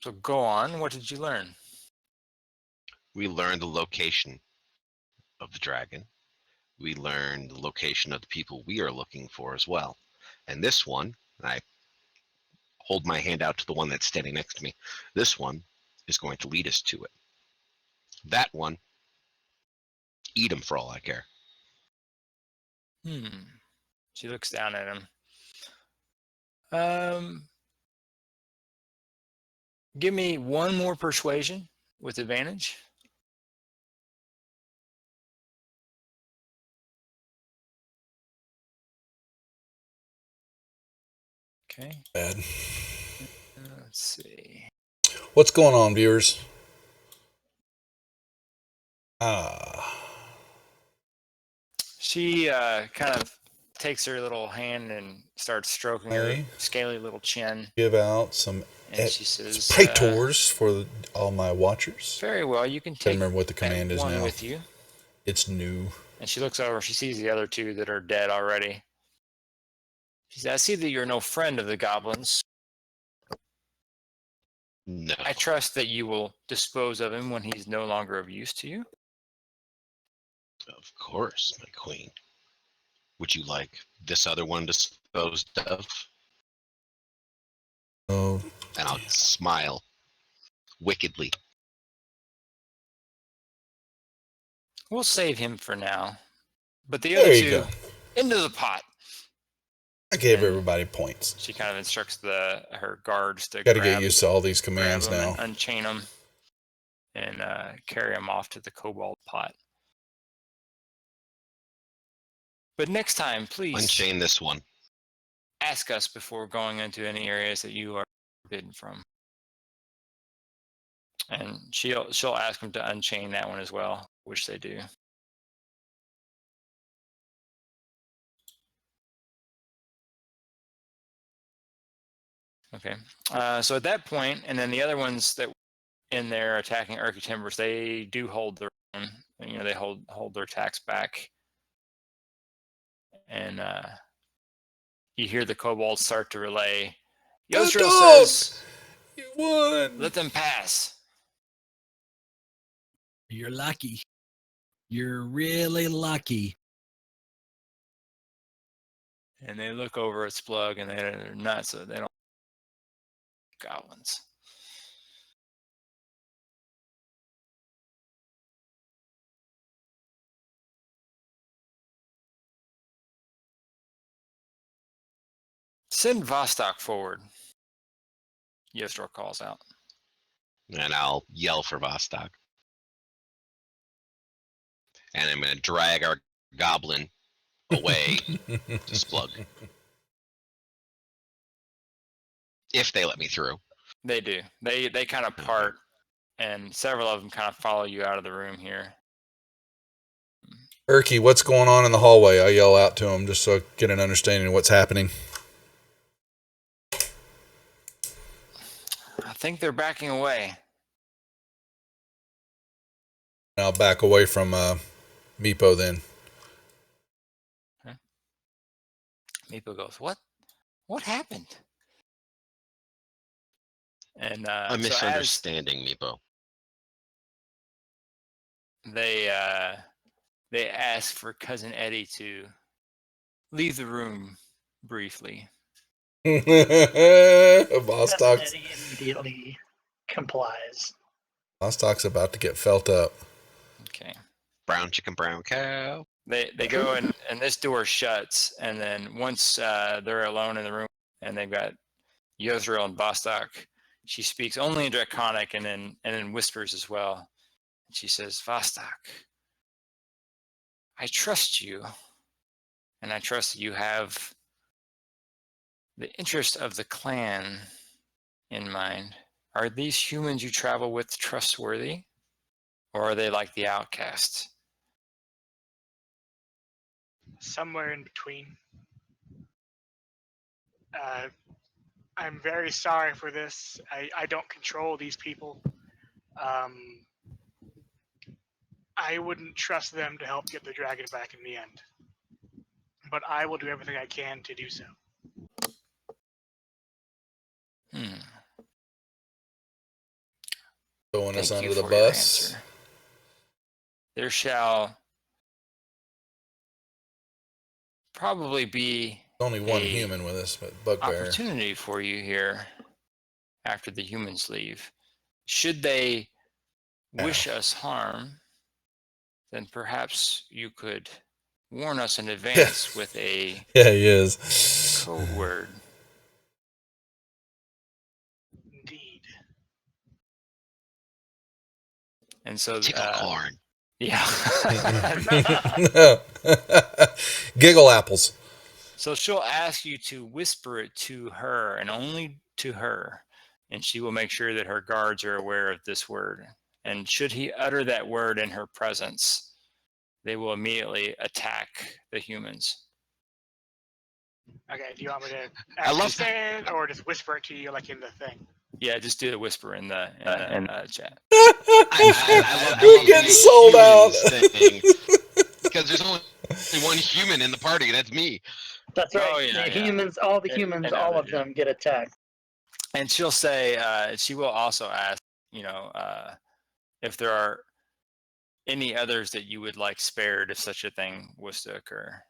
So go on. What did you learn? We learned the location of the dragon. We learned the location of the people we are looking for as well. And this one, I hold my hand out to the one that's standing next to me, this one is going to lead us to it. That one. Eat him for all I care. She looks down at him. Give me one more persuasion with advantage. Okay. Bad. Let's see. What's going on, viewers? She kind of takes her little hand and starts stroking her Hey. scaly little chin. Give out some And she says, praetors for all my watchers. very well, you can I take remember what the command is one now. with you. It's new. And she looks over, she sees the other two that are dead already. She says, I see that you're no friend of the goblins. No. I trust that you will dispose of him when he's no longer of use to you. Of course, my queen. Would you like this other one disposed of? Oh, And I'll smile wickedly. We'll save him for now. But the there other you two, go. into the pot. I gave And everybody points. she kind of instructs her guards to Got to grab, get used to all these grab commands them now. and unchain them and carry them off to the cobalt pot. But next time, please Unchain this one. ask us before going into any areas that you are forbidden from. And she'll ask them to unchain that one as well, which they do. Okay. So at that point, and then the other ones that in there attacking Urky Timbers, they do hold their own. You know, they hold their attacks back. And you hear the kobolds start to relay. Yosril says, You won. let them pass. You're lucky. You're really lucky. And they look over at Splug and they're not so they don't goblins. Send Vostok forward. Yosril calls out. And I'll yell for Vostok. And I'm going to drag our goblin away to Splug. If they let me through. They do. They kind of part, and several of them kind of follow you out of the room here. Urky, what's going on in the hallway? I yell out to him just so I get an understanding of what's happening. I think they're backing away. I'll back away from Meepo then. Okay. Meepo goes, What happened? And I'm so misunderstanding, Meepo. they ask for Cousin Eddie to leave the room briefly. Vostok's Eddie immediately complies. about to get felt up. Okay. Brown chicken, brown cow. They go and this door shuts, and then once they're alone in the room and they've got Yosril and Vostok, she speaks only in Draconic and then whispers as well. She says, Vostok, I trust you, and I trust that you have the interest of the clan in mind. Are these humans you travel with trustworthy, or are they like the outcasts? Somewhere in between. I'm very sorry for this. I don't control these people. I wouldn't trust them to help get the dragon back in the end. But I will do everything I can to do so. Throwing us Thank you under the for your bus. answer. There shall probably be Only one a human with us, but Bugbear. opportunity for you here after the humans leave. Should they wish us harm, then perhaps you could warn us in advance with a Yeah, he is. code word. Indeed. And so, Tickle corn. yeah. Giggle apples. So she'll ask you to whisper it to her and only to her, and she will make sure that her guards are aware of this word. And should he utter that word in her presence, they will immediately attack the humans. Okay, do you want me to I actually love- say it or just whisper it to you like in the thing? Yeah, just do the whisper in the chat. I love We're the getting sold out. humans thing, because there's only one human in the party. That's me. That's right. Oh, yeah, the yeah. humans, all the And- humans, and all others, of them get attacked. And she'll say, she will also ask, if there are any others that you would like spared if such a thing was to occur.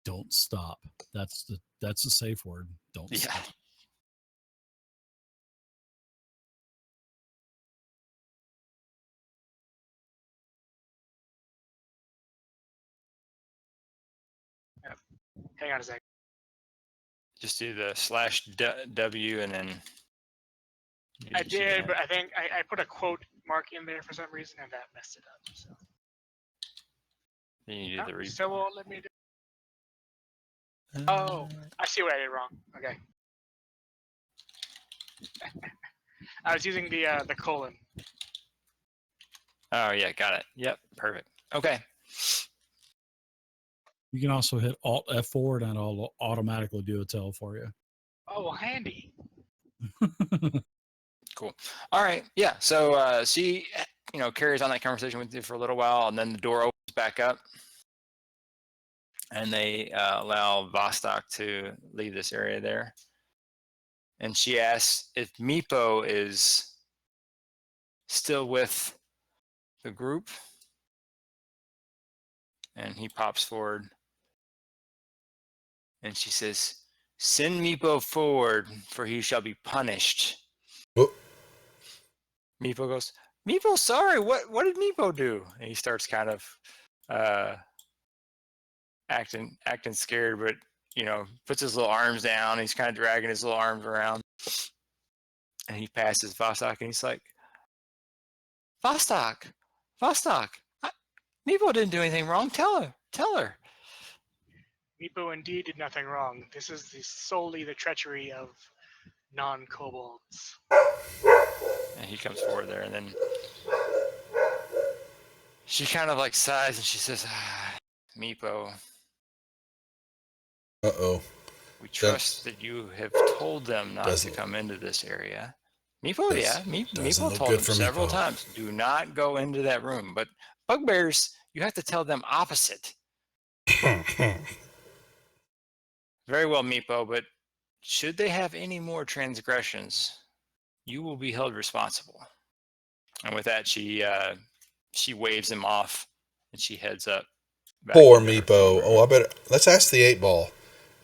Don't stop. That's the safe word. Don't Yeah. stop. Hang on a second. Just do the /W and then. I did, but I think I put a quote mark in there for some reason and that messed it up. So, Then you do the read. so won't let me do. Oh, I see what I did wrong. Okay. I was using the colon. Oh yeah, got it. Yep, perfect. Okay. You can also hit Alt F4 and it'll automatically do a tell for you. Oh, handy. Cool. All right. Yeah. So she, carries on that conversation with you for a little while, and then the door opens back up, and they allow Vostok to leave this area there. And she asks if Meepo is still with the group, and he pops forward, and she says, "Send Meepo forward, for he shall be punished." Oh. Meepo goes, "Meepo, sorry, what did Meepo do?" And he starts kind of acting scared, but puts his little arms down. He's kind of dragging his little arms around, and he passes Vostok, and he's like, Vostok, Meepo didn't do anything wrong. Tell her. Meepo indeed did nothing wrong. This is solely the treachery of non-kobolds. And he comes forward there, and then she kind of like sighs, and she says, Meepo, Uh-oh. we trust that you have told them not to come into this area. Meepo, Meepo told them several times, do not go into that room. But bugbears, you have to tell them opposite. Very well, Meepo, but should they have any more transgressions, you will be held responsible. And with that, she waves him off, and she heads up. Poor Meepo. Oh, I bet. Let's ask the 8-ball.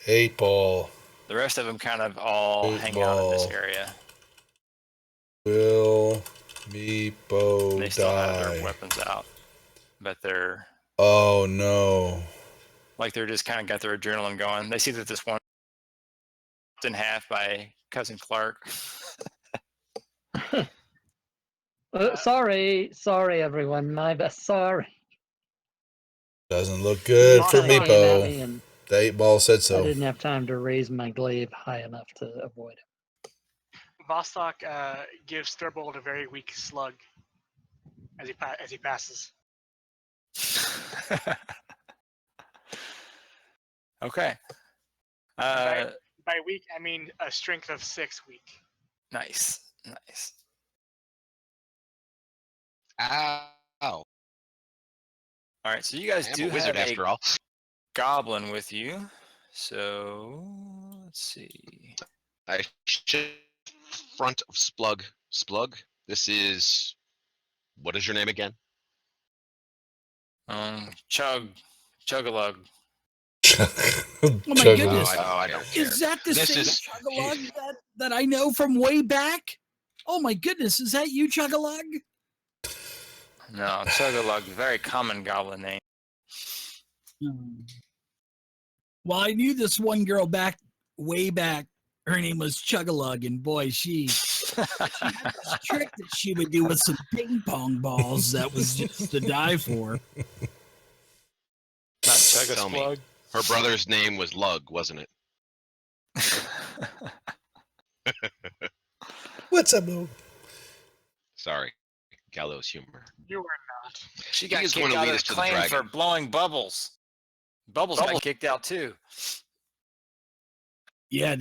8-ball. The rest of them kind of all hang out in this area. Will Meepo And they still have die? their weapons out, but they're Oh no! they're just kind of got their adrenaline going. They see that this one is in half by Cousin Clark. Sorry, everyone. My best. Sorry. Doesn't look good for Came at me Meepo. and The 8-ball said I so. didn't have time to raise my glaive high enough to avoid it. Vostok gives Thurbold a very weak slug as he passes. Okay. By weak, I mean a strength of 6 weak. Nice. Ow. All right, so you guys I'm do a wizard have after all. goblin with you. So let's see. I should front of Splug. This is, what is your name again? Chug-a-lug. Oh my goodness. I don't care. Is that the This same is- Chug-a-Lug that I know from way back? Oh my goodness, is that you, Chug-a-Lug? No, Chug-a-Lug, very common goblin name. Well, I knew this one girl way back. Her name was Chug-a-Lug, and boy, she had this trick that she would do with some ping pong balls that was just to die for. Not Tell me. Chug-a-Splug. Her brother's name was Lug, wasn't it? What's up, Lou? Sorry. Gallows humor. You were not. She You got just kicked wanna out lead of us the to the clan for dragon. blowing bubbles. Bubbles got kicked out too. Yeah,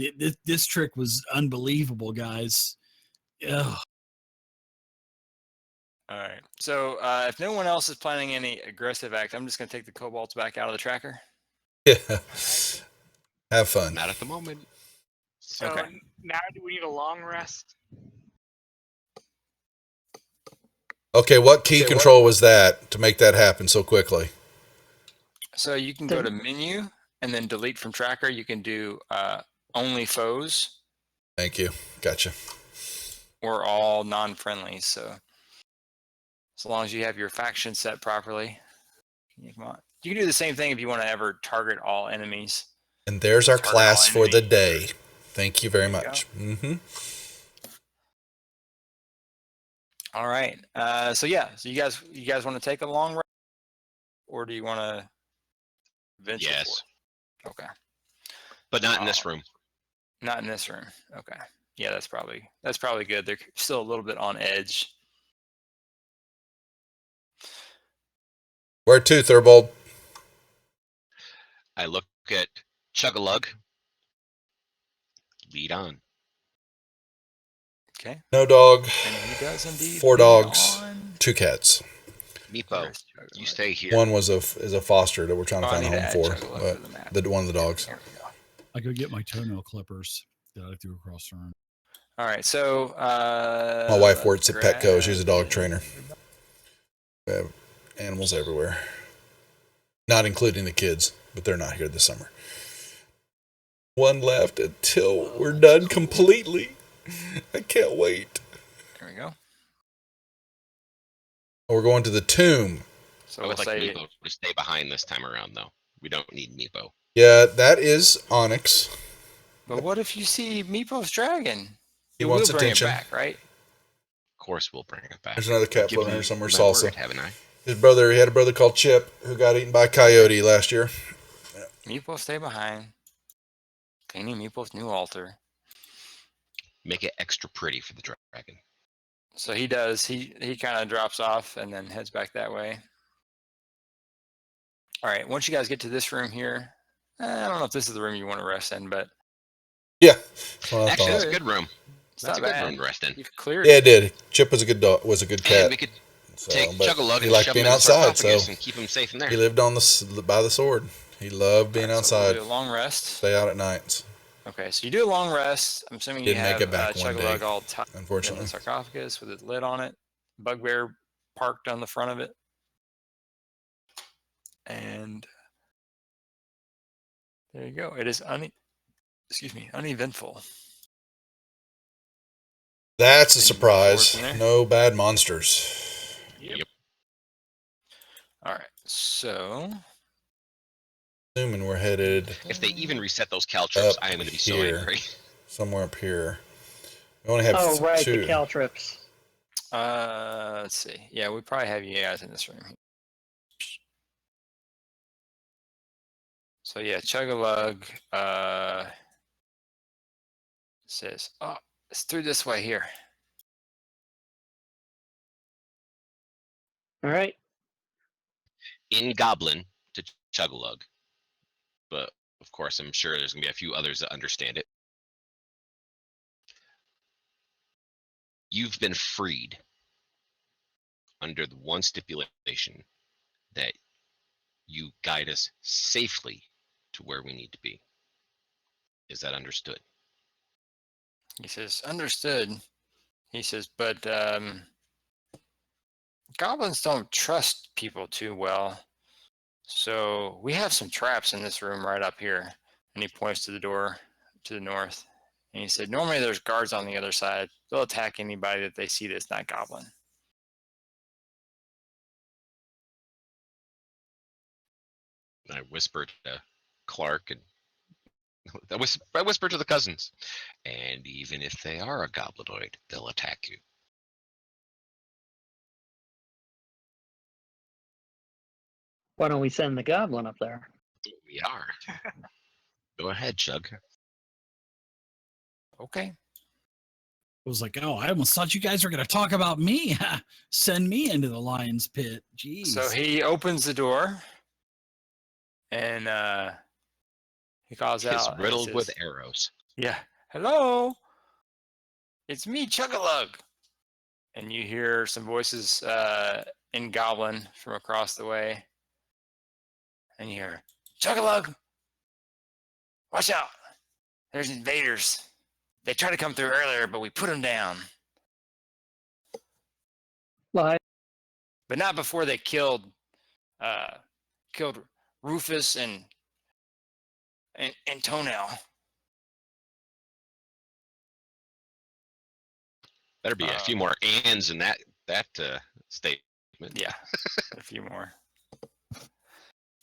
this trick was unbelievable, guys. Ugh. All right. So if no one else is planning any aggressive act, I'm just going to take the kobolds back out of the tracker. Yeah. Have fun. Not at the moment. So Okay. now do we need a long rest? Okay, what key control was that to make that happen so quickly? So you can go to menu and then delete from tracker. You can do only foes Thank you. Gotcha. or all non-friendlies. So as long as you have your faction set properly, come on. You can do the same thing if you want to ever target all enemies. And there's our Target class all for the enemy. day. Thank you very There you much. Mm-hmm. All right. So you guys want to take a long rest, or do you want to venture? Yes. For it? Okay. But not in this room. Not in this room. Okay. Yeah, that's probably good. They're still a little bit on edge. Where to, Thurbold? I look at Chug-a-Lug. Lead on. Okay. No dog. And he does indeed. 4 lead dogs. on. 2 cats. Meepo, Where's you Chug-a-Lug? stay here. One is a foster that we're trying to Oh, I find a need to home add for. Chug-a-Lug But to the map. one of the dogs. There we go. I go get my toenail clippers that I threw across the room. All right. So My wife works at grab Petco. She's a dog trainer. We have animals everywhere. Not including the kids, but they're not here this summer. One left until we're done completely. I can't wait. There we go. We're going to the tomb. So I we'll would like say Meepo to stay behind this time around, though. We don't need Meepo. Yeah, that is Onyx. but what if you see Meepo's dragon? He You wants will bring attention. it back, right? Of course, we'll bring it back. There's another cat Give floating you here somewhere. my Salsa. word, haven't I? He had a brother called Chip who got eaten by a coyote last year. Meepo stay behind. Painting Meepo's new altar. Make it extra pretty for the dragon. So he does. He kind of drops off and then heads back that way. All right. Once you guys get to this room here, I don't know if this is the room you want to rest in, but Yeah. That's what I Actually, thought. that's a good room. it's That's a not good bad. room to rest in. You've cleared Yeah, it. it did. Chip was a good dog. Was a good And cat. we could So, take but Chug-a-Lug he and liked shove being him in the outside, so sarcophagus and keep him safe in there. he lived on by the sword. He loved being All right, so we'll outside. do a long rest. Stay out at nights. Okay, so you do a long rest. I'm assuming you Didn't make have it back one Chug-a-Lug day, all tied in unfortunately. the sarcophagus with a lid on it. Bugbear parked on the front of it. And there you go. It is uneventful. That's a And you move surprise. forward from there? No bad monsters. Yep. All right, so Assuming we're headed If they even reset those caltrips, Up I am going to be so here. angry. somewhere up here. We only have Oh, right, two. the caltrips. let's see. Yeah, we probably have you guys in this room. So yeah, Chug-a-Lug says, oh, it's through this way here. All right. In Goblin to Chug-a-Lug. But, of course, I'm sure there's going to be a few others that understand it. You've been freed under the one stipulation that you guide us safely to where we need to be. Is that understood? He says, understood. He says, but goblins don't trust people too well. So we have some traps in this room right up here. And he points to the door to the north. And he said, normally there's guards on the other side. They'll attack anybody that they see that's not goblin. I whispered to Clark, and I whispered to the cousins. And even if they are a goblinoid, they'll attack you. Why don't we send the goblin up there? We are. Go ahead, Chug. Okay. It was like, oh, I almost thought you guys were going to talk about me. Send me into the lion's pit. Jeez. So he opens the door and he calls It's out. riddled says, with arrows. Yeah. Hello. It's me, Chug-a-Lug. And you hear some voices in Goblin from across the way. And you hear, Chug-a-Lug, watch out. There's invaders. They tried to come through earlier, but we put them down. Well, But not before they killed Rufus and Toenail. Better be a few more ands in that statement. Yeah, a few more.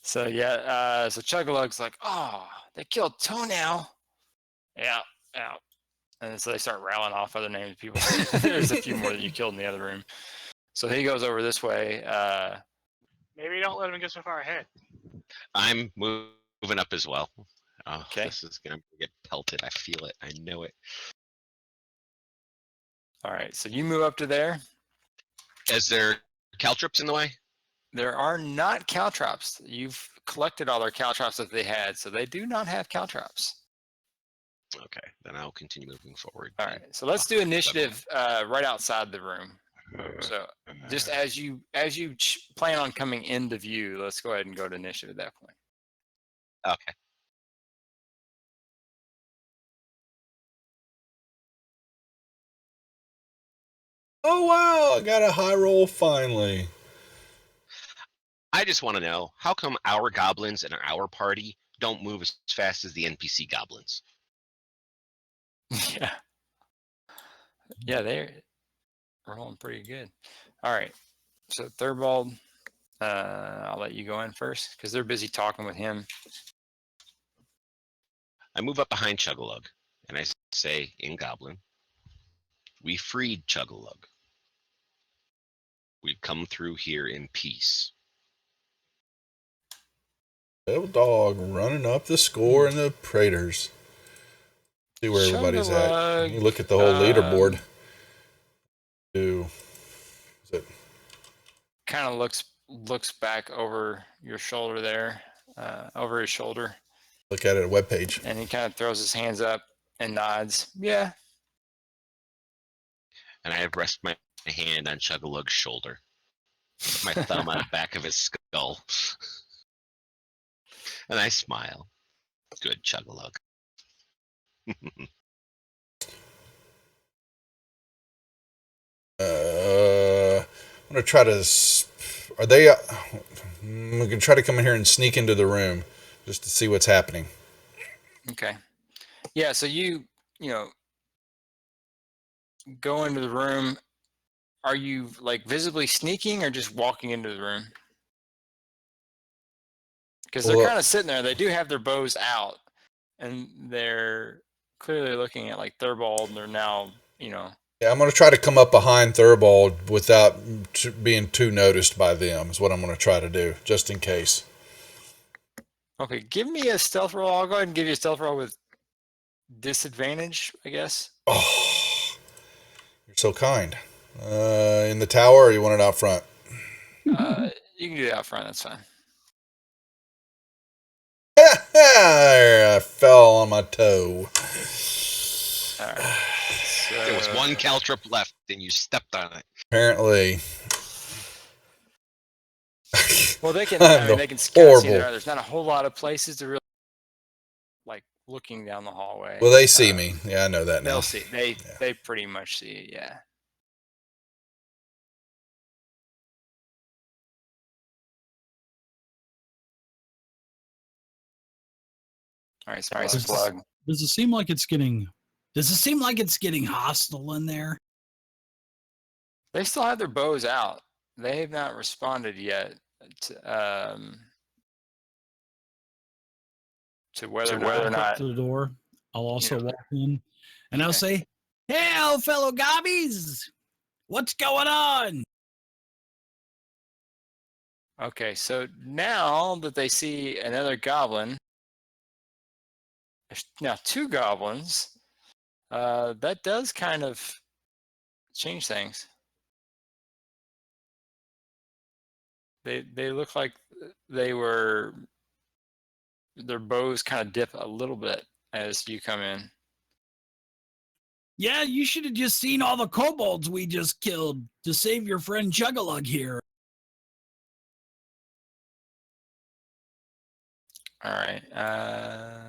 So yeah, so Chug-a-Lug's like, oh, they killed Toenail. Yeah. And so they start rattling off other names of people. There's a few more that you killed in the other room. So he goes over this way. Maybe don't let him get so far ahead. I'm moving up as well. Oh, Okay. This is gonna get pelted. I feel it. I know it. All right, so you move up to there. Is there caltrops in the way? There are not caltrops. You've collected all their caltrops that they had, so they do not have caltrops. Okay, then I'll continue moving forward. All right, so let's do initiative right outside the room. So just as you plan on coming into view, let's go ahead and go to initiative at that point. Okay. Oh wow, I got a high roll finally. I just want to know, how come our goblins and our party don't move as fast as the NPC goblins? Yeah, they're rolling pretty good. All right, so Thurbald, I'll let you go in first because they're busy talking with him. I move up behind Chug-a-Lug, and I say in Goblin, we freed Chug-a-Lug. We've come through here in peace. Little dog running up the score in the Praters. See where everybody's at. You look at the whole leaderboard. Is it? Kind of looks back over your shoulder there, over his shoulder. Look at it, a webpage. And he kind of throws his hands up and nods. Yeah. And I rest my hand on Chug-a-Lug's shoulder. My thumb on the back of his skull. And I smile. Good, Chug-a-Lug. I'm gonna try to. Are they? I'm gonna try to come in here and sneak into the room just to see what's happening. Okay. Yeah. So you go into the room. Are you like visibly sneaking or just walking into the room? Because they're kind of sitting there. They do have their bows out, and they're clearly looking at like Thurbald. And they're now, Yeah, I'm gonna try to come up behind Thurbald without being too noticed by them. Is what I'm gonna try to do, just in case. Okay, give me a stealth roll. I'll go ahead and give you a stealth roll with disadvantage, I guess. Oh, you're so kind. In the tower, or you want it out front? You can do it out front. That's fine. I fell on my toe. All right. So, there was one caltrop left, and you stepped on it. Apparently. Well, they can. They can see there. There's not a whole lot of places to really like looking down the hallway. Well, they see me. Yeah, I know that now. They'll see. They pretty much see it. Yeah. All right. Sorry, plug. Does it seem like it's getting Does it seem like it's getting hostile in there? They still have their bows out. They have not responded yet to whether or not To the door. I'll also Yeah. walk in, and I'll Okay. say, "Hey, fellow gobbies, what's going on?" Okay, so now that they see another goblin, there's now 2 goblins, that does kind of change things. They look like their bows kind of dip a little bit as you come in. Yeah, you should have just seen all the kobolds we just killed to save your friend Chugalug here. All right.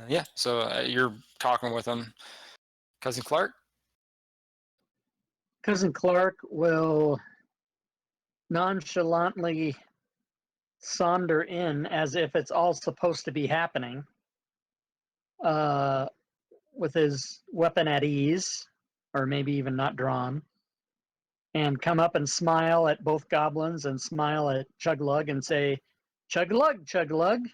Yeah. So you're talking with them, Cousin Clark. Cousin Clark will nonchalantly saunter in as if it's all supposed to be happening, with his weapon at ease, or maybe even not drawn, and come up and smile at both goblins and smile at Chuglug and say, "Chuglug, Chuglug."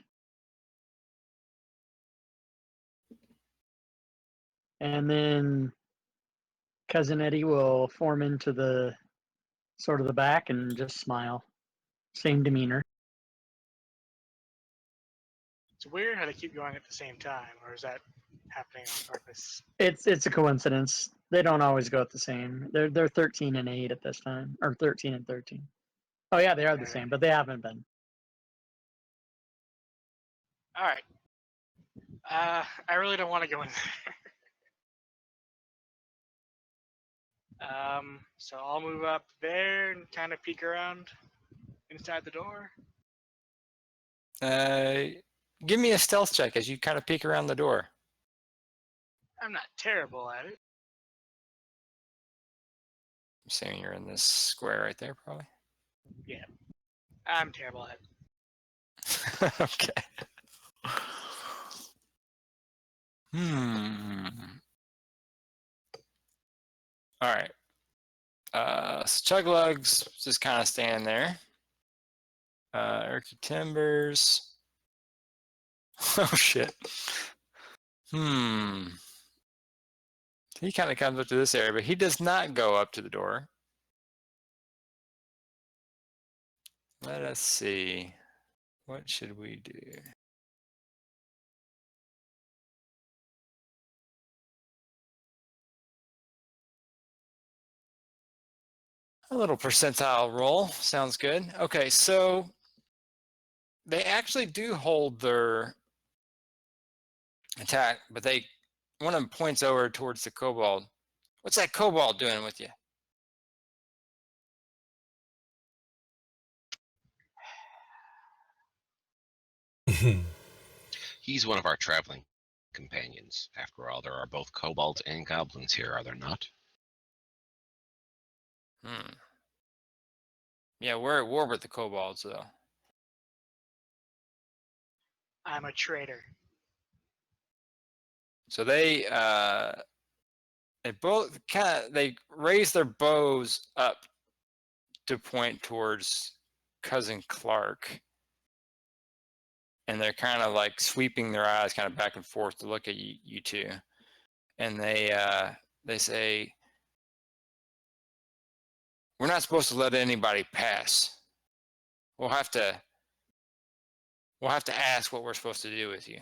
And then Cousin Eddie will form into the sort of the back and just smile. Same demeanor. It's weird how they keep going at the same time, or is that happening on purpose? It's a coincidence. They don't always go at the same. They're 13 and 8 at this time, or 13 and 13. Oh yeah, they are the Alright. same, but they haven't been. All right. I really don't want to go in there. So I'll move up there and kind of peek around inside the door. Give me a stealth check as you kind of peek around the door. I'm not terrible at it. I'm assuming you're in this square right there, probably. Yeah, I'm terrible at it. Okay. All right. So Chuglug's just kind of standing there. Erky Timbers. Oh shit. He kind of comes up to this area, but he does not go up to the door. Let us see. What should we do? A little percentile roll. Sounds good. Okay, so they actually do hold their attack, but one of them points over towards the kobold. What's that kobold doing with you? He's one of our traveling companions. After all, there are both kobolds and goblins here, are there not? Yeah, we're at war with the kobolds, though. I'm a traitor. So they both they raise their bows up to point towards Cousin Clark, and they're kind of like sweeping their eyes kind of back and forth to look at you two, and they say, "We're not supposed to let anybody pass. We'll have to ask what we're supposed to do with you."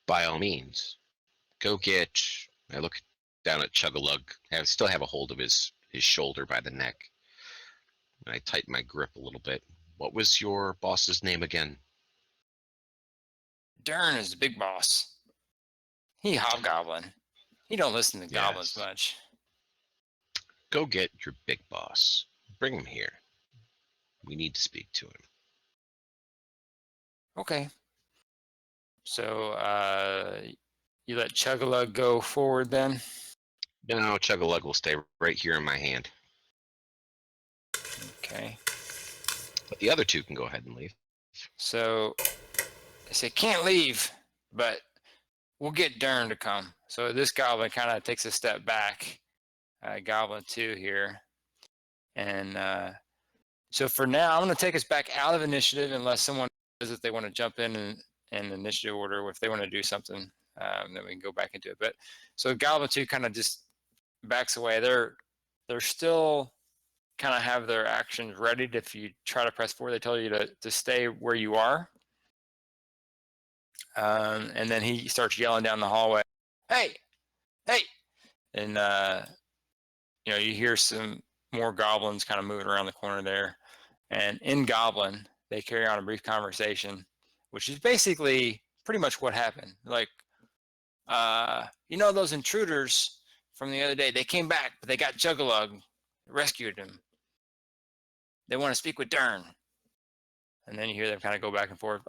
By all means, go get. I look down at Chugalug. I still have a hold of his shoulder by the neck. And I tighten my grip a little bit. What was your boss's name again? Dern is the big boss. He hobgoblin. He don't listen to goblins Yes. much. Go get your big boss. Bring him here. We need to speak to him. Okay. So you let Chugalug go forward then? No, Chugalug will stay right here in my hand. Okay. But the other two can go ahead and leave. So They say, can't leave, but we'll get Dern to come. So this goblin kind of takes a step back, goblin 2 here. And so for now, I'm going to take us back out of initiative unless someone says that they want to jump in initiative order, or if they want to do something, then we can go back into it. But so goblin 2 kind of just backs away. They're still kind of have their actions ready. If you try to press forward, they tell you to stay where you are. And then he starts yelling down the hallway, hey, hey. And, you hear some more goblins kind of moving around the corner there. And in Goblin, they carry on a brief conversation, which is basically pretty much what happened. Like, those intruders from the other day, they came back, but they got Juggalug, rescued him. They want to speak with Dern. And then you hear them kind of go back and forth.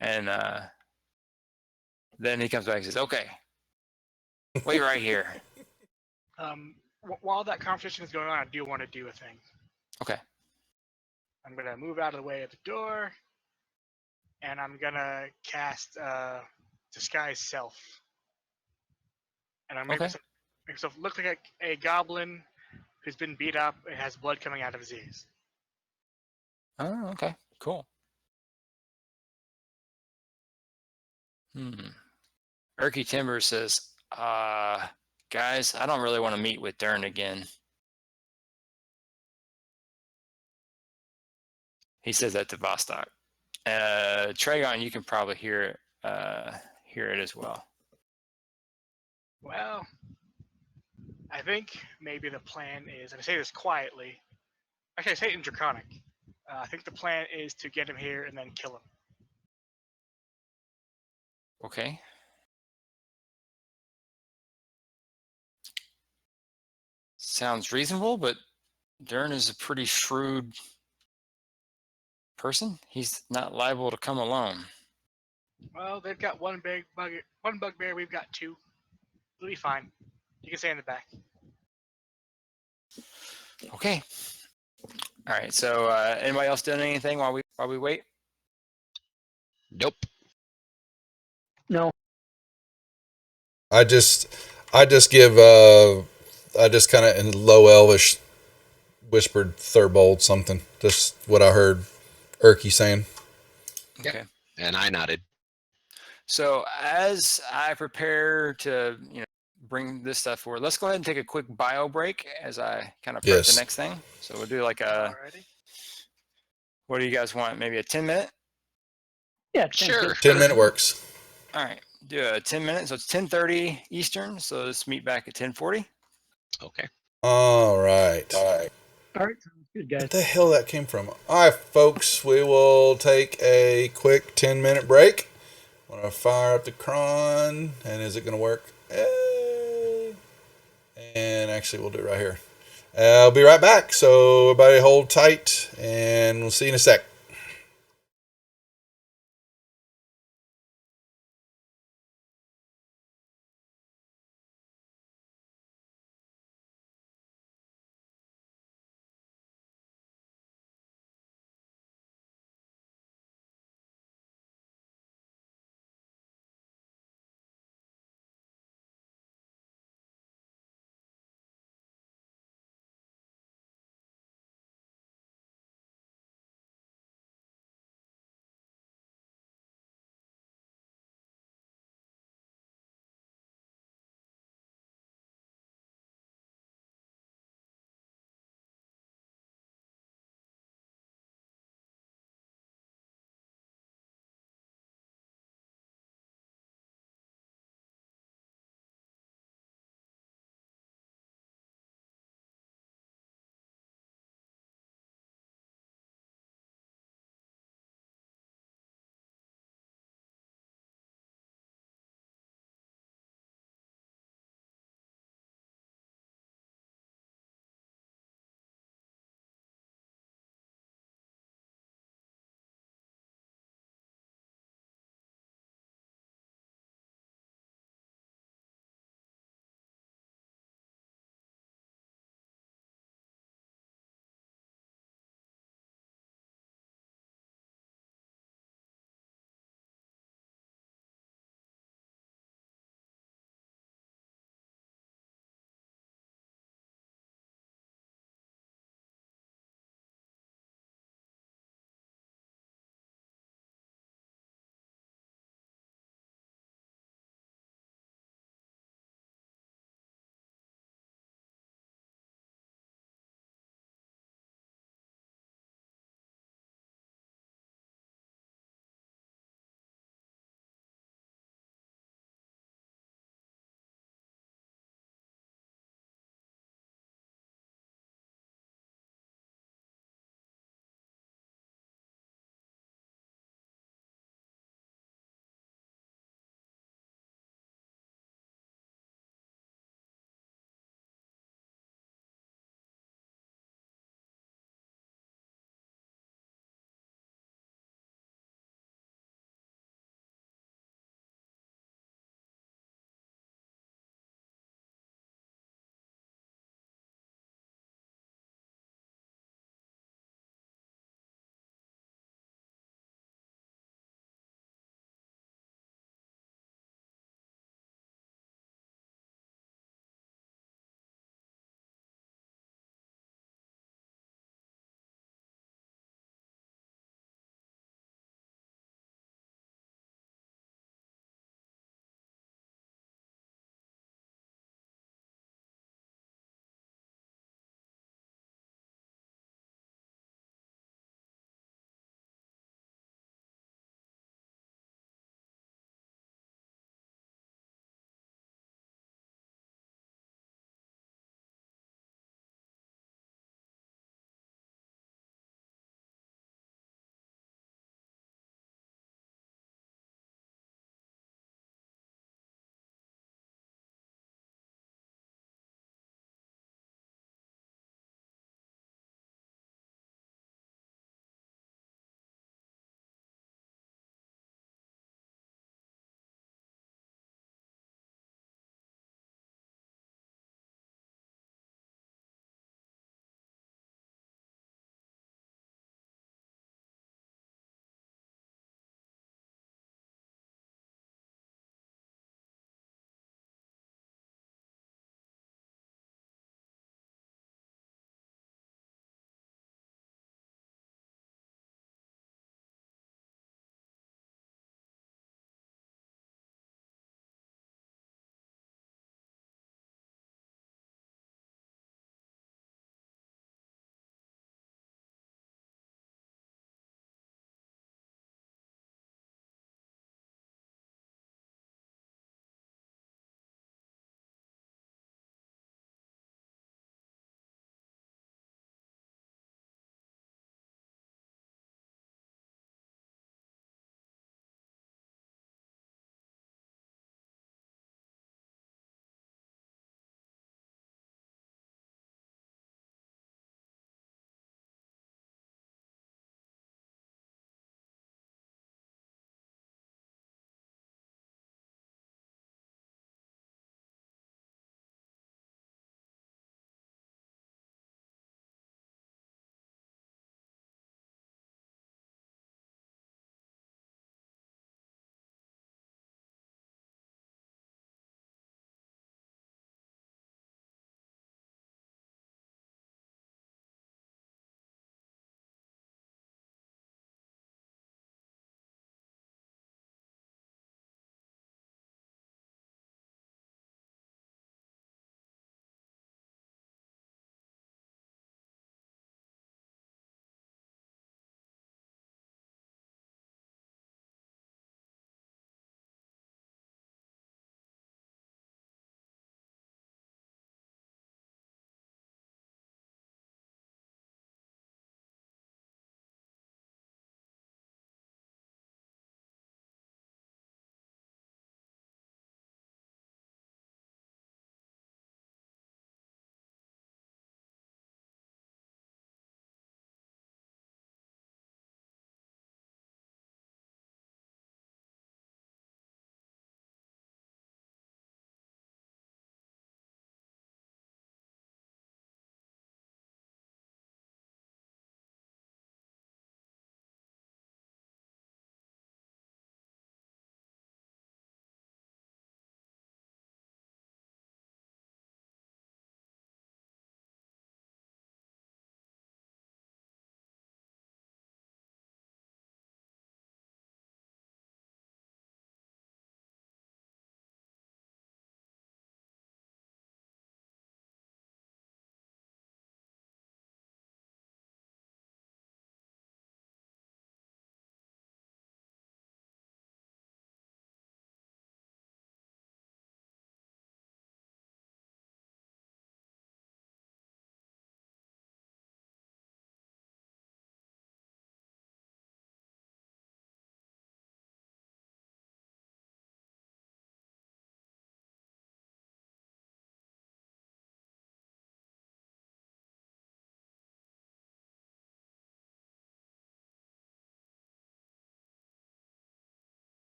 And then he comes back and says, okay, wait right here. While that conversation is going on, I do want to do a thing. Okay. I'm going to move out of the way of the door, and I'm going to cast Disguise Self. And I'm going to make myself look like a goblin who's been beat up and has blood coming out of his ears. Oh, okay. Cool. Erky Timber says, guys, I don't really want to meet with Dern again. He says that to Vostok. Tragon, you can probably hear it as well. Well, I think maybe the plan is, and I say this quietly, actually I say it in Draconic. I think the plan is to get him here and then kill him. Okay. Sounds reasonable, but Dern is a pretty shrewd person. He's not liable to come alone. Well, they've got one bugbear, we've got two. It'll be fine. You can stay in the back. Okay. All right. So, anybody else doing anything while we wait? Nope. No. I just give I just kind of in low elvish whispered Thurbold something. Just what I heard Erky saying. Okay. And I nodded. So as I prepare to bring this stuff forward, let's go ahead and take a quick bio break as I kind of prep the next thing. So we'll do like a. Alrighty. What do you guys want? Maybe a 10-minute? Yeah, Sure. 10-minute works. All right. Do a 10 minutes. So it's 10:30 Eastern. So let's meet back at 10:40. Okay. All right. All right, sounds good, guys. What the hell that came from? All right, folks, we will take a quick 10-minute break. I'm going to fire up the cron, and is it going to work? And actually, we'll do it right here. I'll be right back, so everybody hold tight, and we'll see you in a sec.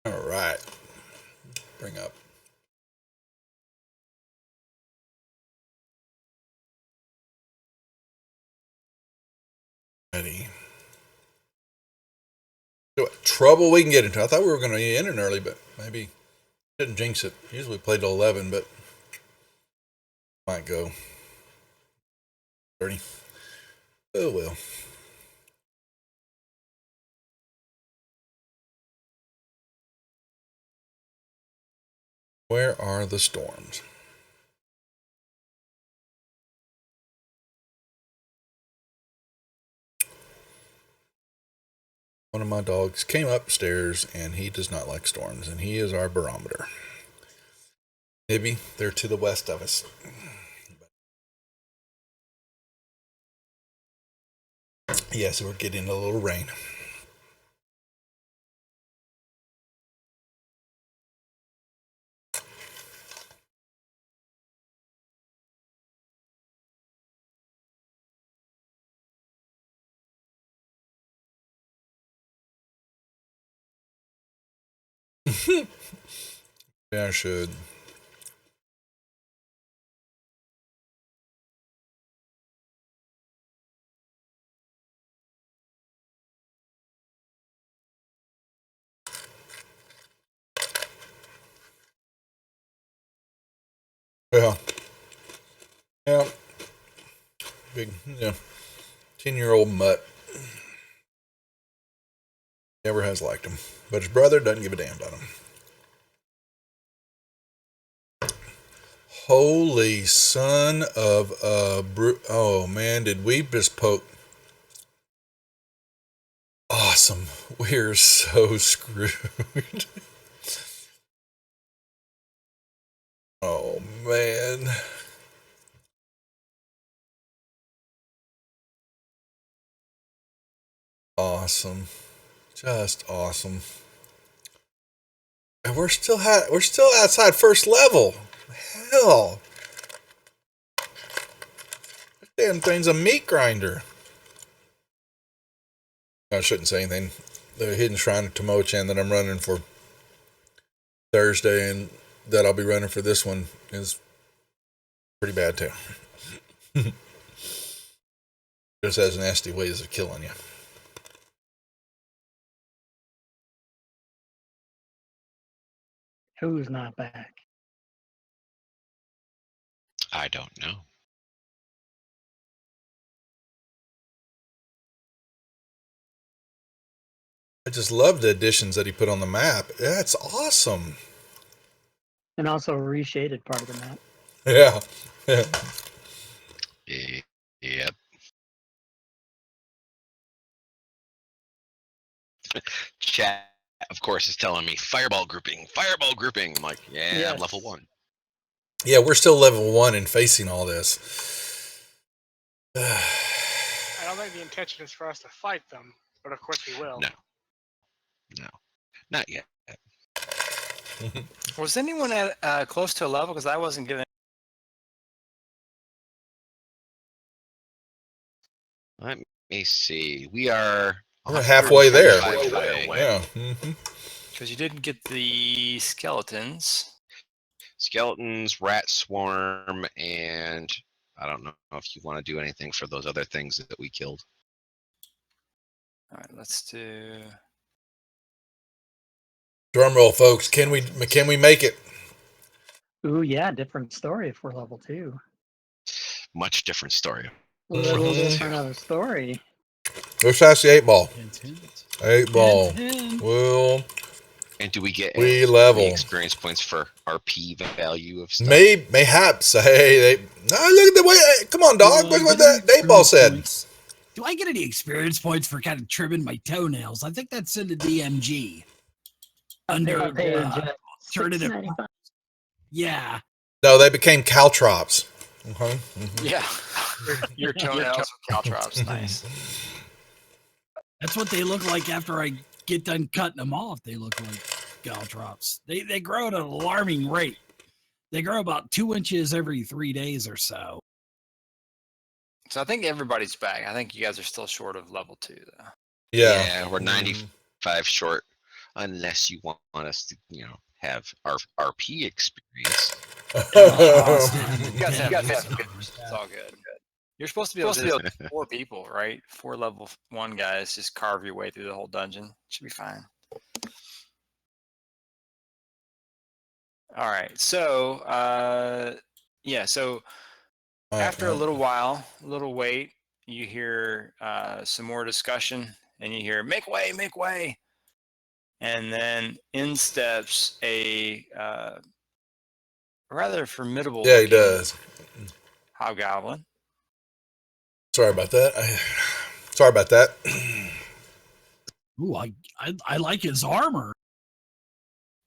All right. Bring up. Ready. What trouble we can get into. I thought we were going to end it early, but maybe didn't jinx it. Usually we played till 11, but might go 30. Oh well. Where are the storms? One of my dogs came upstairs and he does not like storms, and he is our barometer. Maybe they're to the west of us. Yes, we're getting a little rain. Yeah, I should. Yeah. Yeah. Big, 10-year-old mutt. Never has liked him. But his brother doesn't give a damn about him. Holy son of a oh man, did we just poke? Awesome. We're so screwed. Oh man. Awesome. Just awesome. And we're still outside first level. Hell. This damn thing's a meat grinder. I shouldn't say anything. The Hidden Shrine of Tomochan that I'm running for Thursday and that I'll be running for this one is pretty bad too. Just has nasty ways of killing you. Who's not back? I don't know. I just love the additions that he put on the map. That's awesome. And also reshaded part of the map. Yeah. Yep. Chat, of course, is telling me fireball grouping. Fireball grouping. I'm like, yeah, Yes. I'm level 1. Yeah, we're still level 1 and facing all this. I don't think the intention is for us to fight them, but of course we will. No, not yet. Was anyone at close to a level? Because I wasn't given. Let me see. We are We're halfway there. 145 away. Yeah. Because you didn't get the skeletons. Skeletons, rat swarm, and I don't know if you want to do anything for those other things that we killed. All right, let's do. Drum roll, folks. Can we make it? Ooh, yeah, different story if we're level 2. Much different story. A little different of a story. Let's ask the 8-ball. Hint, hint. 8-ball. Hint, hint. Will And do we get we any level? experience points for RP value of stuff? Mayhaps. Hey, no, look at the way. Come on, dog. What's what that 8-ball said? Points. Do I get any experience points for kind of trimming my toenails? I think that's in the DMG. Under I paid alternative. $6.95. Yeah. No, they became caltrops. Yeah. Your toenails with caltrops. Nice. That's what they look like after I get done cutting them off. They look like caltrops. They grow at an alarming rate. They grow about 2 inches every 3 days or so. So I think everybody's back. I think you guys are still short of level 2, though. Yeah. We're 95 short unless you want us to, have our RP experience. You guys have it's all good. You're supposed to be able to 4 people, right? 4 level 1 guys just carve your way through the whole dungeon. Should be fine. All right. So, so after a little while, a little wait, you hear some more discussion, and you hear, make way, make way. And then in steps a rather formidable Yeah, he does. hobgoblin. Sorry about that. Sorry about that. Ooh, I like his armor.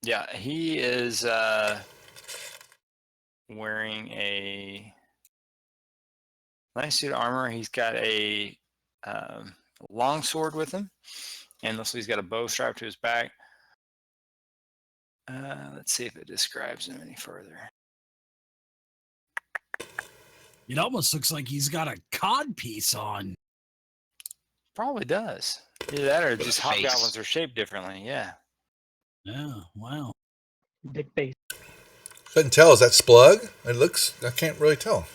Yeah, he is wearing a nice suit of armor. He's got a long sword with him, and looks like he's got a bow strapped to his back. Let's see if it describes him any further. It almost looks like he's got a cod piece on. Probably does. Either that or With just a face. hobgoblins are shaped differently. Yeah. Yeah, wow. Big face. Couldn't tell. Is that Splug? It looks. I can't really tell.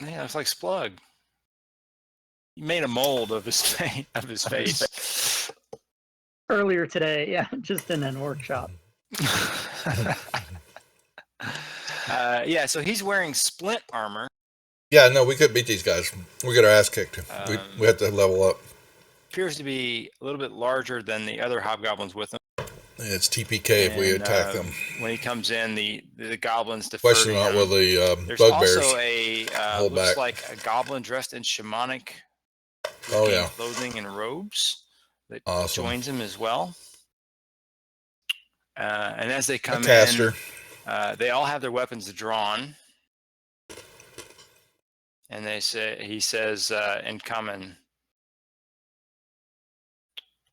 Yeah, it's like Splug. He made a mold of his face. Earlier today, yeah, just in an workshop. So he's wearing splint armor. Yeah, no, we could beat these guys. We got our ass kicked. We had to level up. Appears to be a little bit larger than the other hobgoblins with him. It's TPK if we attack them. When he comes in, the goblins defer Question to not him. will the There's bugbears also a hold looks back. like a goblin dressed in shamanic Oh, yeah. clothing and robes that Awesome. joins him as well. And as they come caster. in, they all have their weapons drawn. And he says in common,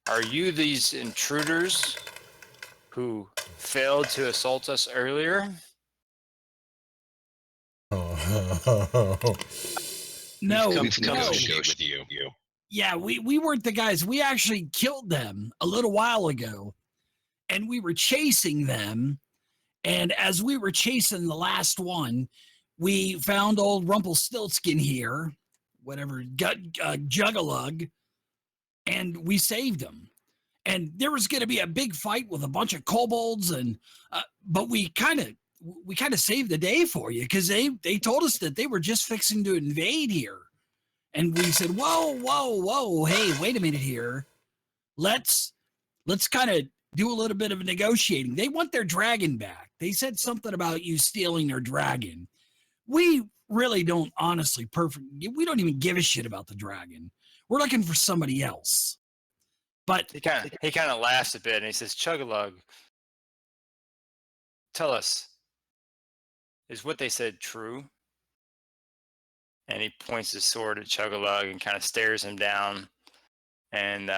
"Are you these intruders who failed to assault us earlier?" No, We've come to no. negotiate with you. Yeah, we weren't the guys. We actually killed them a little while ago, and we were chasing them. And as we were chasing the last one, we found old Rumpelstiltskin here, whatever, Juggalug, and we saved him. And there was going to be a big fight with a bunch of kobolds, and but we kind of saved the day for you because they told us that they were just fixing to invade here. And we said, whoa, hey, wait a minute here. Let's kind of do a little bit of negotiating. They want their dragon back. They said something about you stealing their dragon. We really don't honestly we don't even give a shit about the dragon. We're looking for somebody else. But He kind of laughs a bit and he says, "Chuggalug, tell us, is what they said true?" And he points his sword at Chuggalug and kind of stares him down. And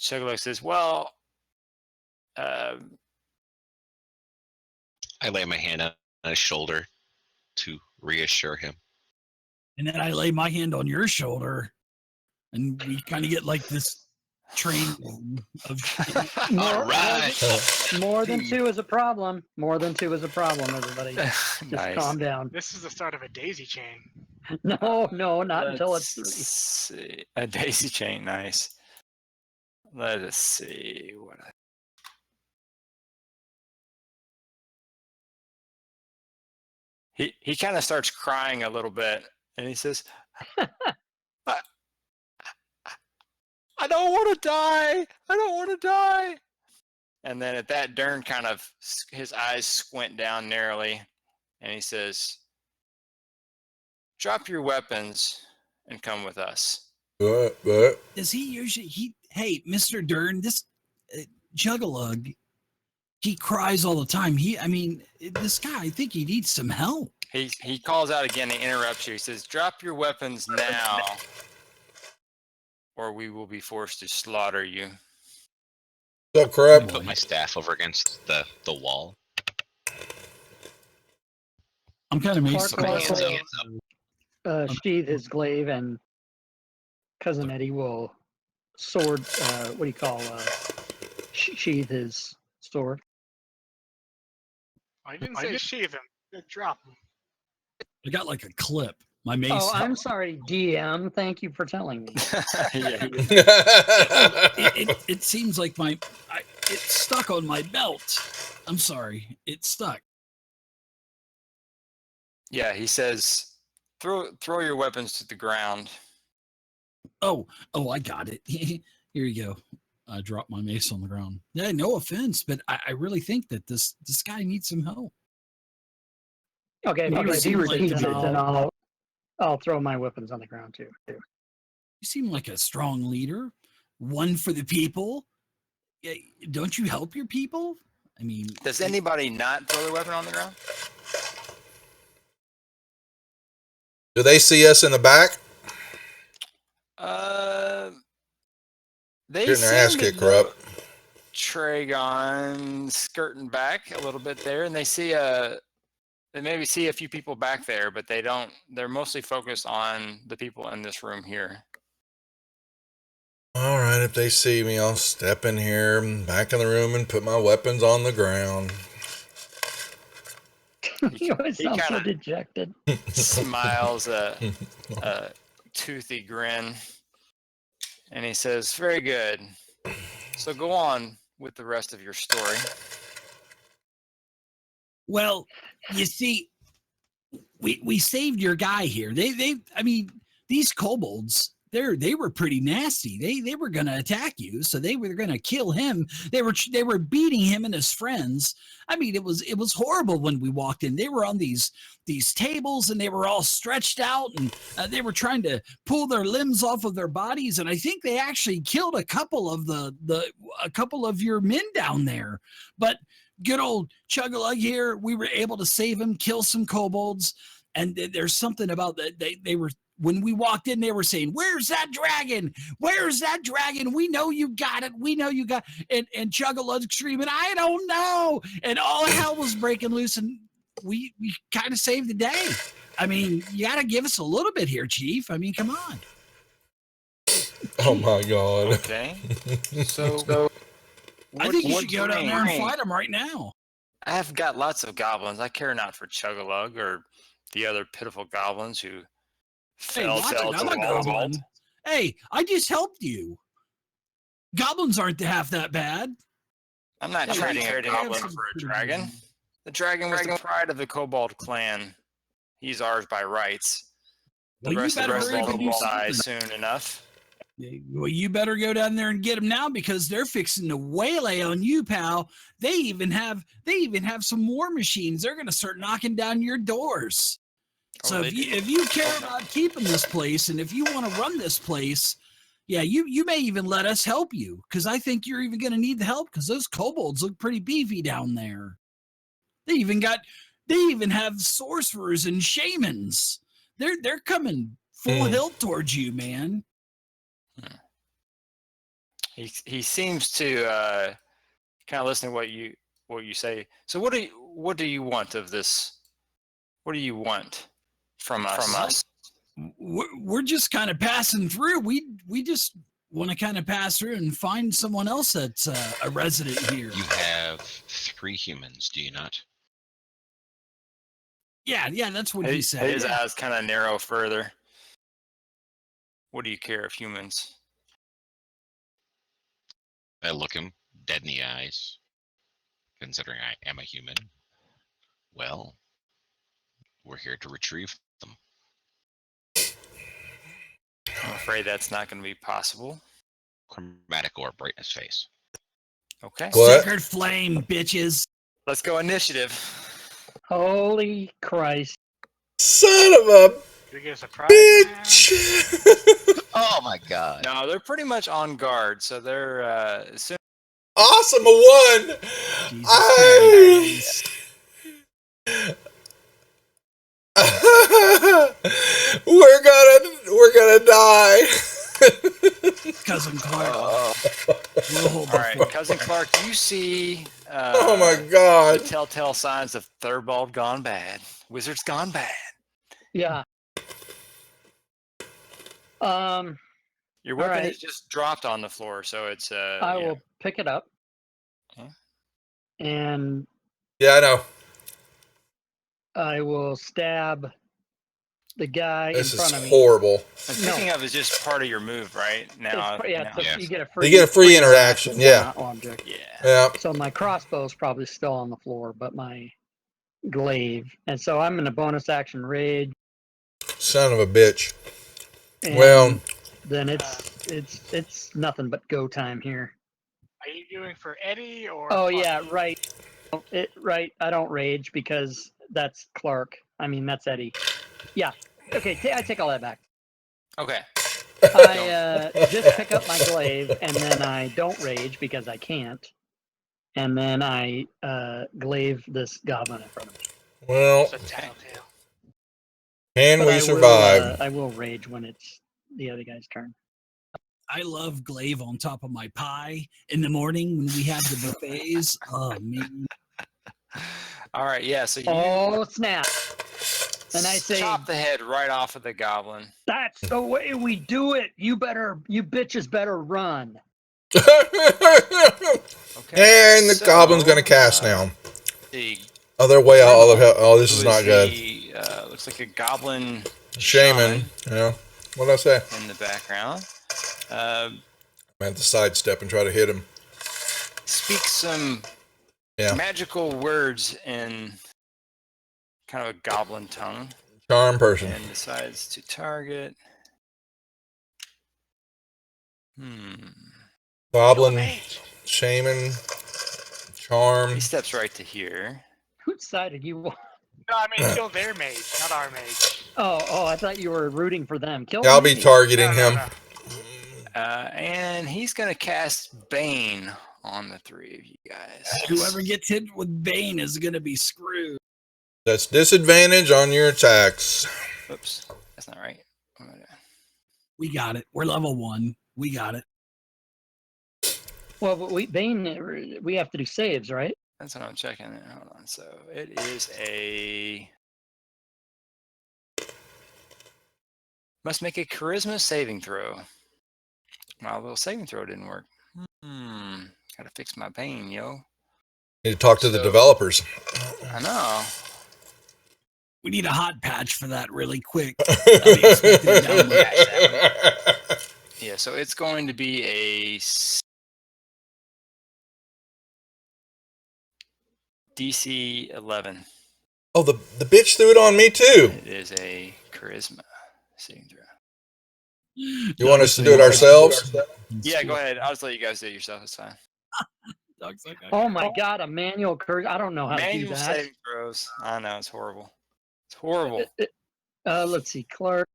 Chuggalug says, "Well, I lay my hand on his shoulder to reassure him. and then I lay my hand on your shoulder, and we kind of get like this train of All right. More than 2 is a problem. More than 2 is a problem, everybody. Just Nice. calm down. This is the start of a daisy chain. No, not until it's 3. Let's see. A daisy chain, nice. Let us see what he kind of starts crying a little bit, and he says, I don't want to die. I don't want to die. And then at that, Dern kind of, his eyes squint down narrowly, and he says, "Drop your weapons and come with us." Does he usually hey, Mr. Dern, this Juggalug, he cries all the time. This guy, I think he needs some help. He calls out again and interrupts you. He says, "Drop your weapons now, or we will be forced to slaughter you." What's up, crap? Put my staff over against the wall. I'm kind of amazed. Clark will Hands also sheathe his glaive, and Cousin Eddie will sword, sheathe his sword. I didn't say sheath him. I said drop him. I got like a clip. My mace. Oh, I'm sorry, DM. Thank you for telling me. Yeah. It seems like it's stuck on my belt. I'm sorry. It's stuck. Yeah, he says, throw your weapons to the ground. Oh, I got it. Here you go. I dropped my mace on the ground. Yeah, no offense, but I really think that this guy needs some help. Okay, if he receives it, like, then I'll throw my weapons on the ground too. You seem like a strong leader, one for the people. Don't you help your people? I mean, Does anybody not throw their weapon on the ground? Do they see us in the back? They Getting their ass seem kicked, to know corrupt. Tragon skirting back a little bit there, and they maybe see a few people back there, but they don't. They're mostly focused on the people in this room here. All right, if they see me, I'll step in here, back in the room, and put my weapons on the ground. He always sounds so dejected. Smiles a toothy grin, and he says, "Very good. So go on with the rest of your story." Well, you see, we saved your guy here. I mean, these kobolds, they were pretty nasty. They were going to attack you, so they were going to kill him. They were beating him and his friends. I mean, it was horrible when we walked in. They were on these tables, and they were all stretched out, and they were trying to pull their limbs off of their bodies. And I think they actually killed a couple of your men down there. But good old Chug-a-Lug here, we were able to save him, kill some kobolds. And there's something about that. They were, when we walked in, they were saying, "Where's that dragon? Where's that dragon? We know you got it. We know you got it." And Chug-a-Lug screaming, "I don't know." And all hell was breaking loose. And we kind of saved the day. I mean, you got to give us a little bit here, Chief. I mean, come on. Oh my God. Okay. So I think you should go down there and fight them right now. I've got lots of goblins. I care not for Chug-a-Lug or the other pitiful goblins who fell to the goblin. Hey, I just helped you. Goblins aren't half that bad. I'm not trading a goblin for a dragon. The dragon was the pride of the Kobold clan. He's ours by rights. The rest of the kobolds will die soon enough. Well, you better go down there and get them now, because they're fixing to waylay on you, pal. They even have some war machines. They're going to start knocking down your doors. So if you care about keeping this place, and if you want to run this place, yeah, you may even let us help you, because I think you're even going to need the help, because those kobolds look pretty beefy down there. They even have sorcerers and shamans. They're coming full hilt towards you, man. He seems to kind of listen to what you say. So what do you want of this? What do you want from us? We're just kind of passing through. We just want to kind of pass through and find someone else that's a resident here. You have 3 humans, do you not? Yeah, that's what he said. His eyes kind of narrow further. What do you care of humans? I look him dead in the eyes, considering I am a human. Well, we're here to retrieve them. I'm afraid that's not going to be possible. Chromatic orb, brightness face. Okay. What? Sacred flame, bitches. Let's go initiative. Holy Christ. Son of a Do we get a surprise? bitch. Oh my God. No, they're pretty much on guard, so they're soon. Awesome, a 1. Jesus We're gonna die. Cousin Clark. All right, Cousin Clark, you see Oh my God. the telltale signs of Thurbald gone bad. Wizard's gone bad. Yeah. Your weapon right. is just dropped on the floor, so it's I will pick it up. and Yeah, I know. I will stab the guy This in is front of me. horrible. And No. picking up is just part of your move, right? Now, Yes. You get a free interaction, yeah. Object. yeah. Yeah. So my crossbow's probably still on the floor, but my glaive, and so I'm in a bonus action rage. Son of a bitch. And Well, then it's nothing but go time here. Are you doing for Eddie or? Oh Clark? yeah, right. Right. I don't rage because that's Clark. I mean that's Eddie. Yeah. Okay. I take all that back. Okay. I just pick up my glaive and then I don't rage because I can't. And then I glaive this goblin in front of me. well, It's a tattletale. can But we survive? I will rage when it's the other guy's turn. I love glaive on top of my pie in the morning when we had the buffets. Oh man. All right. Yeah. So you Oh snap! And I say, chop the head right off of the goblin. "That's the way we do it. You bitches better run." Okay. And the goblin's going to cast now. The Other way out. Oh, this is who not good. the, looks like a goblin Shaman. Yeah. What did I say? in the background. I had to sidestep and try to hit him. Speak some magical words in kind of a goblin tone. Charm person. And decides to target. Goblin, shaman, charm. He steps right to here. Whose side did you want? No, I mean kill their mage, not our mage. Oh, I thought you were rooting for them. Kill I'll me. be targeting him. And he's going to cast Bane on the three of you guys. Whoever gets hit with Bane is gonna be screwed. That's disadvantage on your attacks. Oops, that's not right. We got it. We're level 1. We got it. Well, but Bane, we have to do saves, right? That's what I'm checking. Hold on. So it is a must make a charisma saving throw. My little saving throw didn't work. Gotta fix my Bane, yo. Need to talk to the developers. I know. We need a hot patch for that really quick. I'll be expecting to download. Yeah, so it's going to be a DC 11. Oh, the bitch threw it on me too. It is a charisma saving throw. You want us to do it ourselves? Yeah, go ahead. I'll just let you guys do it yourself. It's fine. Oh my god, a manual curse. I don't know how to do Manual that. saving throws. I know, it's horrible. It's horrible. Let's see, Clark.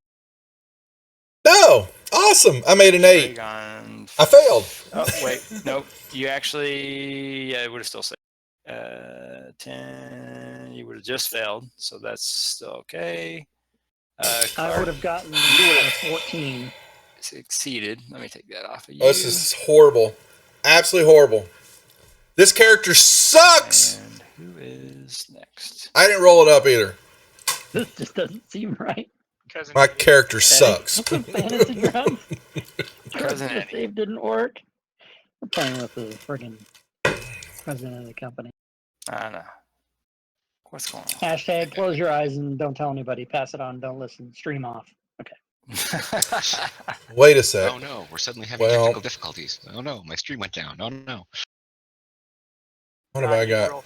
No, awesome. I made an 8. I failed. Oh wait, nope. You actually, yeah, it would have still saved. 10. You would have just failed, so that's still okay. I would have gotten 14. Succeeded. Let me take that off of you. Oh, this is horrible. Absolutely horrible. This character sucks. And who is next? I didn't roll it up either. This just doesn't seem right. My character sucks. Fantasy grounds. Cousin The Eddie. save didn't work. We're playing with the friggin' president of the company. I know. What's going on? Hashtag close your eyes and don't tell anybody. Pass it on. Don't listen. Stream off. Okay. Wait a sec. Oh no, we're suddenly having technical difficulties. Oh no, my stream went down. Oh no. What have I got?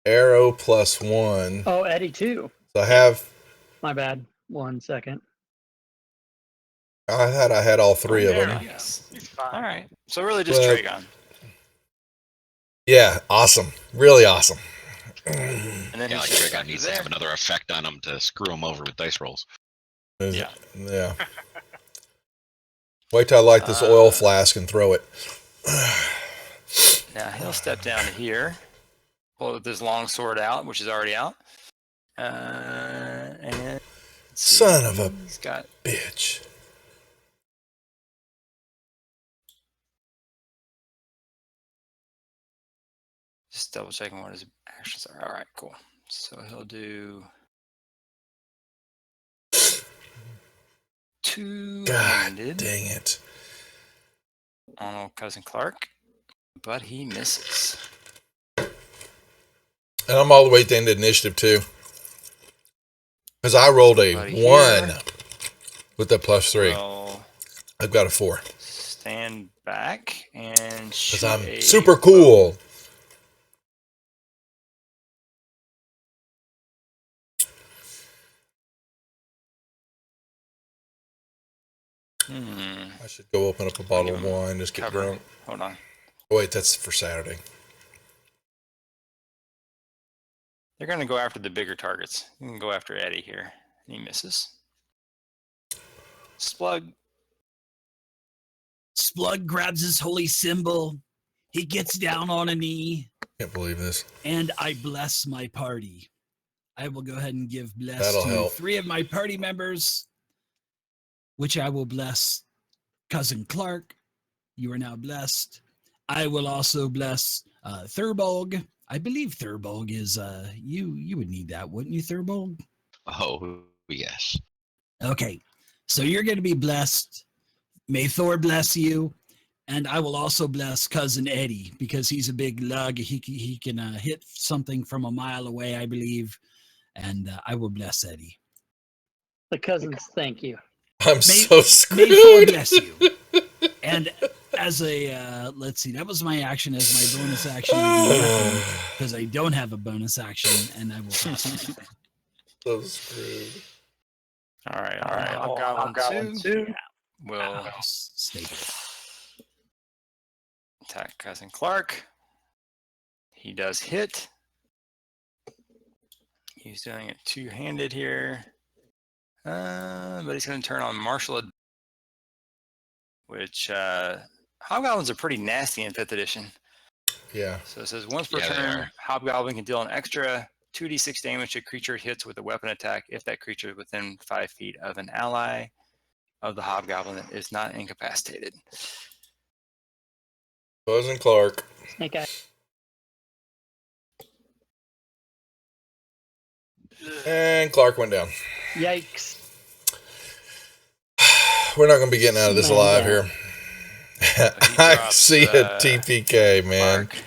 Arrow +1. Oh, Eddie too. So I have. My bad. 1 second. I thought I had all 3 of them. Yes. All right. So really just Tragon. Yeah, awesome. Really awesome. And then Like Tragon needs to have another effect on him to screw him over with dice rolls. Yeah. Wait till I light this oil flask and throw it. Now he'll step down to here, pull this long sword out, which is already out. And son of a he's got bitch. Just double checking what his actions are. All right, cool. So he'll do 2 God handed dang it. on old cousin Clark, but he misses. And I'm all the way at the end of initiative, too. Because I rolled a Buddy 1 here. with the +3. Will I've got a 4. stand back and Because shoot I'm a super cool. I should go open up a bottle of wine, just get cover. drunk. Hold on. Oh, wait, that's for Saturday. They're going to go after the bigger targets. You can go after Eddie here. He misses. Splug. Splug grabs his holy symbol. He gets down on a knee. Can't believe this. And I bless my party. I will go ahead and give bless That'll to help. 3 of my party members, which I will bless Cousin Clark. You are now blessed. I will also bless Thurbolg. I believe Thurbolg is you would need that, wouldn't you, Thurbolg? Oh, yes. Okay. So you're going to be blessed. May Thor bless you. And I will also bless Cousin Eddie because he's a big lug. He can hit something from a mile away, I believe. And I will bless Eddie. The cousins, thank you. I'm so May Thor screwed. bless you. And as a, let's see, that was my action as my bonus action because I don't have a bonus action, and I will pass. So screwed. All right. Hobgoblin 2 will Stay there. attack Cousin Clark. He does hit. He's doing it two-handed here. But he's going to turn on Martial, which Hobgoblins are pretty nasty in 5th edition. Yeah. So it says once per Yeah, they turn, are. Hobgoblin can deal an extra 2d6 damage to a creature it hits with a weapon attack if that creature is within 5 feet of an ally of the Hobgoblin that is not incapacitated. Cousin Clark. Snake eye. And Clark went down. Yikes. We're not going to be getting out of this Man alive down. here. He I drops, see a TPK, man. Clark.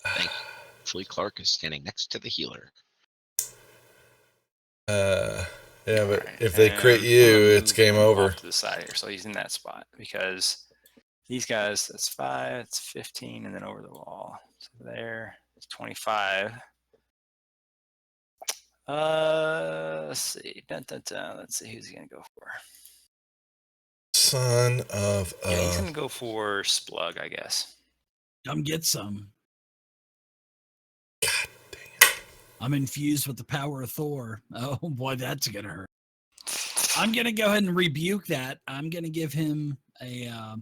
Thankfully, Clark is standing next to the healer. Yeah, but Alright, if they crit and you, I'm gonna it's move game him over. off to the side here, so he's in that spot because these guys, that's 5, it's 15, and then over the wall. So there, it's 25. Let's see. Let's see who's he gonna go for. Son of Yeah, he's a... gonna go for Splug, I guess. Come get some. God dang it. I'm infused with the power of Thor. Oh boy, that's gonna hurt. I'm gonna go ahead and rebuke that. I'm gonna give him a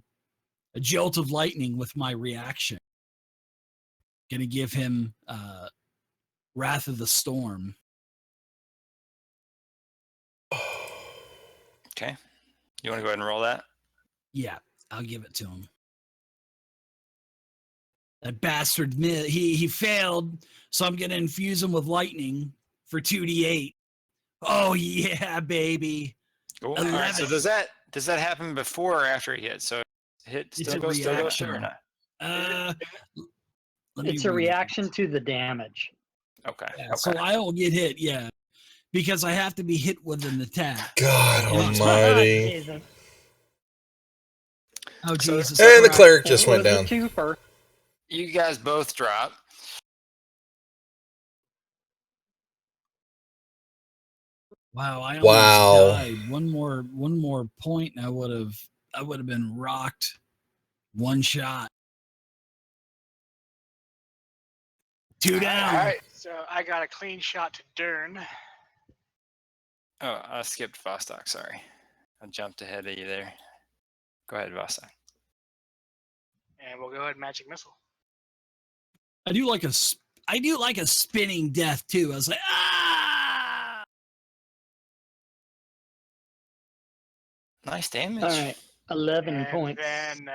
jolt of lightning with my reaction. Gonna give him Wrath of the Storm. Okay. You want to go ahead and roll that? Yeah, I'll give it to him. That bastard, he failed, so I'm gonna infuse him with lightning for 2d8. Oh yeah, baby. Cool. All right. So 11. does that happen before or after he hits? So hit It's still a goes through reaction. or not? Let me It's a read it. reaction to the damage. Okay. Yeah, so I'll get hit, yeah, because I have to be hit with an attack. God almighty. Jesus. Oh Jesus! And the Christ. cleric just It went was a down. twofer. You guys both drop. Wow, I almost Wow. died. One more point, and I would have been rocked. One shot. 2 down. All right, so I got a clean shot to Dern. Oh, I skipped Vostok. Sorry, I jumped ahead of you there. Go ahead, Vostok. And we'll go ahead and magic missile. I do like a spinning death too. I was like, ah! Nice damage. All right. 11 And points. then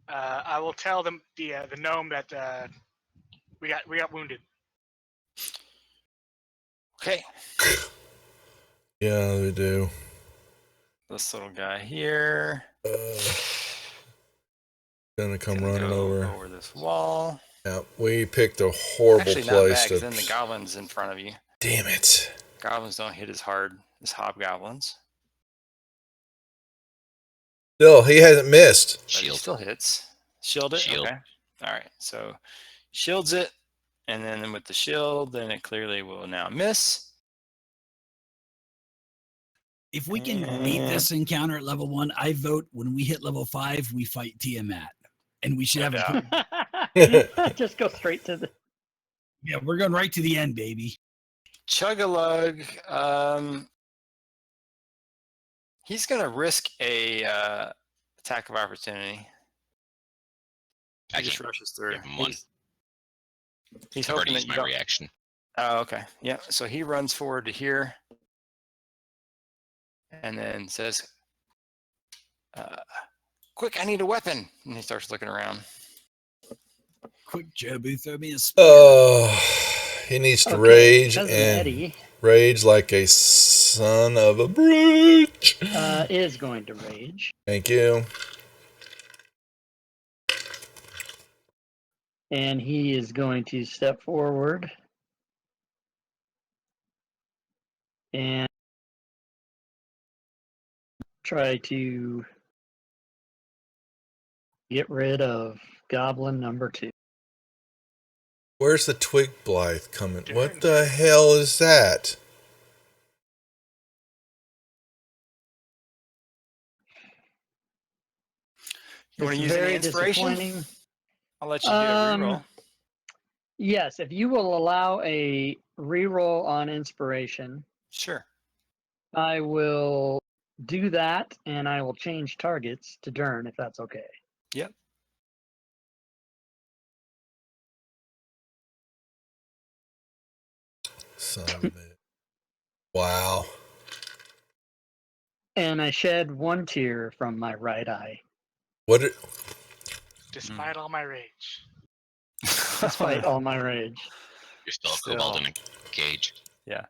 I will tell them the gnome that we got wounded. Okay. Yeah, they do. This little guy here. Gonna come Gonna running go over. this wall. Yeah, we picked a horrible Actually, not bad, place because to. then the goblins in front of you. Damn it! Goblins don't hit as hard as hobgoblins. Still, he hasn't missed. But he Shield. still hits. Shield it? Shield. Okay. All right. So shields it. And then with the shield, then it clearly will now miss. If we can beat this encounter at level 1, I vote when we hit level 5, we fight Tiamat. And we should have a. Just go straight to the. Yeah, we're going right to the end, baby. Chug-a-lug. He's going to risk a attack of opportunity. He just rushes through. Give him one. He's I've already hoping that used you my don't. reaction. Oh, okay. Yeah. So he runs forward to here. And then says, quick, I need a weapon. And he starts looking around. Quick, Jobu, throw me a spear. He needs to Okay, rage Cousin and Eddie rage like a son of a brute. is going to rage. Thank you. And he is going to step forward. And try to get rid of goblin number 2. Where's the twig blight coming? What the hell is that? You want It's to use any very inspiration? disappointing. I'll let you do a reroll. Yes, if you will allow a reroll on inspiration, Sure. I will do that, and I will change targets to Dern, if that's okay. Yep. Son of a bitch. Wow. And I shed 1 tear from my right eye, What? It, Despite all my rage. despite all my rage. You're still a kobold in a cage. Yeah.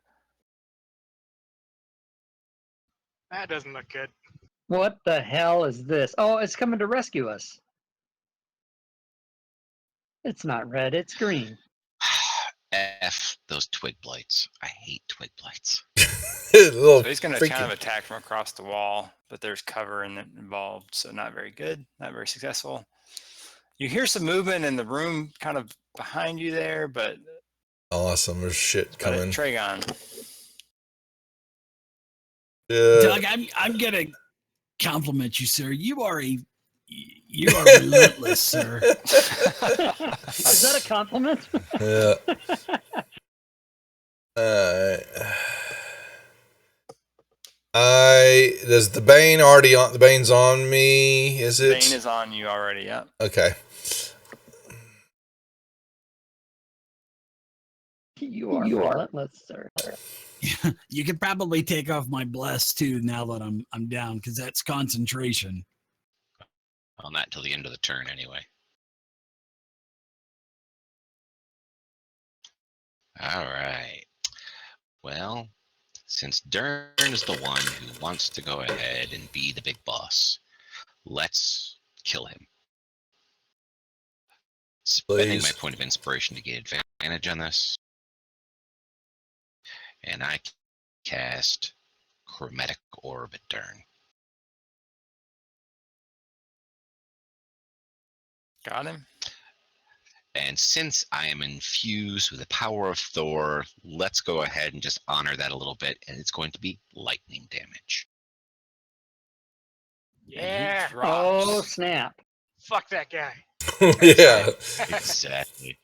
That doesn't look good. What the hell is this? Oh, it's coming to rescue us. It's not red, it's green. F those twig blights. I hate twig blights. little So he's going to kind freaking- of attack from across the wall, but there's cover involved, so not very good, not very successful. You hear some movement in the room kind of behind you there, but Awesome. There's shit coming. Tragon. Doug, I'm gonna compliment you, sir. You are relentless, sir. Is that a compliment? Yeah. Does the Bane already on? The Bane's on me. Is it? Bane is on you already. Yeah. Okay. You are relentless, sir. You can probably take off my bless too now that I'm down, because that's concentration. Well, not till the end of the turn anyway. All right. Well, since Dern is the one who wants to go ahead and be the big boss, let's kill him. Spending my Please. point of inspiration to get advantage on this. And I cast Chromatic Orb at Dern. Got him. And since I am infused with the power of Thor, let's go ahead and just honor that a little bit, and it's going to be lightning damage. Yeah. Oh, snap. Fuck that guy. Yeah. Exactly.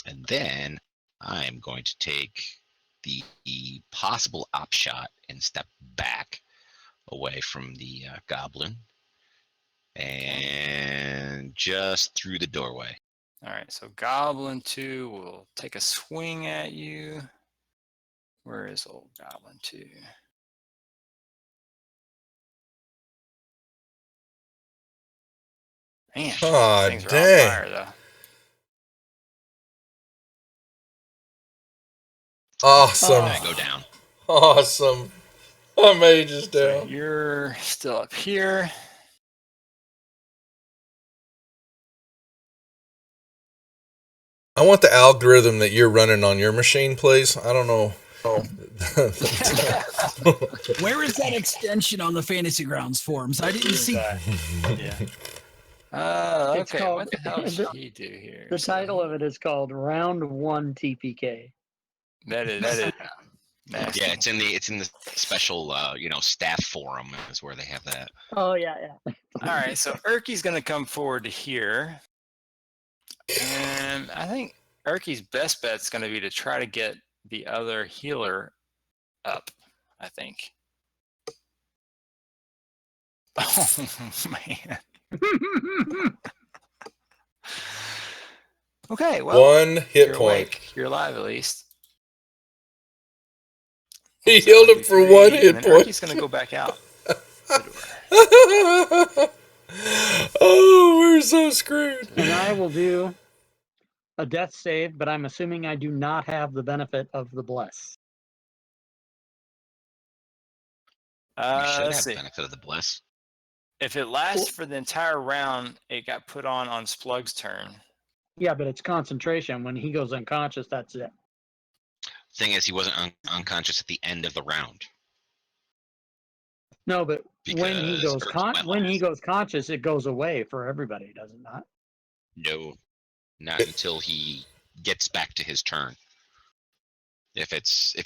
And then I'm going to take the possible op shot and step back away from the goblin and just through the doorway. All right, so Goblin 2 will take a swing at you. Where is old Goblin 2? Man, Aw, things are dang. on fire though. Awesome. And I go down. Awesome. My mage is So down. you're still up here. I want the algorithm that you're running on your machine, please. I don't know. Where is that extension on the Fantasy Grounds forums? I didn't see. Yeah. It's Okay. called- What the hell should he do here? The title of it is called Round 1 TPK. That is nasty. Yeah, it's in the special staff forum is where they have that. Oh, yeah. All right, so Erky's going to come forward to here. And I think Erky's best bet is going to be to try to get the other healer up, I think. Oh, man. Okay, well, One hit you're point. awake. You're alive at least. He So healed that'll him be for three, one and hit then point. Erky's going to go back out the door. Oh, we're so screwed. And I will do a death save, but I'm assuming I do not have the benefit of the bless. You should Let's have see. benefit of the bless. If it lasts for the entire round, it got put on Splug's turn. Yeah, but it's concentration. When he goes unconscious, that's it. Thing is, he wasn't unconscious at the end of the round. No, but when he Because goes Erky went when he last. goes conscious, it goes away for everybody, does it not? No, not until he gets back to his turn. If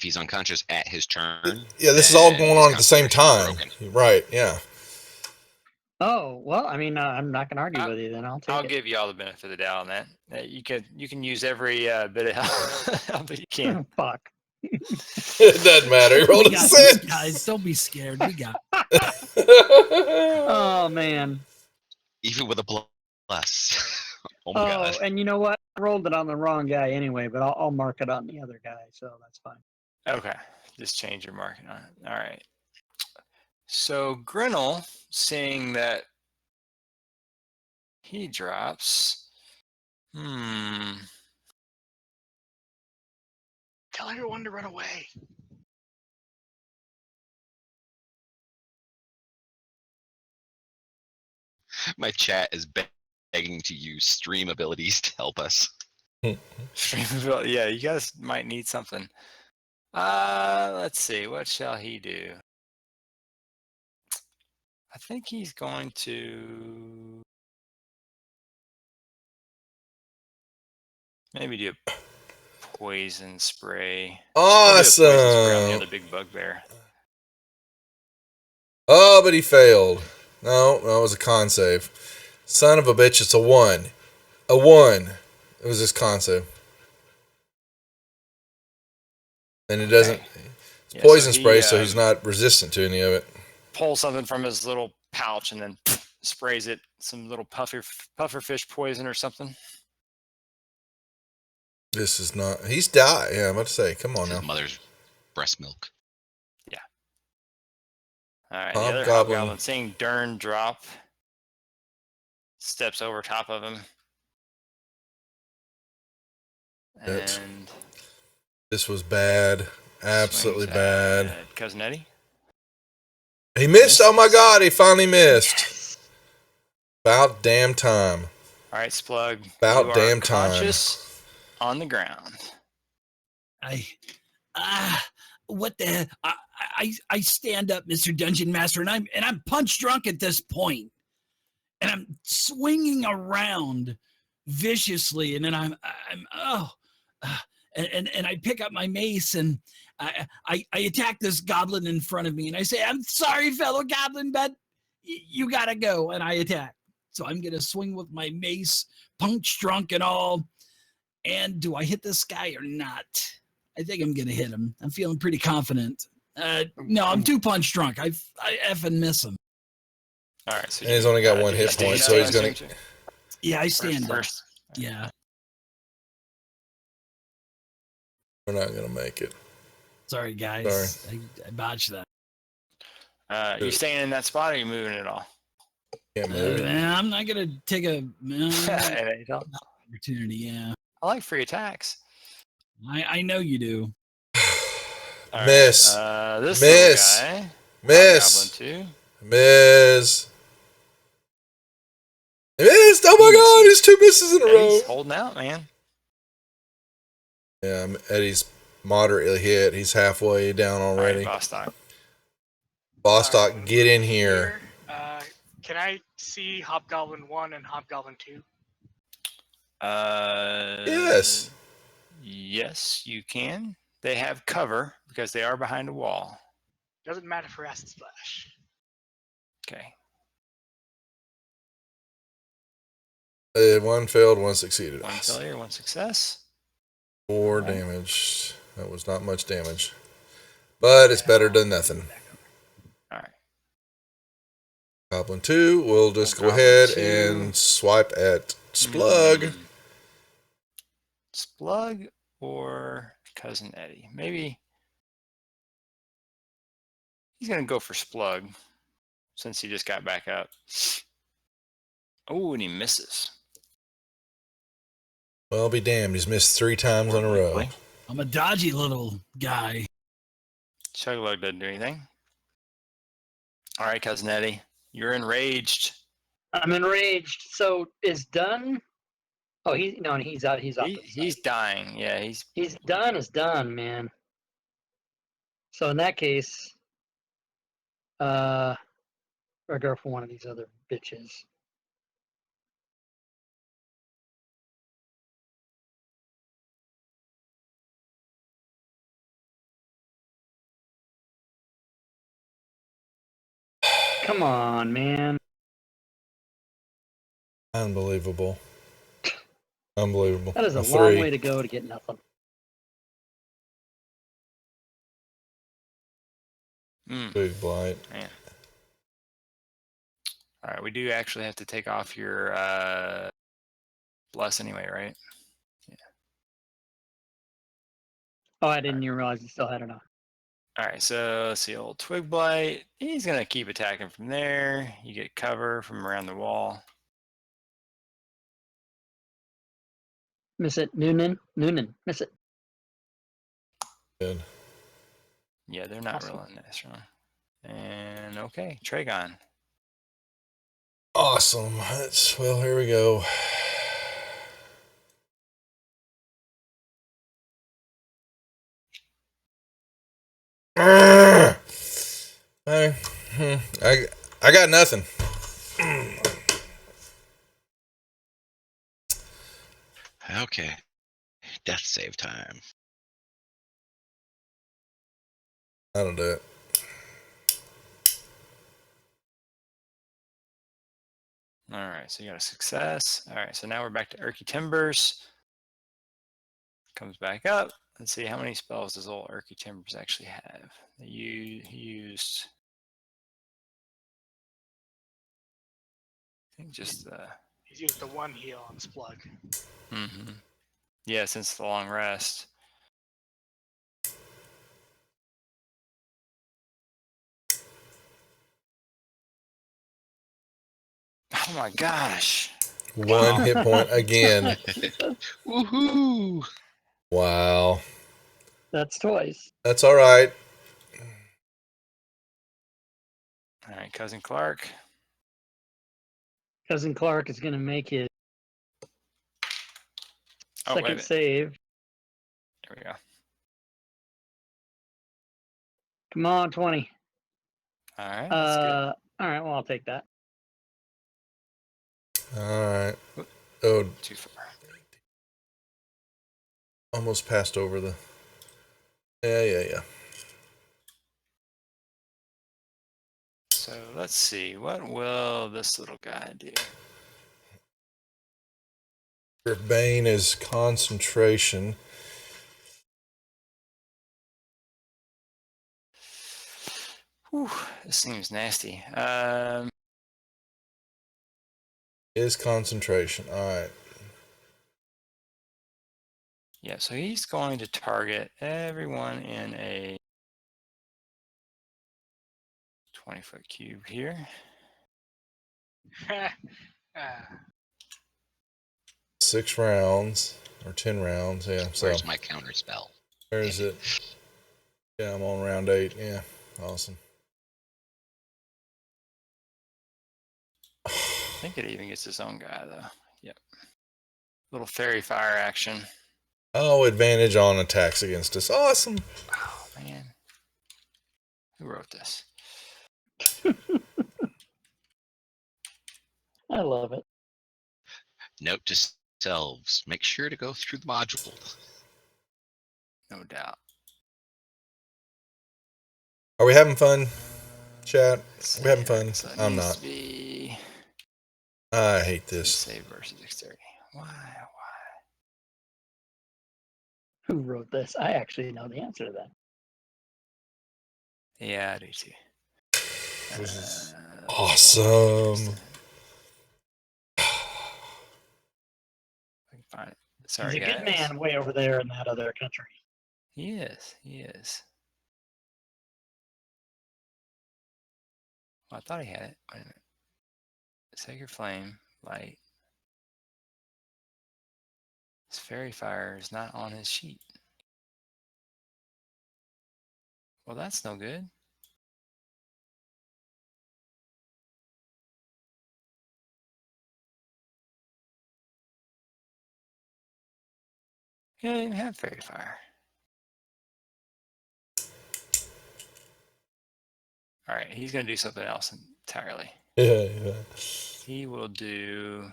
he's unconscious at his turn. Yeah, this is all then going his on at the same concentration is time. broken. Right, yeah. Oh well, I mean, I'm not gonna argue with you. Then I'll take I'll it. give you all the benefit of the doubt on that. You can use every bit of help that you can. Fuck. It doesn't matter. He rolled We a got this, 6. guys. Don't be scared. We got. Oh man. Even with a bless. Oh my god. And you know what? I rolled it on the wrong guy anyway, but I'll mark it on the other guy, so that's fine. Okay, just change your marking on it. All right. So Grinnell, seeing that he drops. Tell everyone to run away. My chat is begging to use stream abilities to help us. Yeah, you guys might need something. Let's see. What shall he do? I think he's going to maybe do a poison spray. He'll do a poison spray on the Awesome. other big bugbear. Oh, but he failed. No, that was a con save. Son of a bitch, it's a 1. A 1. It was his con save. And it doesn't. It's Yeah, poison so he, spray, so he's not resistant to any of it. Pulls something from his little pouch and then sprays it some little pufferfish poison or something. This is not. He's died. Yeah, I'm about to say. Come on His now. mother's breast milk. All right, the other Hobgoblin. hobgoblin, seeing Dern drop, steps over top of him. That's- And This was bad. Absolutely swings bad. at Cousin Eddie. He missed. Oh my god, he finally missed. About damn time. All right, Splug. About you are damn time. conscious on the ground. What the? I stand up, Mr. Dungeon Master, and I'm punch drunk at this point, and I'm swinging around viciously, and then and I pick up my mace and I attack this goblin in front of me, and I say, "I'm sorry, fellow goblin, but you gotta go," and I attack. So I'm gonna swing with my mace, punch drunk and all. And do I hit this guy or not? I think I'm gonna hit him. I'm feeling pretty confident. No, I'm too punch drunk. I effing miss him. All right, so And he's only got one do you hit stand point, up so he's on gonna. swing check? Yeah, I stand up. First. Yeah, We're not gonna make it. sorry guys. I botched that. You staying in that spot, or are you moving at all? Can't move. I'm not gonna take a I opportunity. Yeah, like free attacks. I know you do. All right, Miss. This Miss. little guy. Miss. Goblin too. Miss. He missed. Oh my god, there's 2 misses in a Hey, he's row. holding out, man. Yeah, Eddie's moderately hit. He's halfway down All right, already. Vostok. Bostock, Alright, get in moving here. Can I see Hobgoblin 1 and Hobgoblin 2? Yes. Yes, you can. They have cover because they are behind a wall. Doesn't matter for Acid Splash. Okay. One failed, one succeeded. One failure, one success. 4 Alright. damage. That was not much damage. But it's better than nothing. All right. Goblin 2, we'll just go Goblin ahead 2. and swipe at Splug. Splug or Cousin Eddie? Maybe he's going to go for Splug since he just got back up. Oh, and he misses. Well, I'll be damned. He's missed 3 times in a row. I'm a dodgy little guy. Chuglug doesn't do anything. All right, Cousin Eddie, you're enraged. I'm enraged. So is done. Oh, he's out. He's off. He's dying. Yeah, He's done. Is done, man. So in that case, or go for one of these other bitches. Come on, man. Unbelievable. Unbelievable. That is a 3. long way to go to get nothing. Big blight. Man. All right, we do actually have to take off your bless anyway, right? Yeah. Oh, I didn't even realize you still had it on. All right, so let's see, old Twig Blight. He's going to keep attacking from there. You get cover from around the wall. Miss it, Noonan. Miss it. Good. Yeah, they're not Awesome. rolling this wrong. And okay, Tragon. Awesome. Well, here we go. I got nothing. Okay. Death save time. That'll do it. All right, so you got a success. All right, so now we're back to Erky Timbers. Comes back up. Let's see, how many spells does old Erky Timbers actually have? He used, I think just the... He's used the 1 heal on Splug. Yeah, since the long rest. Oh my gosh. 1 hit point again. Woohoo! Wow. That's twice. That's all right. All right, Cousin Clark. Cousin Clark is going to make his Oh, wait a second minute. save. There we go. Come on, 20. All right, that's good. All right, well, I'll take that. All right. Oh, Too far. almost passed over the... Yeah. So let's see. What will this little guy do? Bane is concentration. Whew, this seems nasty. Is concentration. All right. Yeah, so he's going to target everyone in a 20-foot cube here. 6 rounds or 10 rounds. Yeah. So Where's my counter spell? where is it? Yeah, I'm on round 8. Yeah. Awesome. I think it even gets its own guy, though. Yep. Little fairy fire action. Oh, advantage on attacks against us. Awesome. Oh man, who wrote this? I love it. Note to selves: make sure to go through the module. No doubt. Are we having fun, chat? Let's We're having see. fun. So it I'm needs not. to be I hate this. save versus dexterity. Why? Who wrote this? I actually know the answer to that. Yeah, I do too. This is Uh, awesome. I can find it. Sorry, He's a good guys. man way over there in that other country. He is. He is. Well, I thought he had it. Wait a minute. Sacred Flame, light. His fairy fire is not on his sheet. Well, that's no good. He doesn't even have fairy fire. All right, he's going to do something else entirely. Yeah. He will do.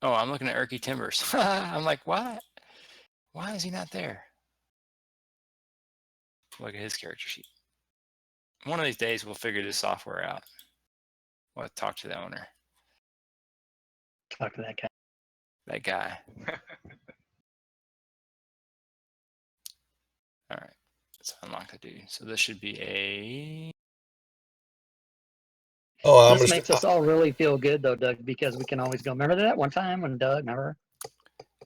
Oh, I'm looking at Erky Timbers. I'm like, what? Why is he not there? Look at his character sheet. One of these days, we'll figure this software out. We'll have to talk to the owner. Talk to that guy. That guy. All right. Let's unlock the dude. So this should be a. Oh, I'm This gonna. makes us all really feel good, though, Doug, because we can always go. Remember that one time when Doug? Remember?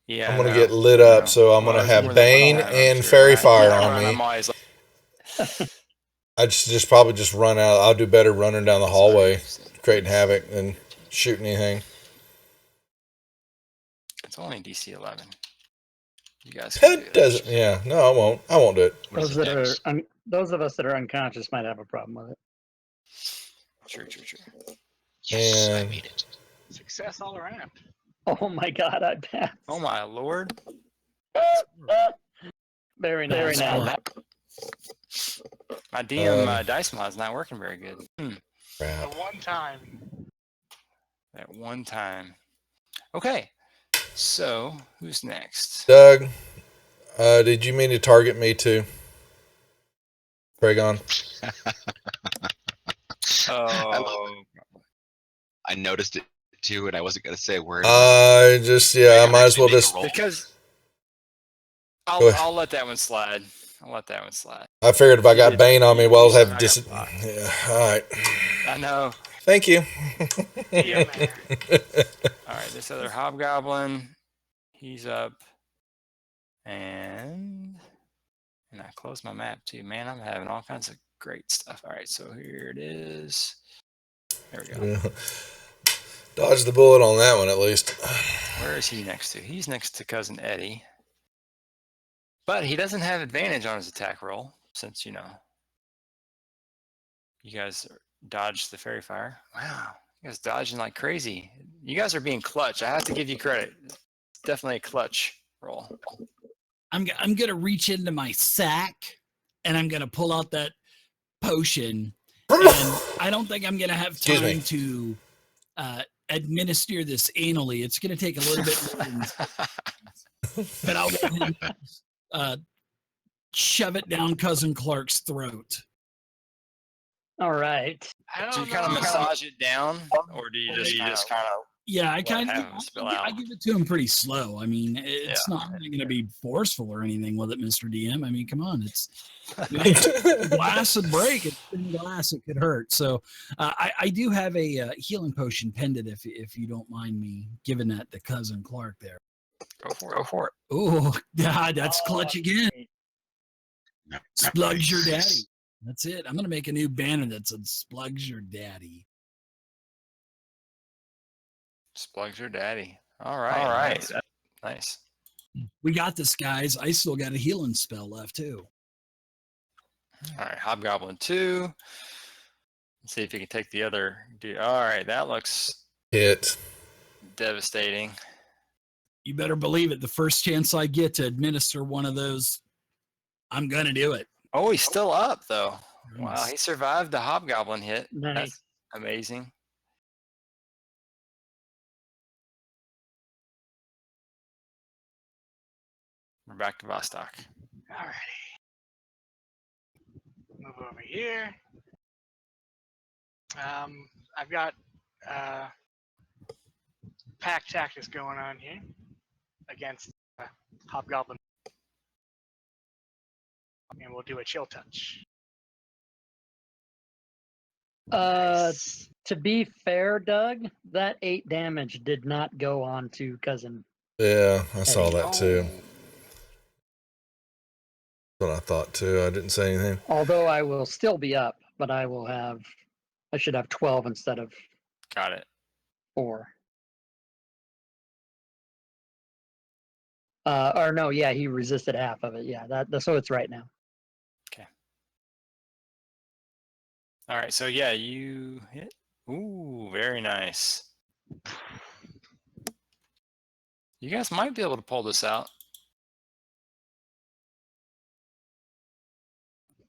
Yeah. I'm gonna I get know. lit I up, know. so I'm Well, gonna it's have more than Bane one time, I'm and sure, Fairy right? Fire Yeah, on and me. I'm always like, I just probably just run out. I'll do better running down the hallway, creating havoc, than shooting anything. it's only DC 11. You guys can do It it. doesn't. Yeah. No, I won't. I won't do it. What is Those it, that are Dex? those of us that are unconscious might have a problem with it. True. Yes, I And made it. Success all around. Oh my God, I passed. Oh my lord. Very nice. Squat. My DM dice mod's not working very good. The crap. one time. That one time. Okay. So who's next? Doug, did you mean to target me too? Kragon? Oh, I noticed it too, and I wasn't gonna say a word. I might as well just. because Go ahead. I'll let that one slide. I figured if I You got did- Bane on me, you- well, you I'll have somehow got blocked. Yeah, all right. I know. Thank you. Yeah, man. All right, this other hobgoblin, he's up, and I closed my map too. Man, I'm having all kinds of great stuff. All right, so here it is. There we go. Dodge the bullet on that one at least. Where is he next to? He's next to cousin Eddie, but he doesn't have advantage on his attack roll since you guys dodged the fairy fire. Wow, you guys dodging like crazy. You guys are being clutch. I have to give you credit. Definitely a clutch roll. I'm gonna reach into my sack and I'm gonna pull out that potion. And I don't think I'm gonna have Excuse me. time to administer this anally. It's gonna take a little bit more than, but I'll go ahead and shove it down cousin Clark's throat. All right. I don't Do you know. kind of massage it down, or do you just kind of? Yeah, I Let kind have of him spill I out. give it to him pretty slow. I mean, it's not really going to be forceful or anything with it, Mr. DM. I mean, come on, it's glass would break. It's thin glass; it could hurt. So, I do have a healing potion pendant. If you don't mind me giving that to cousin Clark there. Go for it. Oh, God, that's clutch again. No, Splugs your daddy. That's it. I'm gonna make a new banner that said "Splugs your daddy." Splugs your daddy. All right. Nice. We got this, guys. I still got a healing spell left too. All right, Hobgoblin 2. Let's see if you can take the other dude. All right, that looks Hit. devastating. you better believe it. The first chance I get to administer one of those, I'm gonna do it. Oh, he's still up though. Wow, he survived the hobgoblin hit. Nice. That's amazing. We're back to Vostok. Alrighty. Move over here. I've got pack tactics going on here against Hobgoblin. And we'll do a chill touch. Nice. To be fair, Doug, that 8 damage did not go on to cousin. Yeah, I saw that too. Oh. That's what I thought too. I didn't say anything. Although I will still be up, but I should have 12 instead of Got it. 4. Or no, yeah, he resisted half of it. Yeah, so it's right now. Okay. All right, so yeah, you hit. Ooh, very nice. You guys might be able to pull this out.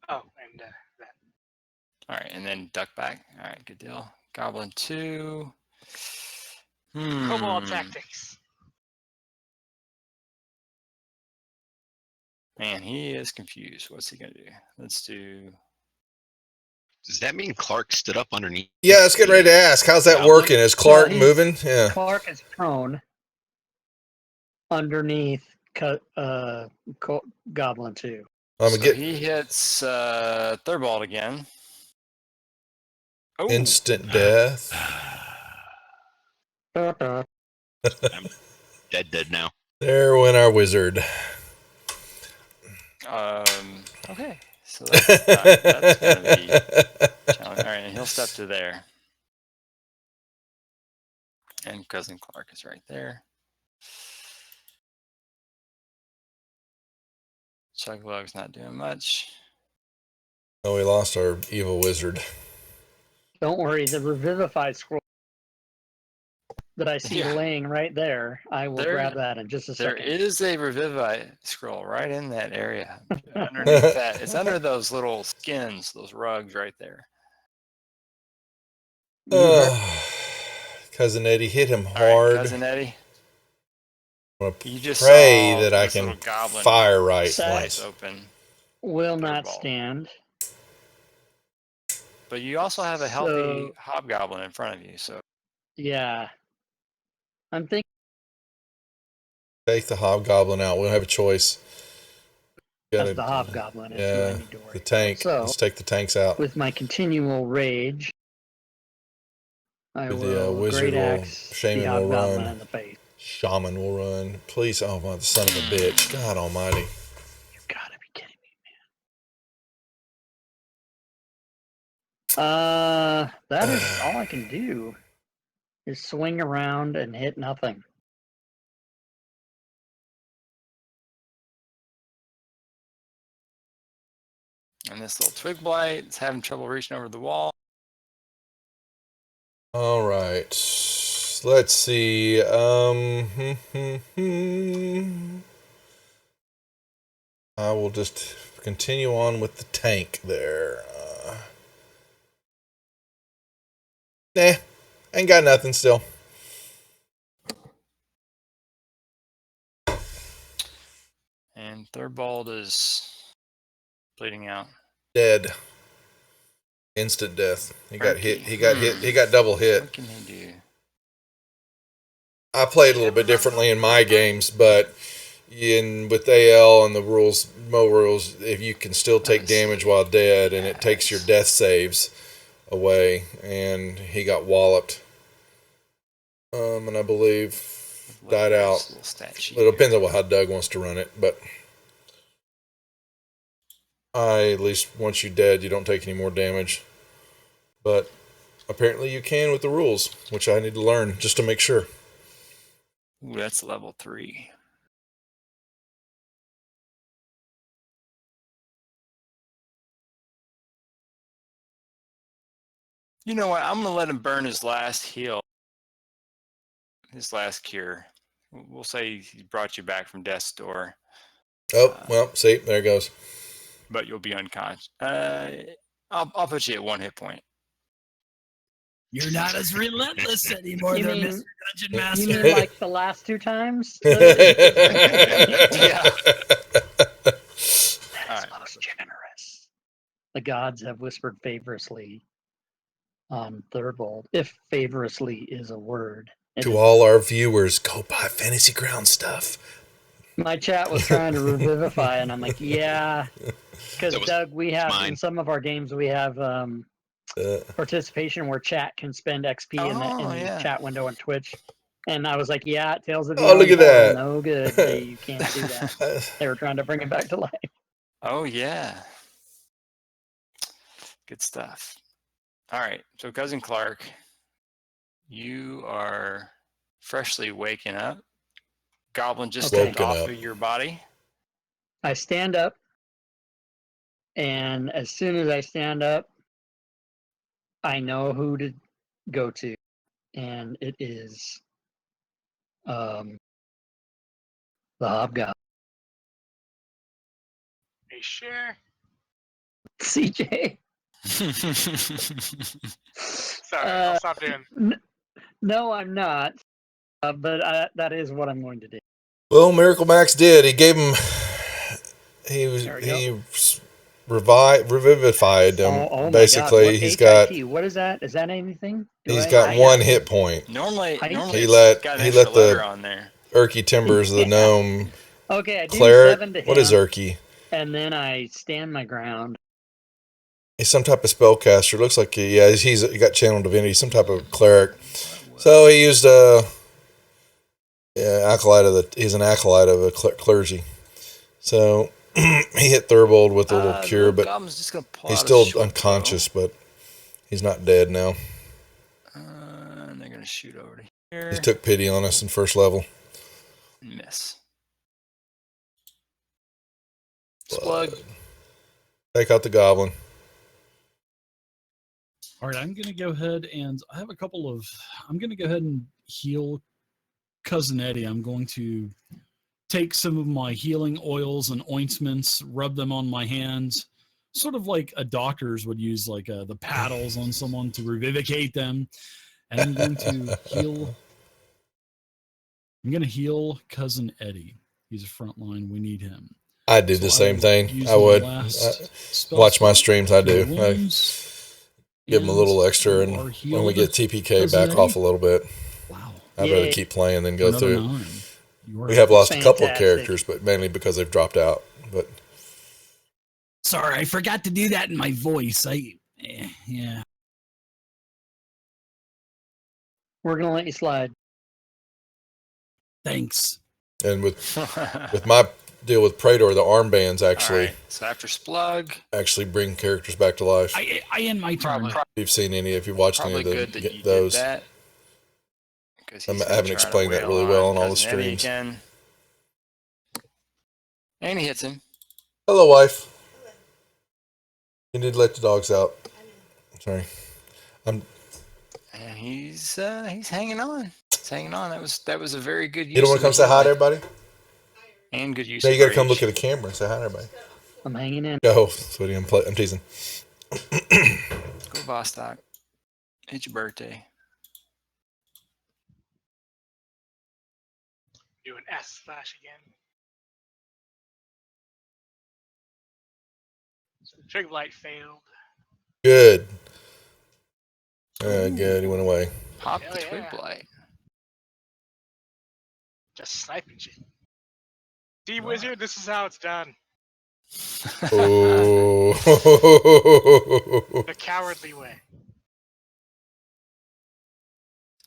Oh, and that. All right, and then duck back. All right, good deal. Goblin 2. Cobalt tactics. Man, he is confused. What's he gonna do? Let's do. Does that mean Clark stood up underneath? Yeah, I was getting ready to ask. How's that Goblin? working? Is Clark Well, moving? Yeah. Clark is prone underneath Goblin 2. I'm So gonna get he hits Thurbold again. Oh, instant death. I'm dead now. There went our wizard. okay. So that's gonna be challenging. All right, and he'll step to there. And cousin Clark is right there. Chuglug's not doing much. Oh, we lost our evil wizard. Don't worry, the Revivify scroll that I see Yeah. laying right there, I will grab that in just a There second. is a Revivify scroll right in that area. Underneath that. It's under those little skins, those rugs right there. Cousin Eddie hit him All hard. right, cousin Eddie. I'm You just pray saw that I this can little goblin fire right Size. once. open. Will not Thurbold. stand. But you also have a healthy So- hobgoblin in front of you, so Yeah. I'm thinking Take the hobgoblin out. We don't have a choice. that's the Hobgoblin is who I Yeah, need to worry the tank. about. So, Let's take the tanks out. with my continual rage, I The will wizard great will, axe the shaman will Hobgoblin run. in the face. Shaman will run. Please, oh my, the son of a bitch. God almighty. You gotta be kidding me, man. That is all I can do. Is swing around and hit nothing. and this little twig blight is having trouble reaching over the wall. All right. Let's see. I will just continue on with the tank there. Nah, ain't got nothing still. And Thurbold is bleeding out. Dead. Instant death. He got hit. Frankie. He got hit. He got double hit. What can he do? I played a little bit differently in my games, but with AL and the rules, Mo rules, if you can still take damage while dead, and it takes your death saves away, and he got walloped. And I believe died out. Little stat sheet It depends on how Doug wants to run it, but at least once you're dead, you don't take any more damage. But apparently you can with the rules, which I need to learn just to make sure. Ooh, that's level 3. You know what? I'm gonna let him burn his last heal, his last cure. We'll say he brought you back from death's door, Oh, well, see, there it goes. but you'll be unconscious. I'll put you at 1 hit point. You're not as relentless anymore, You though, mean- Mr. Dungeon You Master. mean like the last 2 times? Yeah. That is most generous. The gods have whispered favorously on Thurbold, if favorously is a word. To all our viewers, go buy Fantasy Ground stuff. My chat was trying to revivify, and I'm like, yeah, because That was Doug, we have mine. in some of our games we have participation where chat can spend XP in Oh, the yeah. chat window on Twitch, and I was like, yeah, Tales of the Oh, look Yawning at Portal, that. no good, you can't do that. They were trying to bring it back to life. Oh, yeah. Good stuff. All right. So, Cousin Clark, you are freshly waking up. Goblin just Okay. stepped off Woken of up. your body. I stand up, and as soon as I stand up, I know who to go to, and it is the Hobgoblin. Are you sure? CJ. Sorry, I'll stop doing. No, I'm not. But that is what I'm going to do. Well, Miracle Max did. He gave him. There we go. He revivified him. Oh my Basically, God. he's got. What is that? Is that anything? He's got I 1 have- hit point. normally He it's let- got an he extra let the- letter on there. Erky Timbers, the Yeah. gnome Okay, I do cleric. 7 to him. What is Erky? And then I stand my ground. He's some type of spellcaster. Looks like he got channel divinity, some type of cleric. So he used acolyte of the. He's an acolyte of a clergy. So he hit Thurbold with a little The cure, but Goblin's just gonna pull he's out a still short unconscious. But he's not dead now. bow. And they're gonna shoot over to here. He took pity on us in first level. Miss. Splug. Take out the goblin. All right, I'm going to go ahead and I have a couple of. I'm going to go ahead and heal Cousin Eddie. I'm going to take some of my healing oils and ointments, rub them on my hands, sort of like a doctor's would use, like the paddles on someone to revivicate them. And I'm going to heal. I'm going to heal Cousin Eddie. He's a front line. We need him. I did So the same will thing. use I my would last spell watch my slot, streams. I do. heal I wounds, give them a little and extra, you and are when we healed, get TPK Cousin back Eddie. off a little bit, Wow. I'd rather Yay. keep playing than For go another through it. 9. You are We have lost a couple of Fantastic. characters, but mainly because they've dropped out. But Sorry, I forgot to do that in my voice. Yeah. We're going to let you slide. Thanks. and with my deal with Praetor, the armbands actually All right. So after Splug, actually bring characters back to life. I end my turn. probably, If you've seen any, if you've watched any probably of good the, that you those, did that. Because I haven't explained that really well on all the streams. Again. And he hits him. Hello, wife. You need to let the dogs out. Sorry. And he's hanging on. He's hanging on. That was a very good use. You don't want to come say hi to everybody? And good use. No, of you got to come rage. look at the camera and say hi to everybody. I'm hanging in. Go, sweetie. I'm teasing. Go Vostok. It's your birthday. Do an S slash again. So the trig light failed. Good. Good. He went away. Pop Hell the yeah. twig blight. Just sniping shit. D Wizard, this is how it's done. Oh. The cowardly way.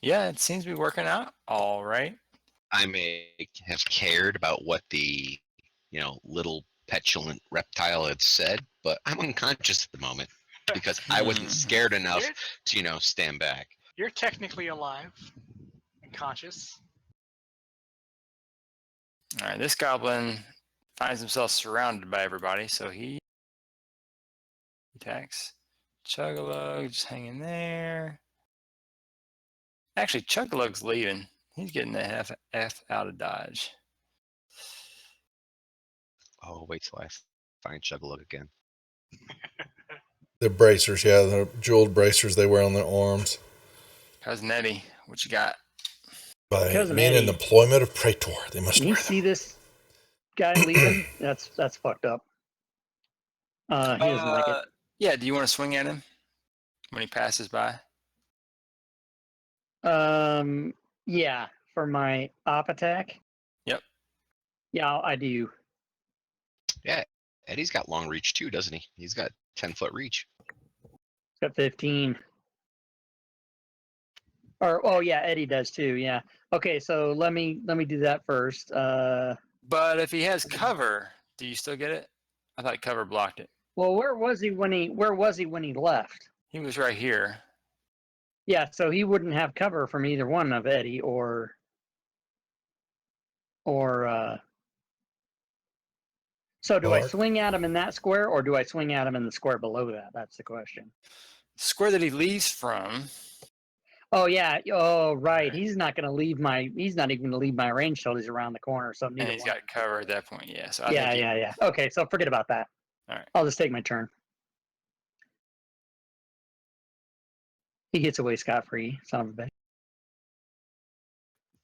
Yeah, it seems to be working out all right. I may have cared about what the, little petulant reptile had said, but I'm unconscious at the moment because I wasn't scared enough to, stand back. You're technically alive and conscious. All right, this goblin finds himself surrounded by everybody, so he attacks. Chug-a-lug just hanging there. Actually, Chug-a-lug's leaving. He's getting the F out of Dodge. Oh, wait till I find Chug-a-Lug again. The bracers, yeah, the jeweled bracers they wear on their arms. Cousin Eddie, what you got? By Cousin being in Eddie. the employment of Praetor, they must Can wear you them. see this guy leaving? That's fucked up. He doesn't like it. Yeah, do you want to swing at him when he passes by? Yeah, for my op attack. Yep. Yeah, I do. Yeah, Eddie's got long reach too, doesn't he? He's got 10-foot reach. It's got 15. Or oh yeah, Eddie does too. Yeah. Okay, so let me do that first. But if he has cover, do you still get it? I thought cover blocked it. Well, where was he when he left? He was right here. Yeah, so he wouldn't have cover from either one of Eddie or so do I Mark. swing at him in that square or do I swing at him in the square below that? That's the question. Square that he leaves from. Oh yeah. Oh right. He's not even gonna leave my range till he's around the corner. So And neither he's one. got cover at that point, yeah. So I Yeah, think yeah. Okay, so forget about that. All right. I'll just take my turn. He gets away scot-free, son of a bitch.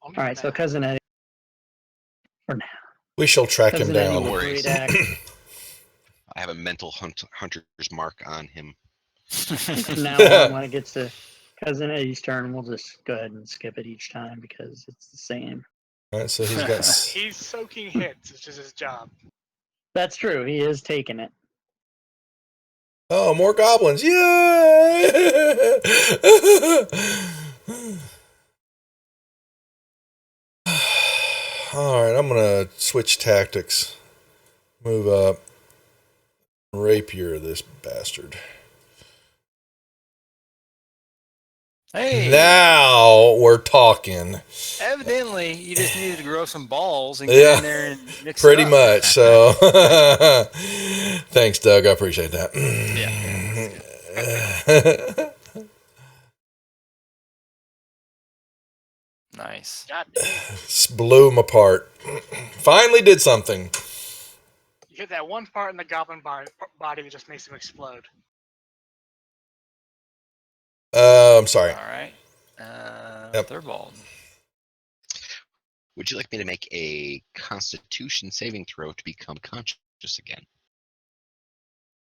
All right, so cousin Eddie. For now. We shall track him Cousin Eddie down. No with worries. great axe. I have a mental hunter's mark on him. From now on, when it gets to cousin Eddie's turn, we'll just go ahead and skip it each time because it's the same. All right, so he's got. He's soaking hits, which is his job. That's true. He is taking it. Oh, more goblins! Yay! All right, I'm gonna switch tactics. Move up. Rapier this bastard. Hey, Now we're talking. evidently you just needed to grow some balls and Yeah, get in there and mix Pretty it up. much. So, thanks, Doug. I appreciate that. Yeah. Nice. God damn. Blew him apart. Finally did something. You hit that one part in the goblin body that just makes him explode. I'm sorry. All right. Yep. Thurbold. Would you like me to make a Constitution saving throw to become conscious again?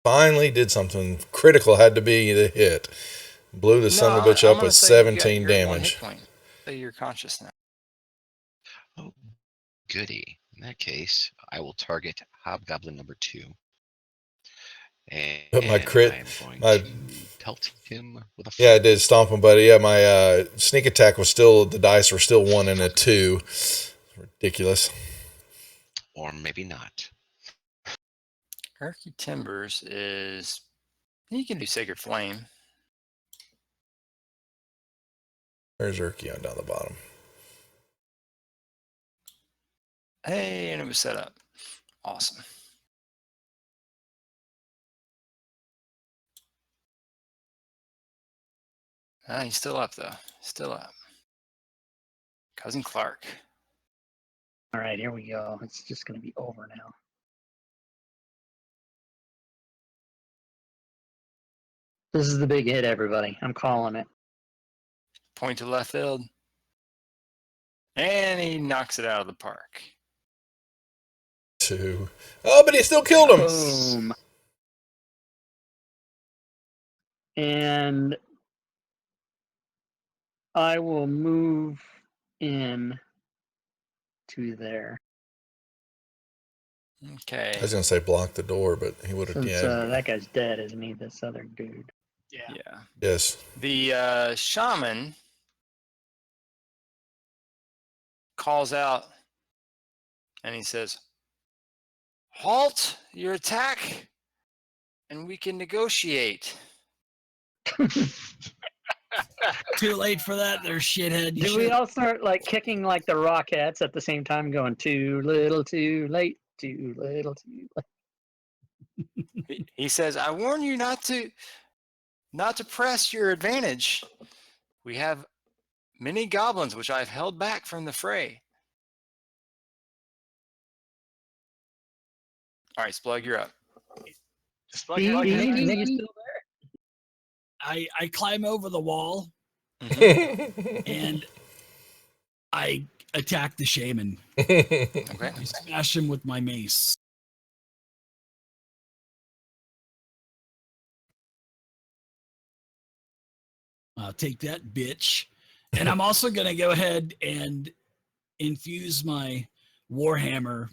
Finally did something. Critical had to be the hit. Blew the son of a bitch up with 17 damage. So you're conscious now. Oh, goody. In that case, I will target Hobgoblin number 2. And But my crit- I am going my- to pelt him with a Yeah, I did stomp him, buddy. Yeah, my sneak attack was still, the dice were still 1 and a 2. Ridiculous. Or maybe not. Erky Timbers is. You can do Sacred Flame. There's Urky on down the bottom. Hey, and it was set up. Awesome. He's still up, though. Still up. Cousin Clark. All right, here we go. It's just going to be over now. This is the big hit, everybody. I'm calling it. Point to left field. And he knocks it out of the park. 2. Oh, but he still killed him. Boom. And I will move in to there. Okay. I was going to say block the door, but he would have, Since yeah. that guy's dead, isn't he? This other dude. Yeah. Yeah. Yes. The shaman calls out and he says, "Halt your attack and we can negotiate." Too late for that, there, shithead. You Did we should- all start like kicking like the Rockettes at the same time, going too little, too late, too little, too late? He says, "I warn you not to press your advantage. We have many goblins which I've held back from the fray. All right, Splug, you're up. Just you're Stevie, lucky. I think he's still I climb over the wall and I attack the shaman. Okay. I smash him with my mace. I'll take that, bitch. And I'm also going to go ahead and infuse my Warhammer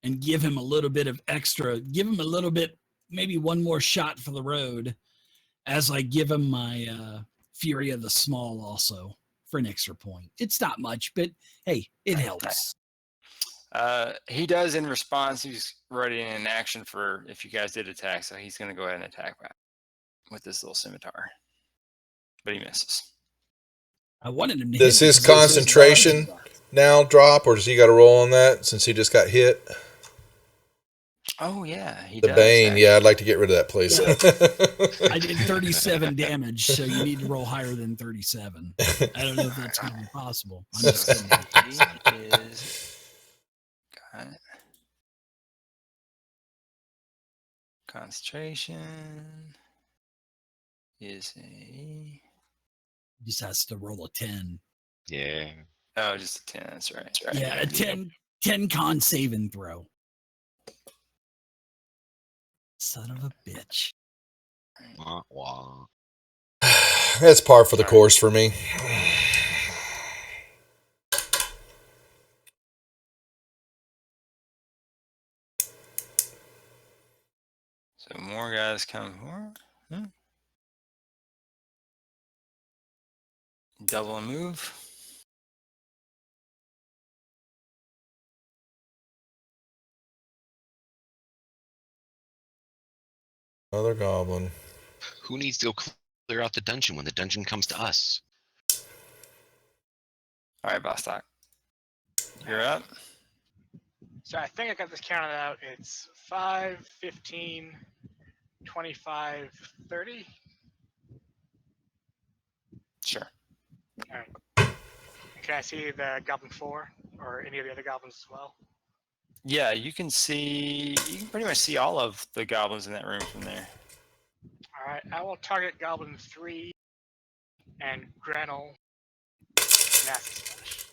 and give him a little bit of extra, give him a little bit, maybe one more shot for the road as I give him my Fury of the Small also for an extra point. It's not much, but hey, it helps. He does in response. He's ready in action for if you guys did attack, so he's going to go ahead and attack back with this little scimitar. But he misses. I wanted him to Does hit his because concentration now drop, or does he got to roll on that since he just got hit? Oh, yeah, he The does. Bane, actually. yeah, I'd like to get rid of that, please. I did 37 damage, so you need to roll higher than 37. I don't know if that's going to be possible. I'm just kidding. He is. Got it. Concentration is a. Just has to roll a 10. Yeah. Oh, just a 10. That's right. Yeah, a 10 con save and throw. Son of a bitch. Wah, wah. That's par for the course for me. So more guys come forward. Double a move. Another goblin. Who needs to go clear out the dungeon when the dungeon comes to us? All right, Bostock. You're up. So I think I got this counted out. It's 5, 15, 25, 30. Sure. All right. Can I see the Goblin 4 or any of the other goblins as well? Yeah, you can pretty much see all of the goblins in that room from there. All right. I will target Goblin 3 and Granel. Nasty Splash.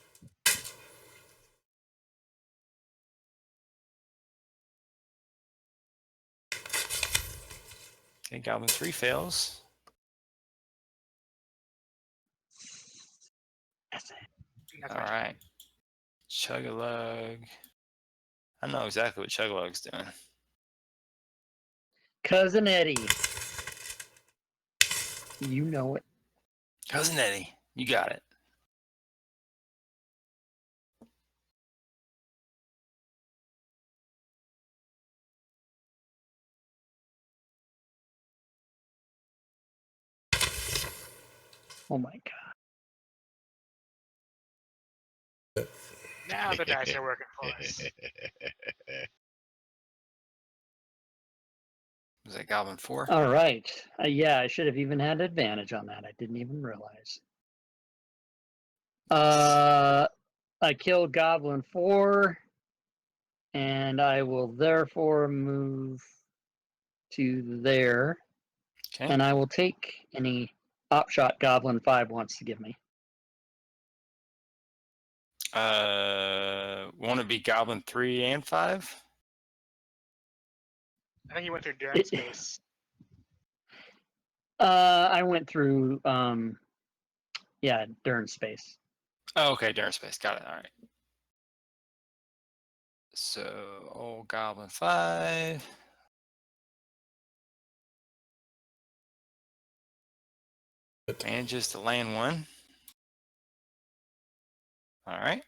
Okay, Goblin 3 fails. That's All my right. Chug-a-lug. I don't know exactly what Chug-a-lug's doing. Cousin Eddie. You know it. Cousin Eddie, you got it. Oh my god. Now the dice are working for us. Was that Goblin 4? All right. Yeah, I should have even had advantage on that. I didn't even realize. I killed Goblin 4, and I will therefore move to there, Okay. and I will take any opshot Goblin 5 wants to give me. Want to be Goblin 3 and 5? I think you went through Durant space. I went through, yeah, Dern space. Oh, okay, Darren Space. Got it. All right. So, old Goblin 5. Manages to land 1. All right.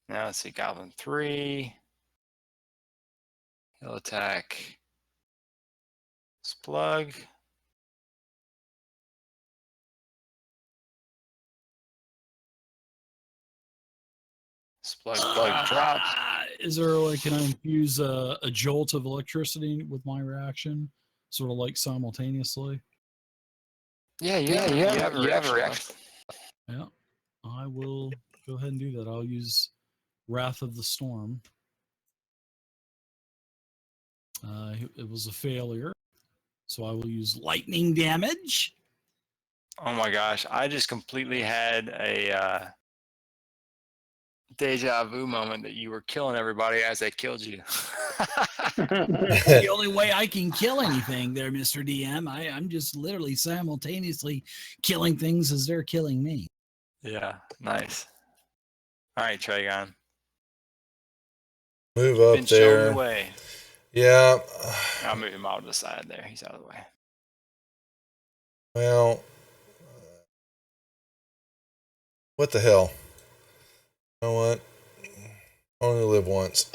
Now let's see, Goblin 3. He'll attack Splug. Splug drops. Is there like, can I infuse a jolt of electricity with my reaction? Sort of like simultaneously? Yeah, you have a reaction. Yeah, I will go ahead and do that. I'll use Wrath of the Storm. It was a failure, so I will use lightning damage. Oh my gosh, I just completely had a deja vu moment that you were killing everybody as they killed you. The only way I can kill anything there, Mr. DM. I'm just literally simultaneously killing things as they're killing me. Yeah, nice. All right, Tragon. Move up Been shown there. the way. Yeah. I'll move him out to the side there. He's out of the way. Well, what the hell? You know what? I only live once.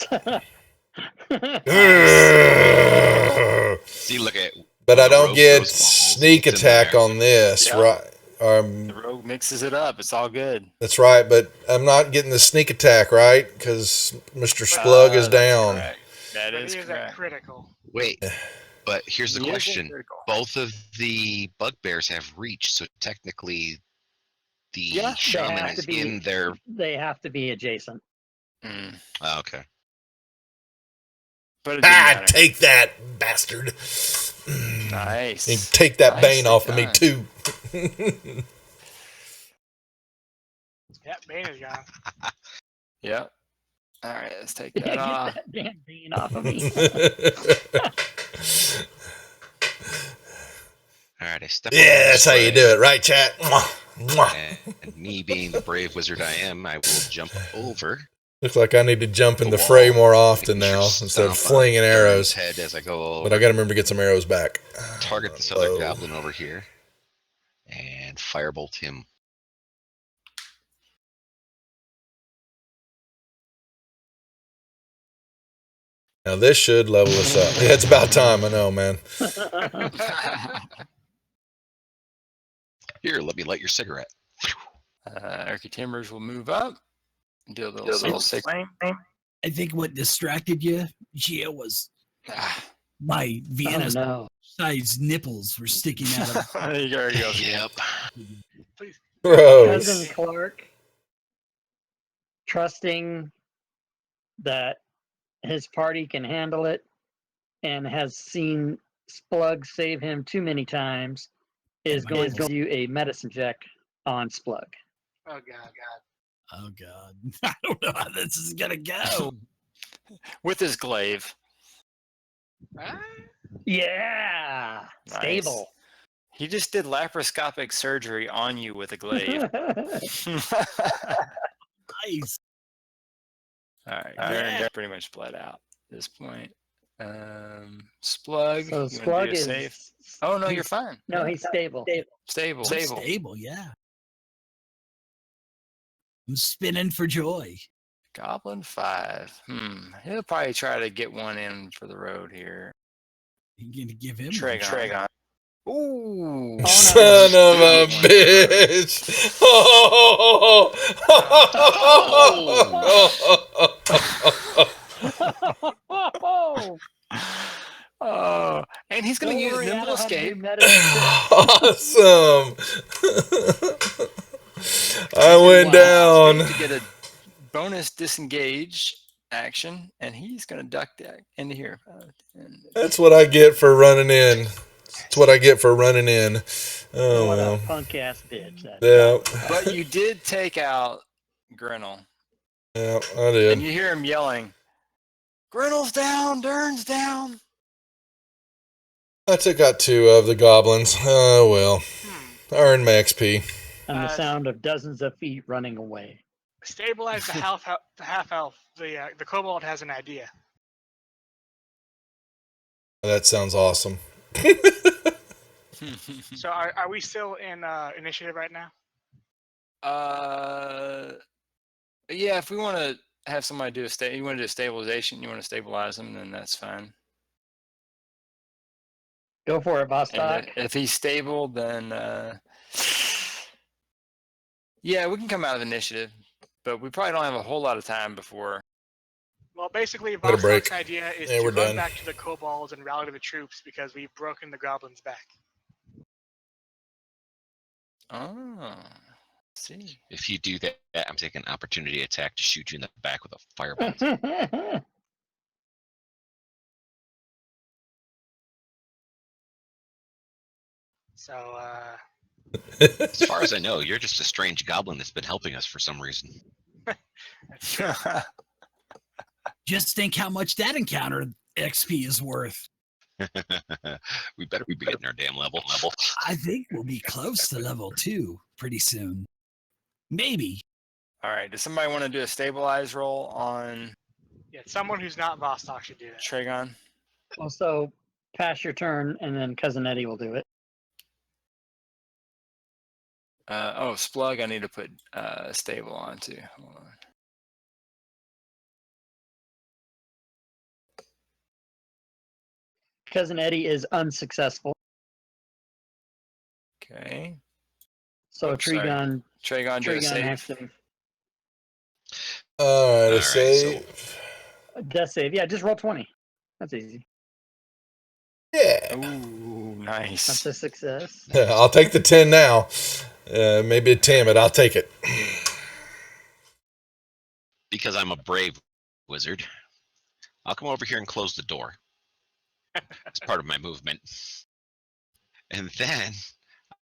See, look at. But I the don't rogue get throws balls, sneak it's in attack there. on this, Yeah. right? The rogue mixes it up. It's all good. That's right, but I'm not getting the sneak attack, right? Because Mr. Splug is That's down. correct. That But is he is correct. at critical. Wait, but here's the He is question: critical. both of the bugbears have reach, so technically, the Yeah, they shaman have is to be- in their. They have to be adjacent. Mm. Oh, okay. But it didn't matter. Take that, bastard. Nice. And take that Bane Nicely off of me, done. too. Yep, Bane is gone. Yep. All right, let's take Yeah, that get off. that damn bean off of me. All right, I step. Yeah, over that's this how you way, do it, right, chat? Mwah, mwah. And me being the brave wizard I am, I will jump over. Looks like I need to jump in The the fray wall. more often Making sure now stomp instead of on flinging Darn's arrows. head as I go over. But I got to remember to get some arrows back. Target this other goblin over here and firebolt him. Now this should level us up. Yeah, it's about time. I know, man. Here, let me light your cigarette. Erky Timbers will move up. Do a little flame. I think what distracted you, Gia, was my Oh, Vienna no. sized nipples were sticking out of There you go. Yep. Gross. Cousin Clark trusting that his party can handle it and has seen Splug save him too many times is going to do a medicine check on Splug. Oh god. Oh God. I don't know how this is gonna go. With his glaive. Ah, Yeah, Nice. stable. He just did laparoscopic surgery on you with a glaive. Nice. All right, Yeah. they're pretty much bled out at this point. Splug, So you want to Splug do a is save? Oh no, you're fine. no, he's stable. Stable. Stable, yeah. I'm spinning for joy. Goblin 5. He'll probably try to get one in for the road here. You gonna give him Tragon. Ooh. Son of a bitch. Oh, and he's going to use nimble escape. Awesome. I went down. To get a bonus disengage action, and he's going to duck that into here. That's what I get for running in. That's what I get for running in. Oh, What well. a punk ass bitch. Yeah. But you did take out Grinnell. Yeah, I did. And you hear him yelling, Grinnell's down, Dern's down. I took out 2 of the goblins. Oh, well. I earned my XP. And the sound of dozens of feet running away. Stabilize the half elf. The kobold has an idea. That sounds awesome. So are we still in initiative right now? Yeah, if we want to have somebody do you want to do a stabilization, you want to stabilize them, then that's fine. Go for it, Vostok. If he's stable, then yeah, we can come out of initiative, but we probably don't have a whole lot of time before. Well, basically, Let it break. Vostok's idea is Yeah, to we're run done. back to the kobolds and rally the troops because we've broken the goblins' back. Oh, see. If you do that, I'm taking an opportunity attack to shoot you in the back with a fireball. So, As far as I know, you're just a strange goblin that's been helping us for some reason. that's true. Just think how much that encounter XP is worth. We better be getting our damn level. I think we'll be close to level 2 pretty soon. Maybe. All right. Does somebody want to do a stabilize roll on Yeah, someone who's not Vostok should do that. Tragon? Also, pass your turn, and then Cousin Eddie will do it. Oh, Splug, I need to put stable on too. Hold on. Cousin Eddie is unsuccessful. Okay. So Oops, sorry. Trigon Tragon, do a has save. to All right, All a right, save. death save. Yeah, just roll 20. That's easy. Yeah. Ooh, That's nice. a success. I'll take the 10 now. Maybe a 10, but I'll take it. Because I'm a brave wizard, I'll come over here and close the door. It's part of my movement. And then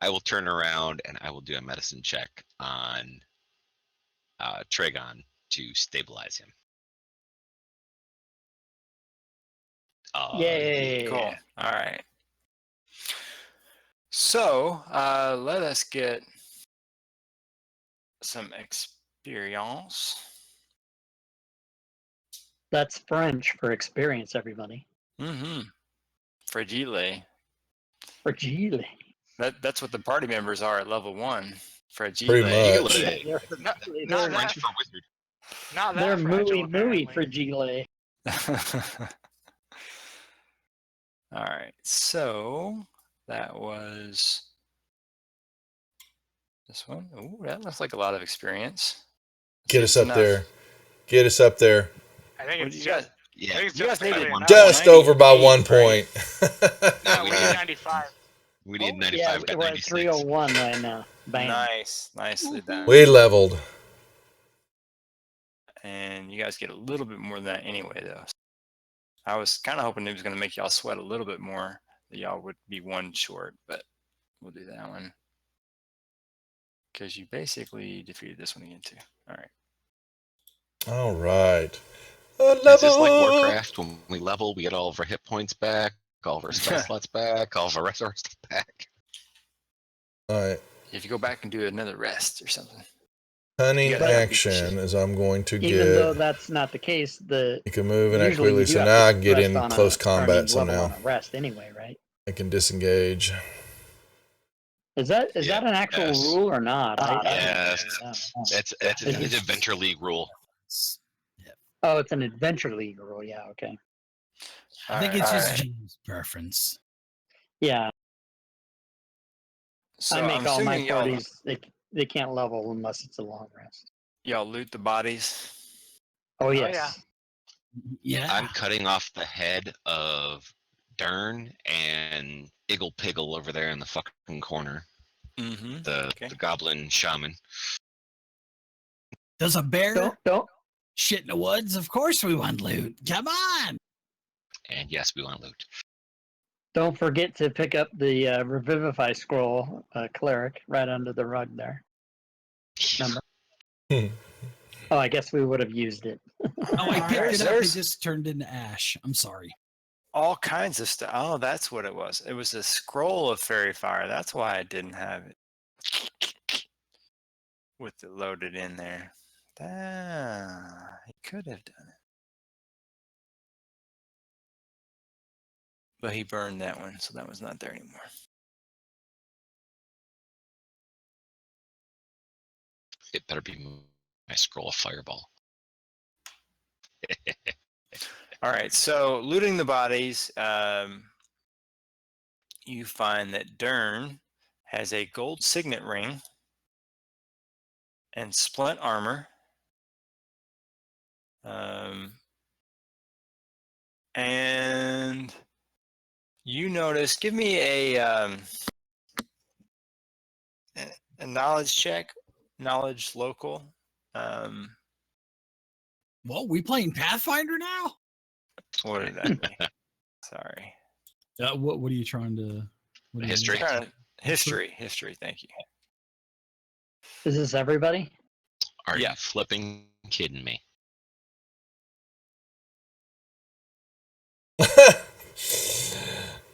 I will turn around and I will do a medicine check on Tragon to stabilize him. Yay. Cool. All right. So let us get some experience. That's French for experience, everybody. Mm-hmm. Fragile. Fragile. That's what the party members are at level 1. Fragile. Pretty much. Yeah, Not they're, that- French for wizard. Not that they're fragile, muy apparently. fragile. All right. So that was this one. Ooh, that looks like a lot of experience. Get See, us it's up enough. there. Get us up there. I think What it's do you just. got? I Yeah, think it's You guys just needed barely enough. Just over by 1 98, point. No, No, we we need need 95. we need Oh, 95. yeah, Got we're at 96. 301 right now. Bam. Nice. Nicely done. We leveled. And you guys get a little bit more than that anyway, though. I was kind of hoping it was going to make y'all sweat a little bit more. That y'all would be 1 short, but we'll do that one. Because you basically defeated this one again, too. All right. All right. Is this like Warcraft? When we level, we get all of our hit points back, all of our spell slots back, all of our resources back. All right. If you go back and do another rest or something. Cunning You gotta have action is I'm going to Even though get. that's not the case, You can move and act usually you quickly, do so have now to I can get rest in on close or I mean, combat level somehow. on a rest anyway, right? I can disengage. Is that Yeah, an actual yes. rule or not? Yes. It's Is an it- Adventure League rule. Oh, it's an adventure league rule. Yeah, okay. I think All it's just right. James' preference. Yeah, So I make I'm all my assuming y'all, parties. They can't level unless it's a long rest. y'all loot the bodies. Oh yeah. yes. Yeah. I'm cutting off the head of Dern and Iggle Piggle over there in the fucking corner. Mm-hmm. The goblin shaman. Does a bear Don't. shit in the woods? Of course we want loot. Come on. And yes, we want loot. Don't forget to pick up the Revivify scroll, cleric, right under the rug there. Remember? Oh, I guess we would have used it. Oh, I picked it up. It There's just turned into ash. I'm sorry. all kinds of stuff. Oh, that's what it was. It was a scroll of fairy fire. That's why I didn't have it with it loaded in there. Ah, he could have done it. But he burned that one, so that was not there anymore. It better be my scroll of fireball. All right, so looting the bodies, you find that Dern has a gold signet ring and splint armor. And you notice, give me a a knowledge check, knowledge local. Well, we playing Pathfinder now? What did that be? Sorry. What are you trying to? What are you History. doing? History. Thank you. Is this everybody? Are Yeah. you flipping kidding me?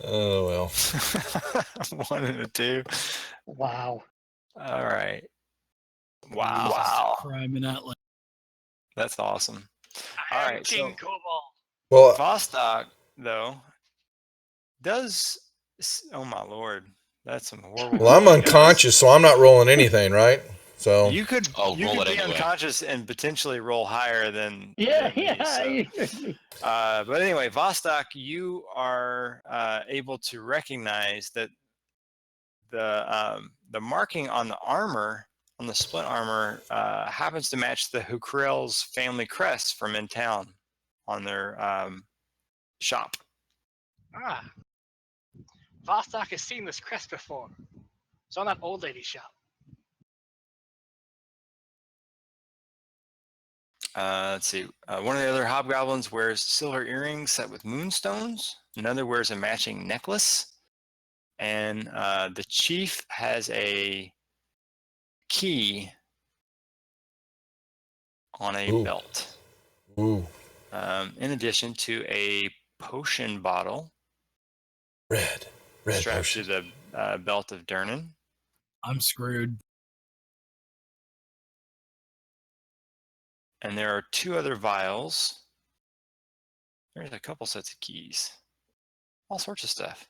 Oh well. 1 and a 2. Wow. All right. Jesus Wow. Crying out loud. That's awesome. I All am right, King so- Cobalt. Well, Vostok, though, does. Oh my lord, that's some horrible. well, I'm rolling, guys. unconscious, so I'm not rolling anything, right? So You could Oh, you roll could it be anyway. unconscious and potentially roll higher than Yeah, than me, yeah. so. But anyway, Vostok, you are able to recognize that the marking on the armor, on the split armor, happens to match the Hukrell's family crest from in town on their shop. Ah. Vostok has seen this crest before. It's on that old lady's shop. Let's see. One of the other hobgoblins wears silver earrings set with moonstones. Another wears a matching necklace. And the chief has a key on a Ooh. belt. ooh, In addition to a potion bottle red strapped potion. to the belt of Durnan. I'm screwed. And there are 2 other vials. There's a couple sets of keys. All sorts of stuff.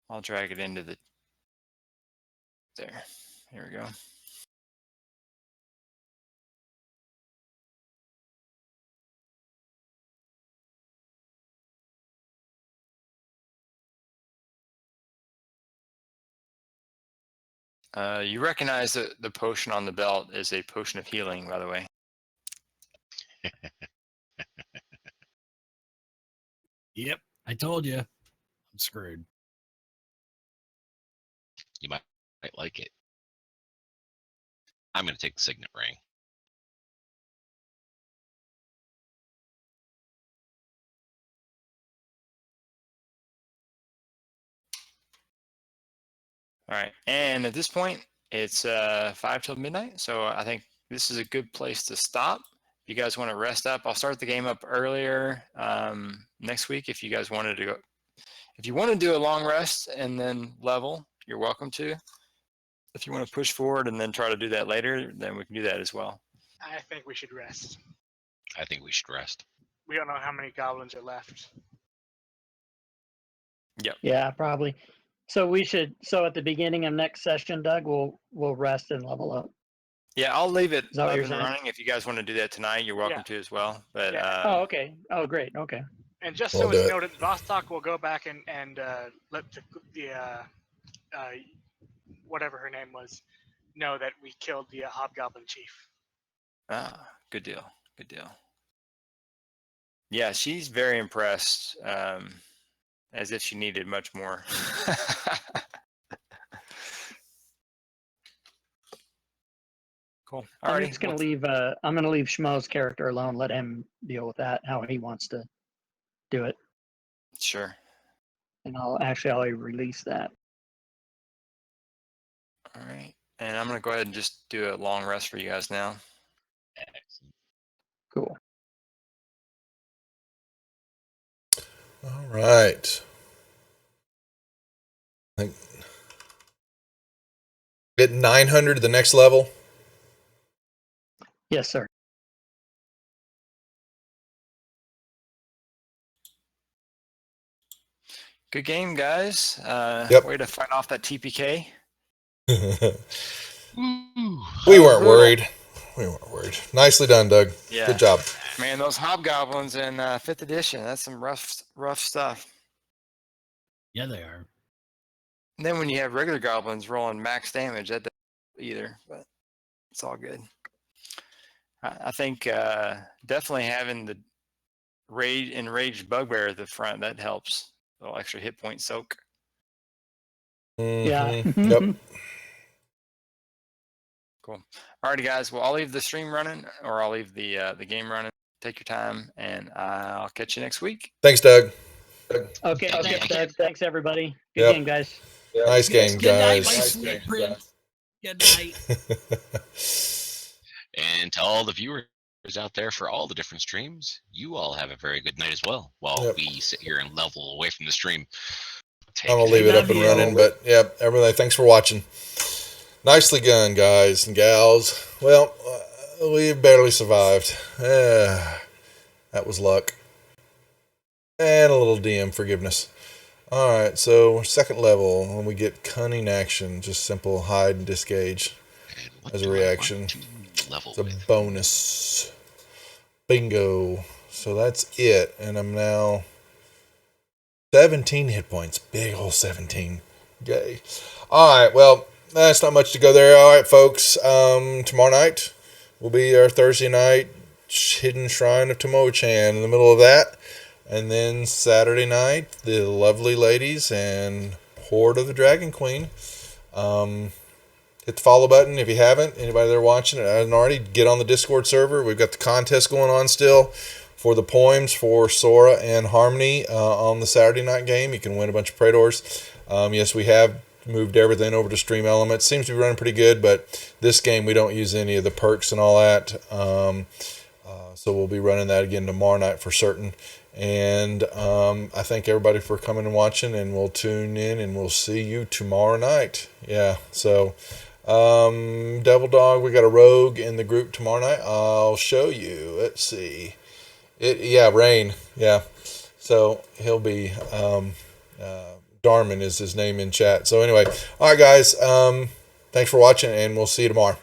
I'll drag it into the... There. Here we go. You recognize that the potion on the belt is a potion of healing, by the way. Yep, I told you. I'm screwed. You might like it. I'm going to take the signet ring. All right, and at this point, it's 5 till midnight, so I think this is a good place to stop. If you guys want to rest up, I'll start the game up earlier next week. If you guys wanted to go, if you want to do a long rest and then level, you're welcome to. If you want to push forward and then try to do that later, then we can do that as well. I think we should rest. I think we should rest. We don't know how many goblins are left. Yeah, probably. So we should. So at the beginning of next session, Doug, we'll rest and level up. Yeah, I'll leave it Is that what up you're and saying? running. If you guys want to do that tonight, you're welcome to as well. But Yeah. Oh, okay. Oh, great. Okay. And just We'll so do it's it. noted, Vostok will go back and let the whatever her name was know that we killed the hobgoblin chief. good deal. Good deal. Yeah, she's very impressed. As if she needed much more. Cool. All I'm right. just gonna leave. I'm gonna leave Schmo's character alone. Let him deal with that. How he wants to do it, Sure. and I'll release that. All right. And I'm gonna go ahead and just do a long rest for you guys now. Excellent. Cool. All right. I think get 900 to the next level. Yes, sir. Good game, guys. Yep. Way to fight off that TPK. We weren't worried. We weren't worried. Nicely done, Doug. Yeah. Good job. Man, those hobgoblins in 5th edition, that's some rough stuff. Yeah, they are. And then when you have regular goblins rolling max damage, that doesn't either, but it's all good. I think definitely having the enraged bugbear at the front, that helps. A little extra hit point soak. Yeah. Yep. Cool. Alrighty, guys. Well, I'll leave the stream running, or I'll leave the game running. Take your time, and I'll catch you next week. Thanks, Doug. Okay, thanks, Doug. Thanks, everybody. Good Yep. game, guys. Nice game, Good night, my guys. sweet prince. Good night. And to all the viewers out there for all the different streams, you all have a very good night as well. While we sit here and level away from the stream. I'm gonna leave it up and running, but yeah, everybody, thanks for watching. Nicely done, guys and gals. Well, we barely survived. That was luck. And a little DM forgiveness. Alright, so second level, when we get cunning action, just simple hide and disengage as a reaction. It's a bonus. Bingo. So that's it. And I'm now 17 hit points. Big old 17. Yay. Alright, well, that's not much to go there. Alright, folks. Tomorrow night will be our Thursday night Hidden Shrine of Tomo-chan in the middle of that. And then Saturday night, the lovely ladies and Horde of the Dragon Queen. Hit the follow button if you haven't. Anybody there watching it hasn't already, get on the Discord server. We've got the contest going on still for the poems for Sora and Harmony on the Saturday night game. You can win a bunch of Praetors. Yes, we have moved everything over to Stream Elements. Seems to be running pretty good, but this game we don't use any of the perks and all that. So we'll be running that again tomorrow night for certain. And I thank everybody for coming and watching, and we'll tune in and we'll see you tomorrow night. Yeah, so Devil Dog, we got a rogue in the group tomorrow night. I'll show you. Let's see. Rain. Yeah. So he'll be Darman is his name in chat. So anyway, all right, guys. Thanks for watching, and we'll see you tomorrow.